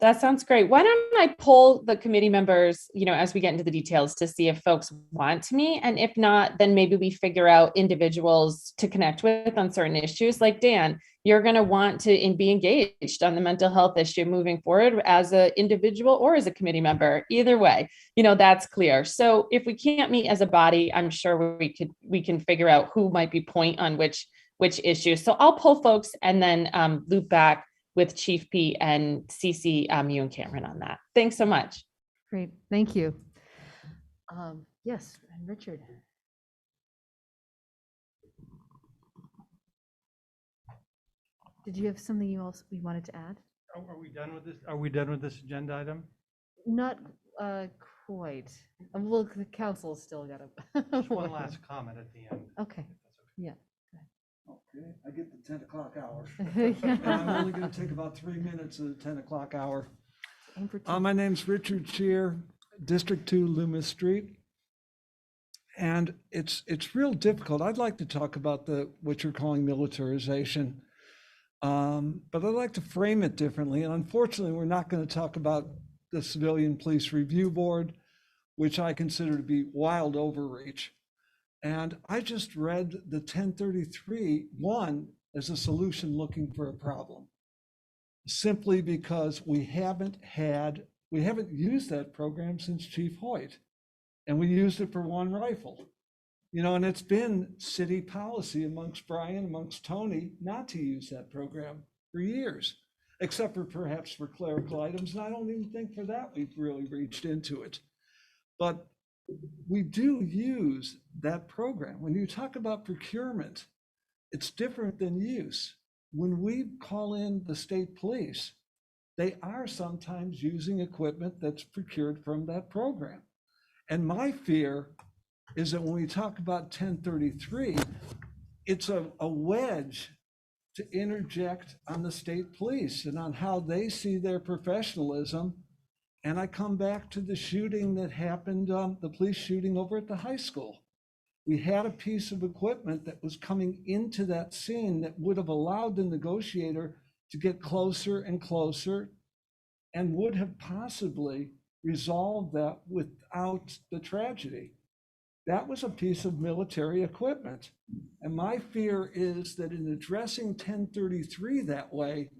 That sounds great. Why don't I poll the committee members, as we get into the details, to see if folks want to meet, and if not, then maybe we figure out individuals to connect with on certain issues. Like Dan, you're going to want to be engaged on the mental health issue moving forward as an individual or as a committee member. Either way, that's clear. So if we can't meet as a body, I'm sure we can figure out who might be point on which issue. So I'll poll folks and then loop back with Chief Pete and CC you and Cameron on that. Thanks so much. Great, thank you. Yes, and Richard. Did you have something you wanted to add? Are we done with this? Are we done with this agenda item? Not quite. Well, the council's still got a. Just one last comment at the end. Okay, yeah. Okay, I get the 10 o'clock hour. And I'm only going to take about 3 minutes of the 10 o'clock hour. My name's Richard Shear, District 2, Loomis Street. And it's real difficult. I'd like to talk about what you're calling militarization, but I'd like to frame it differently. And unfortunately, we're not going to talk about the Civilian Police Review Board, which I consider to be wild overreach. And I just read the 1033-1 as a solution looking for a problem, simply because we haven't used that program since Chief Hoyt, and we used it for one rifle. And it's been city policy amongst Brian, amongst Tony, not to use that program for years, except for perhaps for clerical items. And I don't even think for that we've really reached into it. But we do use that program. When you talk about procurement, it's different than use. When we call in the state police, they are sometimes using equipment that's procured from that program. And my fear is that when we talk about 1033, it's a wedge to interject on the state police and on how they see their professionalism. And I come back to the shooting that happened, the police shooting over at the high school. We had a piece of equipment that was coming into that scene that would have allowed the negotiator to get closer and closer and would have possibly resolved that without the tragedy. That was a piece of military equipment. And my fear is that in addressing 1033 that way,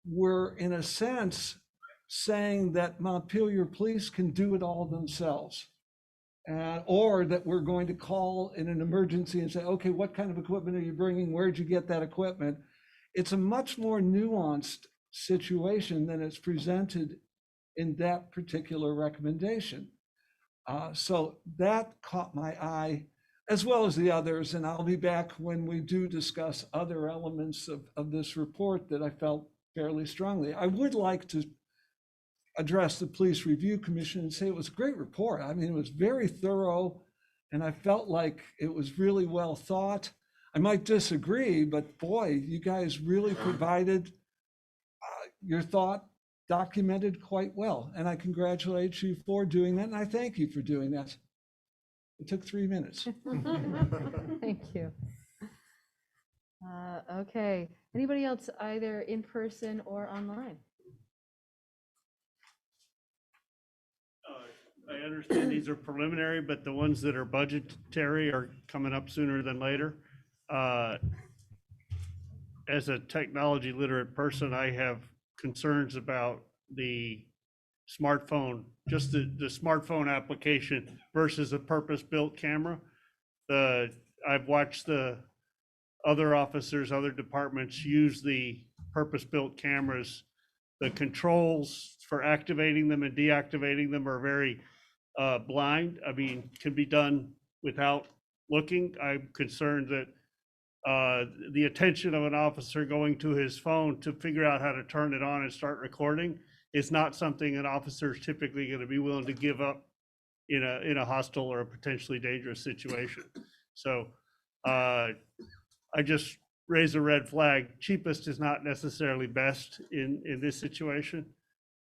we're in a sense saying that Montpelier police can do it all themselves. Or that we're going to call in an emergency and say, okay, what kind of equipment are you bringing? Where'd you get that equipment? It's a much more nuanced situation than it's presented in that particular recommendation. So that caught my eye, as well as the others. And I'll be back when we do discuss other elements of this report that I felt fairly strongly. I would like to address the Police Review Commission and say it was a great report. I mean, it was very thorough, and I felt like it was really well thought. I might disagree, but boy, you guys really provided your thought documented quite well. And I congratulate you for doing that, and I thank you for doing that. It took 3 minutes. Thank you. Okay, anybody else either in person or online? I understand these are preliminary, but the ones that are budgetary are coming up sooner than later. As a technology literate person, I have concerns about the smartphone, just the smartphone application versus a purpose-built camera. I've watched the other officers, other departments use the purpose-built cameras. The controls for activating them and deactivating them are very blind. I mean, can be done without looking. I'm concerned that the attention of an officer going to his phone to figure out how to turn it on and start recording is not something an officer is typically going to be willing to give up in a hostile or a potentially dangerous situation. So I just raise a red flag. Cheapest is not necessarily best in this situation.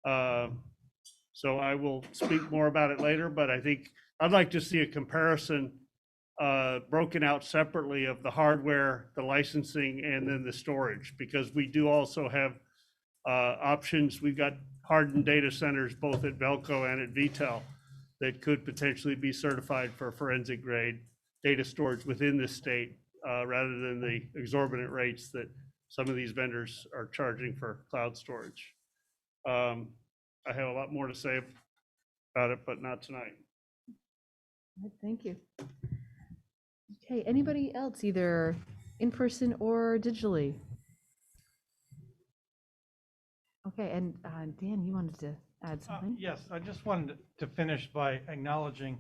So I will speak more about it later, but I think I'd like to see a comparison broken out separately of the hardware, the licensing, and then the storage, because we do also have options. We've got hardened data centers both at Velco and at VTEL that could potentially be certified for forensic grade data storage within the state, rather than the exorbitant rates that some of these vendors are charging for cloud storage. I have a lot more to say about it, but not tonight. All right, thank you. Okay, anybody else, either in person or digitally? Okay, and Dan, you wanted to add something? Yes, I just wanted to finish by acknowledging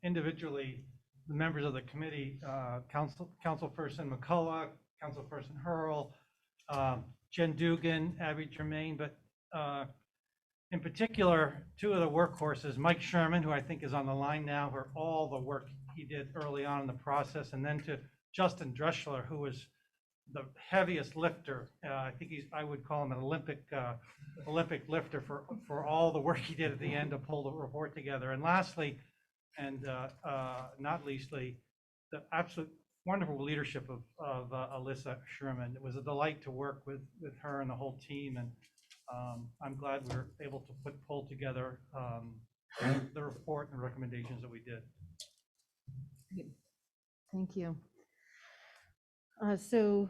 individually the members of the committee, Councilperson McCullough, Councilperson Hurl, Jen Dugan, Abby Germain, but in particular, two of the workhorses, Mike Sherman, who I think is on the line now, for all the work he did early on in the process, and then to Justin Dreschler, who was the heaviest lifter. I think I would call him an Olympic lifter for all the work he did at the end to pull the report together. And lastly, and not leastly, the absolute wonderful leadership of Alyssa Sherman. It was a delight to work with her and the whole team, and I'm glad we were able to pull together the report and recommendations that we did. Thank you. So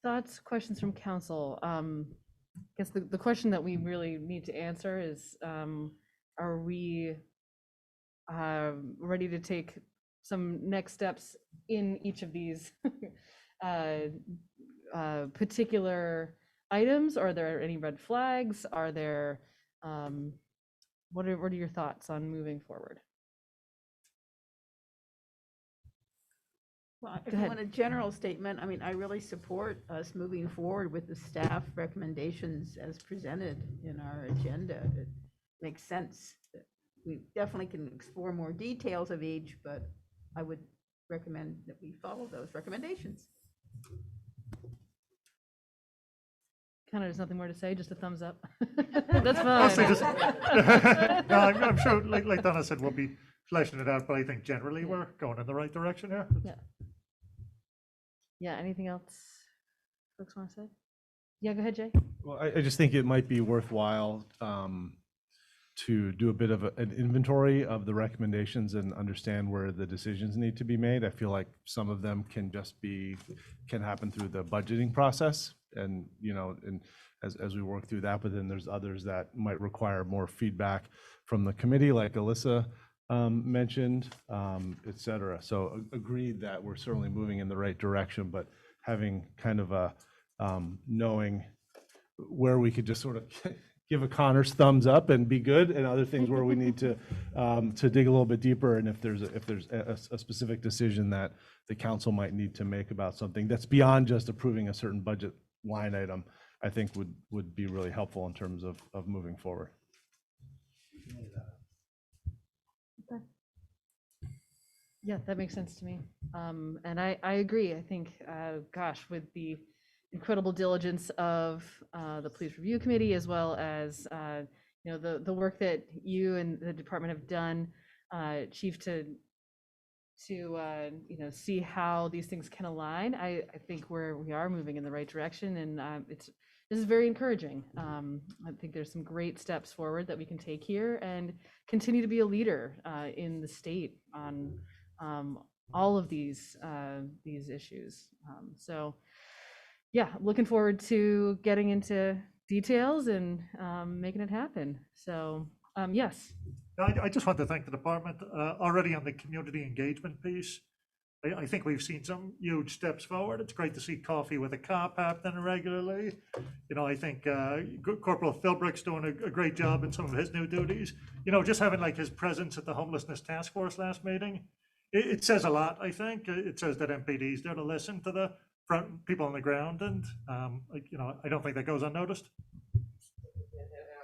thoughts, questions from council. I guess the question that we really need to answer is, are we ready to take some next steps in each of these particular items? Are there any red flags? Are there, what are your thoughts on moving forward? Well, if you want a general statement, I mean, I really support us moving forward with the staff recommendations as presented in our agenda. It makes sense. We definitely can explore more details of each, but I would recommend that we follow those recommendations. Kind of there's nothing more to say, just a thumbs up. That's Mostly fine. just, no, I'm sure, like Donna said, we'll be fleshing it out, but I think generally we're going in the right direction here. Yeah. Yeah, anything else folks want to say? Yeah, go ahead, Jay. Well, I just think it might be worthwhile to do a bit of an inventory of the recommendations and understand where the decisions need to be made. I feel like some of them can happen through the budgeting process, and and as we work through that, but then there's others that might require more feedback from the committee, like Alyssa mentioned, et cetera. So agreed that we're certainly moving in the right direction, but having kind of a knowing where we could just sort of give a Connor's thumbs up and be good, and other things where we need to dig a little bit deeper, and if there's a specific decision that the council might need to make about something that's beyond just approving a certain budget line item, I think would be really helpful in terms of moving forward. Yeah, that makes sense to me. And I agree. I think, gosh, with the incredible diligence of the Police Review Committee, as well as the work that you and the department have done, Chief, to see how these things can align. I think we are moving in the right direction, and this is very encouraging. I think there's some great steps forward that we can take here and continue to be a leader in the state on all of these issues. So yeah, looking forward to getting into details and making it happen. So yes. I just want to thank the department already on the community engagement piece. I think we've seen some huge steps forward. It's great to see Coffee with a Cop happening regularly. I think Corporal Philbrick's doing a great job in some of his new duties. Just having like his presence at the homelessness task force last meeting, it says a lot. I think it says that MPD's there to listen to the front people on the ground, and I don't think that goes unnoticed.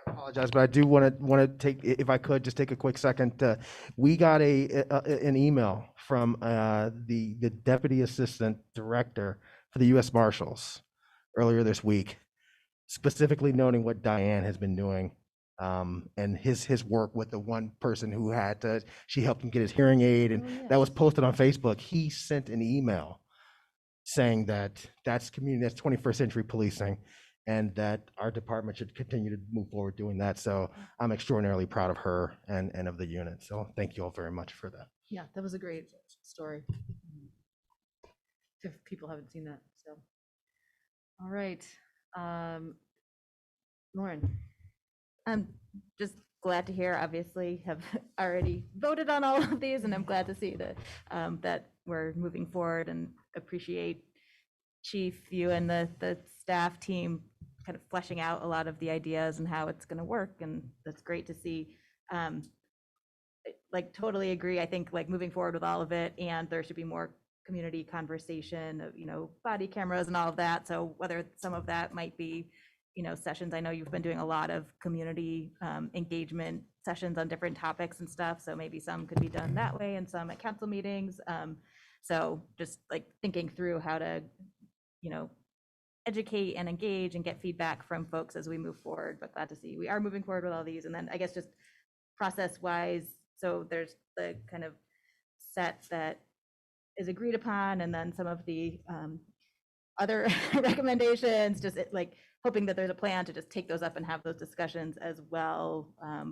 I apologize, but I do want to take, if I could, just take a quick second. We got an email from the Deputy Assistant Director for the U.S. Marshals earlier this week, specifically noting what Diane has been doing and his work with the one person who she helped him get his hearing aid, and that was posted on Facebook. He sent an email saying that that's 21st century policing, and that our department should continue to move forward doing that. So I'm extraordinarily proud of her and of the unit. So thank you all very much for that. Yeah, that was a great story. If people haven't seen that, so. All right, Lauren. I'm just glad to hear, obviously, have already voted on all of these, and I'm glad to see that that we're moving forward, and appreciate Chief, you and the staff team kind of fleshing out a lot of the ideas and how it's going to work, and that's great to see. Like totally agree. I think like moving forward with all of it, and there should be more community conversation of, body cameras and all of that. So whether some of that might be, sessions. I know you've been doing a lot of community engagement sessions on different topics and stuff. So maybe some could be done that way and some at council meetings. So just like thinking through how to, educate and engage and get feedback from folks as we move forward, but glad to see we are moving forward with all these. And then I guess just process wise, so there's the kind of set that is agreed upon, and then some of the other recommendations, just like hoping that there's a plan to just take those up and have those discussions as well.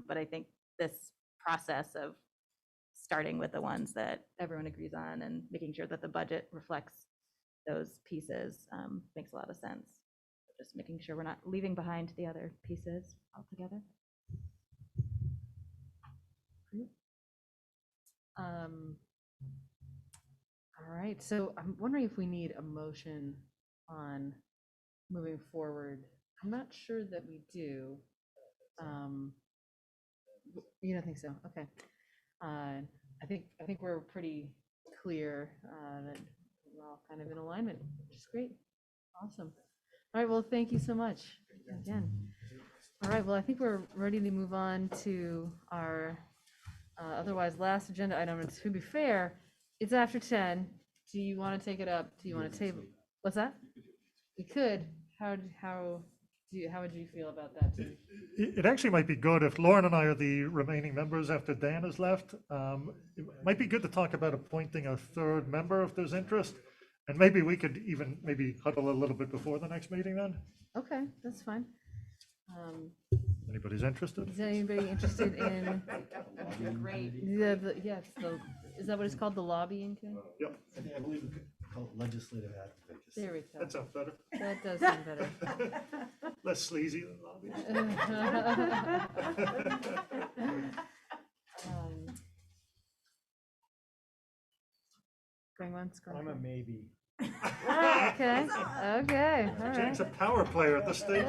But I think this process of starting with the ones that everyone agrees on and making sure that the budget reflects those pieces makes a lot of sense. Just making sure we're not leaving behind the other pieces altogether. All right, so I'm wondering if we need a motion on moving forward. I'm not sure that we do. You don't think so? Okay. I think we're pretty clear that we're all kind of in alignment, which is great. Awesome. All right, well, thank you so much again. All right, well, I think we're ready to move on to our otherwise last agenda item. And to be fair, it's after 10. Do you want to take it up? Do you want to table? What's that? We could. How would you feel about that, Tim? It actually might be good if Lauren and I are the remaining members after Dan has left. It might be good to talk about appointing a third member if there's interest. And maybe we could even maybe huddle a little bit before the next meeting then. Okay, that's fine. Anybody's interested? Is anybody interested in? Great. Yes. Is that what it's called? The lobbying thing? Yep. I believe we could call it legislative advocacy. There we go. That sounds better. That does sound better. Less sleazy than lobbying. Going once, going I'm a maybe. Okay. Okay. All Jake's right. a power player at the state.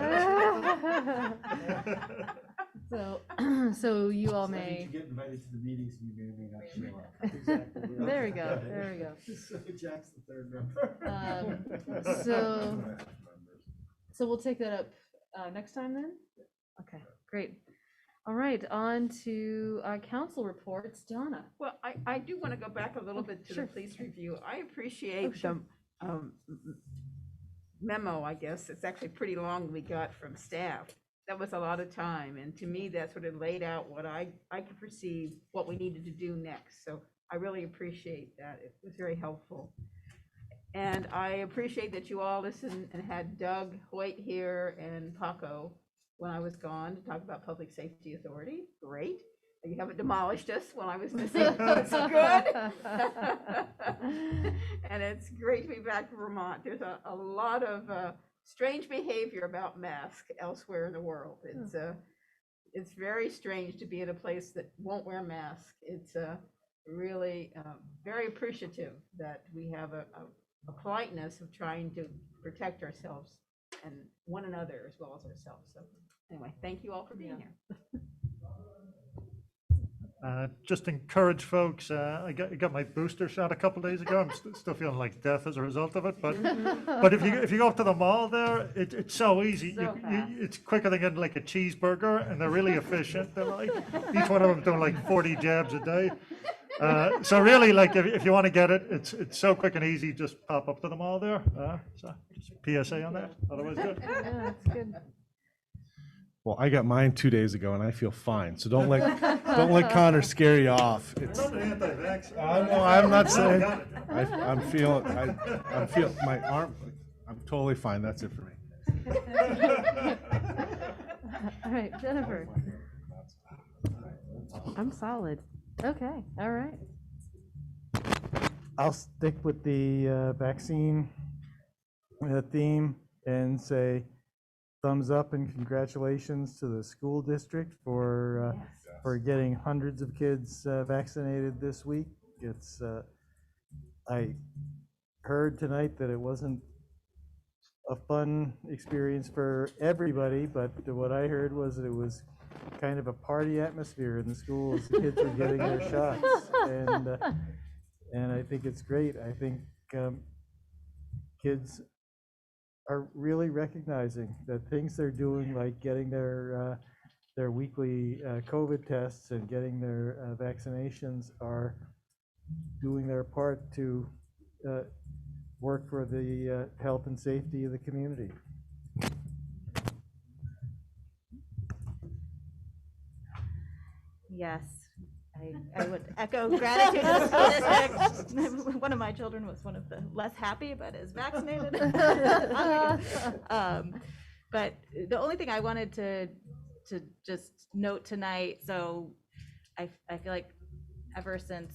So you all So I need may. to get invited to the meetings, and you may not show up. Exactly. There we go. There we go. So Jack's the third member. So we'll take that up next time then? Okay, great. All right, on to council reports. Donna. Well, I do want to go back a little bit to the police review. I appreciate sure. the memo, I guess. It's actually pretty long we got from staff. That was a lot of time. And to me, that sort of laid out what I could perceive what we needed to do next. So I really appreciate that. It was very helpful. And I appreciate that you all listened and had Doug Hoyt here and Paco when I was gone to talk about Public Safety Authority. Great. You haven't demolished us when I was missing. That's good. And it's great to be back to Vermont. There's a lot of strange behavior about masks elsewhere in the world. It's very strange to be in a place that won't wear masks. It's really very appreciative that we have a politeness of trying to protect ourselves and one another as well as ourselves. So anyway, thank you all for being here. Just encourage folks. I got my booster shot a couple days ago. I'm still feeling like death as a result of it. But if you go up to the mall there, it's so easy. It's quicker than getting like a cheeseburger, and they're really efficient. They're like each one of them doing like 40 jabs a day. So really, like, if you want to get it, it's so quick and easy, just pop up to the mall there. So just PSA on that, otherwise good. Yeah, that's good. Well, I got mine 2 days ago and I feel fine. So don't let Connor scare you off. It's, I'm an anti-vax. no, I'm not saying. Got it. I'm feeling my arm. I'm totally fine. That's it for me. All right, Jennifer. I'm solid. Okay, all right. I'll stick with the vaccine theme and say thumbs up and congratulations to the school district for getting hundreds of kids vaccinated this week. It's I heard tonight that it wasn't a fun experience for everybody, but what I heard was that it was kind of a party atmosphere in the schools. The kids were getting their shots, and I think it's great. I think kids are really recognizing that things they're doing, like getting their weekly COVID tests and getting their vaccinations, are doing their part to work for the health and safety of the community. Yes, I would echo gratitude to the school district. One of my children was one of the less happy, but is vaccinated. But the only thing I wanted to just note tonight, so I feel like ever since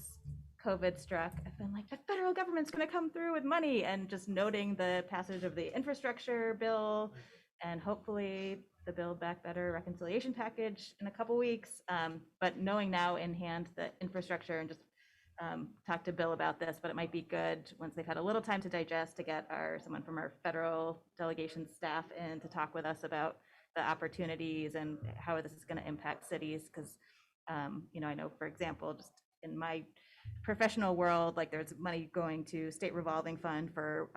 COVID struck, I've been like, the federal government's going to come through with money, and just noting the passage of the infrastructure bill and hopefully the Build Back Better reconciliation package in a couple weeks. But knowing now in hand the infrastructure, and just talk to Bill about this, but it might be good once they've had a little time to digest to get someone from our federal delegation staff in to talk with us about the opportunities and how this is going to impact cities. Because I know, for example, just in my professional world, like there's money going to state revolving fund for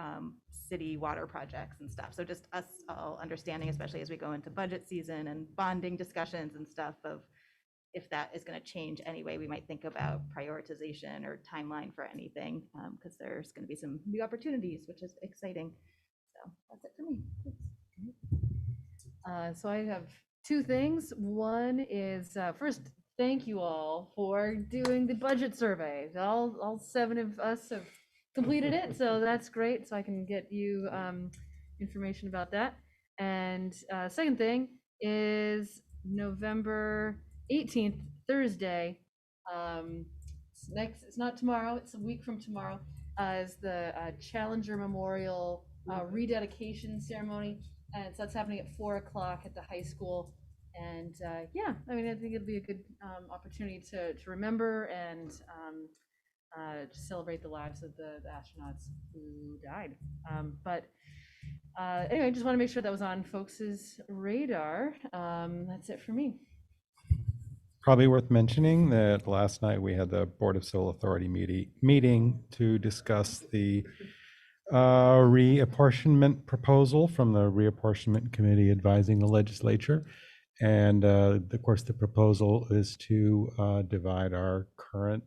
city water projects and stuff. So just us all understanding, especially as we go into budget season and bonding discussions and stuff, of if that is going to change anyway, we might think about prioritization or timeline for anything, because there's going to be some new opportunities, which is exciting. So that's it for me. So I have two things. One is, first, thank you all for doing the budget survey. All 7 of us have completed it, so that's great. So I can get you information about that. And second thing is November 18th, Thursday. It's not tomorrow, it's a week from tomorrow, is the Challenger Memorial rededication ceremony. And so that's happening at 4 o'clock at the high school. And yeah, I mean, I think it'll be a good opportunity to remember and to celebrate the lives of the astronauts who died. But anyway, I just want to make sure that was on folks' radar. That's it for me. Probably worth mentioning that last night we had the Board of Civil Authority meeting to discuss the reapportionment proposal from the Reapportionment Committee advising the legislature. And of course, the proposal is to divide our current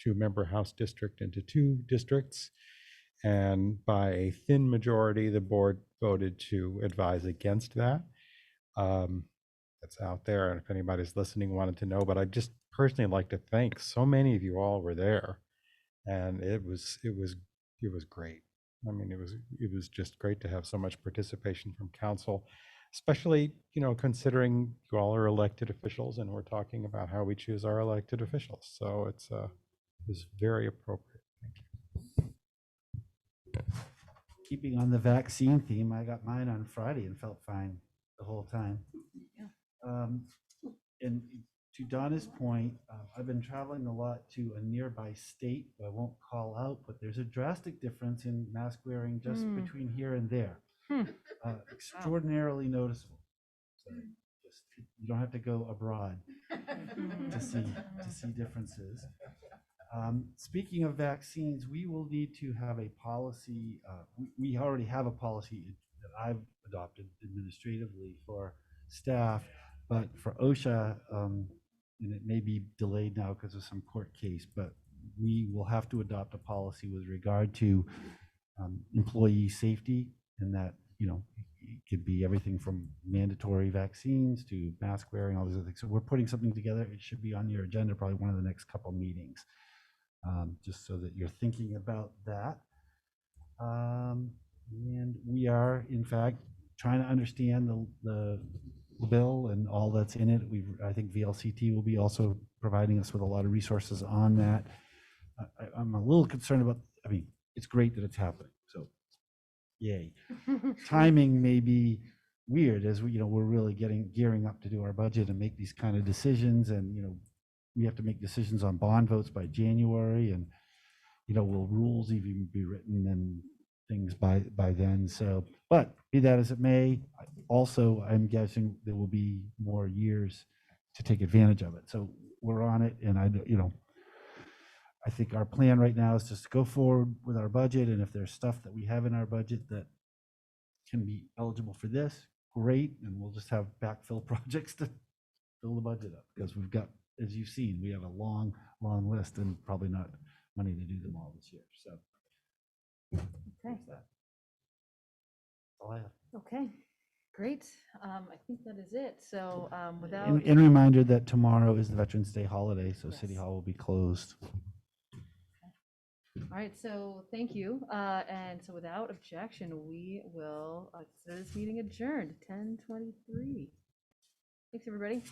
2-member House district into 2 districts. And by a thin majority, the board voted to advise against that. It's out there, and if anybody's listening wanted to know, but I'd just personally like to thank so many of you all were there, and it was great. I mean, it was just great to have so much participation from council, especially, considering you all are elected officials and we're talking about how we choose our elected officials. So it was very appropriate. Thank you. Keeping on the vaccine theme, I got mine on Friday and felt fine the whole time. And to Donna's point, I've been traveling a lot to a nearby state I won't call out, but there's a drastic difference in mask wearing just between here and there. Extraordinarily noticeable. So just, you don't have to go abroad to see differences. Speaking of vaccines, we will need to have a policy. We already have a policy that I've adopted administratively for staff, but for OSHA, and it may be delayed now because of some court case, but we will have to adopt a policy with regard to employee safety, and that, it could be everything from mandatory vaccines to mask wearing, all these other things. So we're putting something together. It should be on your agenda, probably one of the next couple meetings, just so that you're thinking about that. And we are, in fact, trying to understand the bill and all that's in it. I think VLCT will be also providing us with a lot of resources on that. I'm a little concerned about, it's great that it's happening, so yay. Timing may be weird as we're really gearing up to do our budget and make these kind of decisions, and we have to make decisions on bond votes by January, and will rules even be written and things by then. So, but be that as it may, also I'm guessing there will be more years to take advantage of it. So we're on it, and I think our plan right now is just to go forward with our budget, and if there's stuff that we have in our budget that can be eligible for this, great, and we'll just have backfill projects to fill the budget up, because we've got, as you've seen, we have a long list and probably not money to do them all this year. So Okay. that's all I have. Okay, great. I think that is it. So without. And reminder that tomorrow is the Veterans Day holiday, so City Hall will be closed. All right, so thank you. And so without objection, we will consider this meeting adjourned, 10:23. Thanks, everybody.